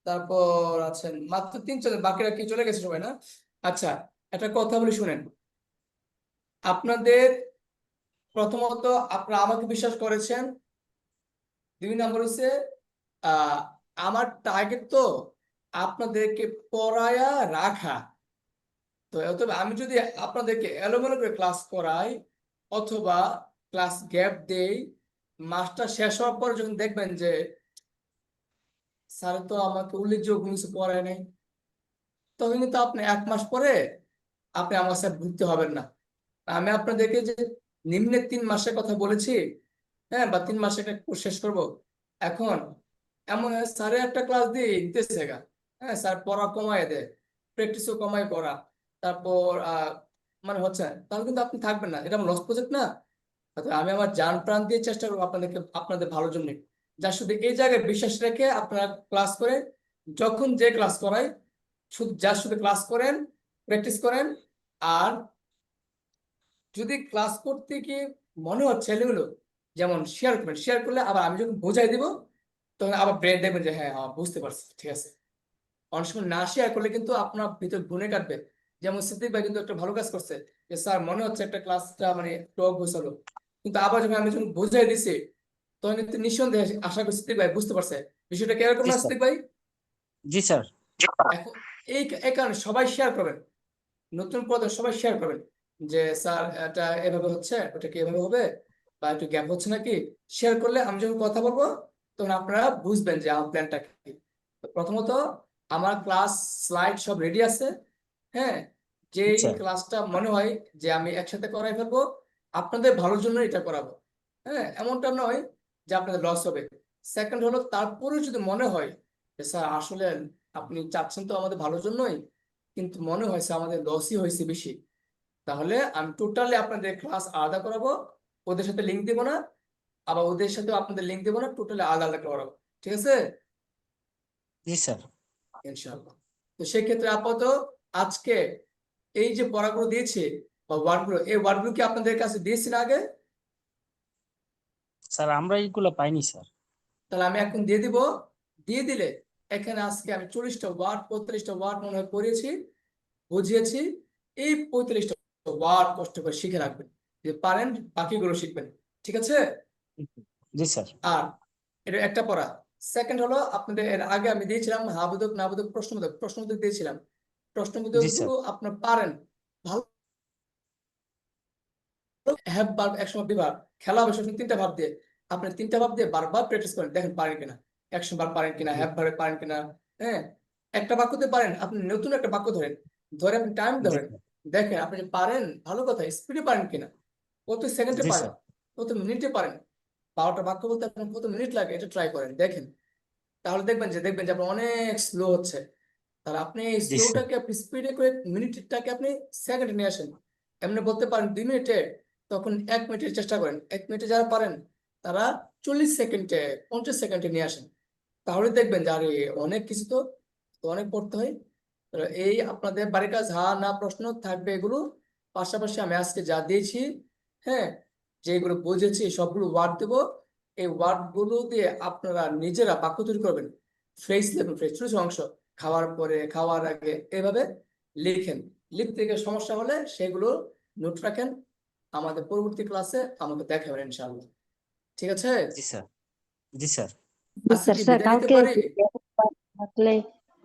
তারপর আছেন মাত্র 3 জন, বাকিরা কি চলে গেছে সবাই না? আচ্ছা, একটা কথা বলি শুনেন। আপনাদের প্রথমত আপনারা আমাকে বিশ্বাস করেছেন, 2 নাম্বার হচ্ছে আমার টার্গেট তো আপনাদেরকে পড়ায়া রাখা। তো অথবা আমি যদি আপনাদেরকে এলোমেলো করে ক্লাস করাই অথবা ক্লাস গ্যাপ দেই, মাসটা শেষ হওয়ার পর যখন দেখবেন যে স্যার তো আমাকে উল্লেখযোগ্য কিছু পড়ায় নাই, তখন কিন্তু আপনি 1 মাস পরে আপনি আমার সাথে ভর্তি হবেন না। আমি আপনাদেরকে যে নিম্নে 3 মাসের কথা বলেছি, হ্যাঁ, বা 3 মাসে একটা কোর্স শেষ করব। এখন এমন হয় স্যারের একটা ক্লাস দিয়ে দিতেছে গা, হ্যাঁ, স্যার পড়া কমায় দেয়, প্র্যাকটিসও কমায় করা, তারপর মানে হচ্ছে না। তাহলে কিন্তু আপনি থাকবেন না, এটা আমার লস প্রজেক্ট না। অর্থাৎ আমি আমার জান প্রাণ দিয়ে চেষ্টা করবো আপনাদেরকে, আপনাদের ভালোর জন্য। যা শুধু এই জায়গায় বিশ্বাস রেখে আপনারা ক্লাস করেন, যখন যে ক্লাস করাই শুধু ক্লাস করেন, প্র্যাকটিস করেন। আর যদি ক্লাস করতে গিয়ে মনে হচ্ছে এলোমেলো, যেমন শেয়ার করবেন, শেয়ার করলে আবার আমি যখন বোঝাই দিব তখন আবার ব্রেন দেখবেন যে হ্যাঁ বুঝতে পারছি, ঠিক আছে। অনেক সময় না শেয়ার করলে কিন্তু আপনার ভিতর গুনে কাটবে। যেমন সিদ্দিক ভাই কিন্তু একটা ভালো কাজ করছে, যে স্যার মনে হচ্ছে একটা ক্লাসটা মানে টক হয়েছিল, কিন্তু আবার যখন আমি যখন বুঝাই দিছি তখন কিন্তু নিঃসন্দেহে আশা করি সিদ্দিক ভাই বুঝতে পারছে বিষয়টা কিরকম জি না স্যার। সিদ্দিক ভাই। জি স্যার। এখন এই কারণে সবাই শেয়ার করবেন, নতুন পদে সবাই শেয়ার করবেন যে স্যার এটা এভাবে হচ্ছে, ওটা কি এভাবে হবে, বা একটু গ্যাপ হচ্ছে নাকি। শেয়ার করলে আমি যখন কথা বলবো তখন আপনারা বুঝবেন যে আমার প্ল্যানটা কি। তো প্রথমত আমার ক্লাস স্লাইড সব রেডি আছে, হ্যাঁ। যে জি স্যার। ক্লাসটা মনে হয় যে আমি একসাথে করাই ফেলবো, আপনাদের ভালোর জন্য এটা করাবো, হ্যাঁ, এমনটা নয় যে আপনাদের লস হবে। সেকেন্ড হলো, তারপরে যদি মনে হয় যে স্যার আসলে আপনি চাচ্ছেন তো আমাদের ভালোর জন্যই, কিন্তু মনে হয়েছে আমাদের লসই হয়েছে বেশি, তাহলে আমি টোটালি আপনাদের ক্লাস আলাদা করাবো, ওদের সাথে লিঙ্ক দেবো না, আবার ওদের সাথে আপনাদের লিঙ্ক দেবো না, টোটালি আলাদা আলাদা করাবো, ঠিক আছে জি স্যার। ইনশাআল্লাহ। তো সেক্ষেত্রে আপাতত আজকে এই যে পড়াগুলো দিয়েছে বা ওয়ার্ডগুলো, এই ওয়ার্ডগুলো কি আপনাদের কাছে দিয়েছি না আগে? স্যার আমরা এইগুলো পাইনি স্যার। তাহলে আমি এখন দিয়ে দিব। দিয়ে দিলে এখানে আজকে আমি 40টা ওয়ার্ড 45টা ওয়ার্ড মনে হয় পড়িয়েছি, বুঝিয়েছি। এই 45টা ওয়ার্ড কষ্ট করে শিখে রাখবেন, যদি পারেন বাকিগুলো শিখবেন, ঠিক আছে। জি স্যার। আর এটা একটা পড়া। সেকেন্ড হলো, আপনাদের এর আগে আমি দিয়েছিলাম হাবোধক নাবোধক প্রশ্নবোধক দিয়েছিলাম। প্রশ্নবোধক জি স্যার। গুলো আপনার পারেন ভালো। হ্যাভ ভার্ব একসময় বিভাগ, খেলা হবে সবসময় 3টা ভাব দিয়ে। আপনি 3টা ভাব দিয়ে বারবার প্র্যাকটিস করেন, দেখেন পারেন কিনা, একশো বার পারেন কিনা, হ্যাভ ভার্বে পারেন কিনা। হ্যাঁ, একটা বাক্যতে পারেন, আপনি নতুন একটা বাক্য ধরেন, ধরে আপনি টাইম জি ধরেন, স্যার। দেখেন আপনি পারেন, ভালো কথা, স্পিডে পারেন কিনা, কত সেকেন্ডে জি পারেন, স্যার। কত মিনিটে পারেন। 12টা বাক্য বলতে আপনার কত মিনিট লাগে, এটা ট্রাই করেন, দেখেন। তাহলে দেখবেন যে আপনার অনেক স্লো হচ্ছে। তাহলে আপনি এই জি স্যার। স্লোটাকে আপনি স্পিডে করে মিনিটটাকে আপনি সেকেন্ডে নিয়ে আসেন। এমনি বলতে পারেন 2 মিনিটে, তখন 1 মিনিটের চেষ্টা করেন। 1 মিনিটে যারা পারেন তারা 40 সেকেন্ডে 50 সেকেন্ডে নিয়ে আসেন। তাহলে দেখবেন যে আরে অনেক কিছু তো, অনেক পড়তে হয়। তো এই আপনাদের বাড়ির কাজ, হ্যাঁ না প্রশ্ন থাকবে এগুলো। পাশাপাশি আমি আজকে যা দিয়েছি, হ্যাঁ, যেগুলো বুঝেছি সবগুলো ওয়ার্ড দেবো। এই ওয়ার্ড গুলো দিয়ে আপনারা নিজেরা বাক্য তৈরি করবেন, ফ্রেজ লিখবেন, ফ্রেজ ছোট ছোট অংশ, খাওয়ার পরে, খাওয়ার আগে, এভাবে লিখেন। লিখতে গিয়ে সমস্যা হলে সেগুলো নোট রাখেন, আমাদের পরবর্তী ক্লাসে আমাকে দেখাবেন ইনশাআল্লাহ, ঠিক আছে। জি স্যার। জি স্যার। আজকে কি স্যার বিদায় নিতে কালকে পারি? থাকলে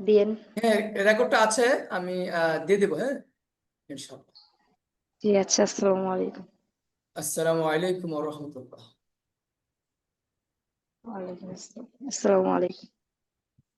দিয়েন। হ্যাঁ, রেকর্ডটা আছে, আমি দিয়ে দেবো, হ্যাঁ ইনশাআল্লাহ। জি আচ্ছা, আসসালামু আলাইকুম। আসসালামু আলাইকুম ওয়া রাহমাতুল্লাহ। ওয়ালাইকুম আসসালাম, আসসালামু আলাইকুম।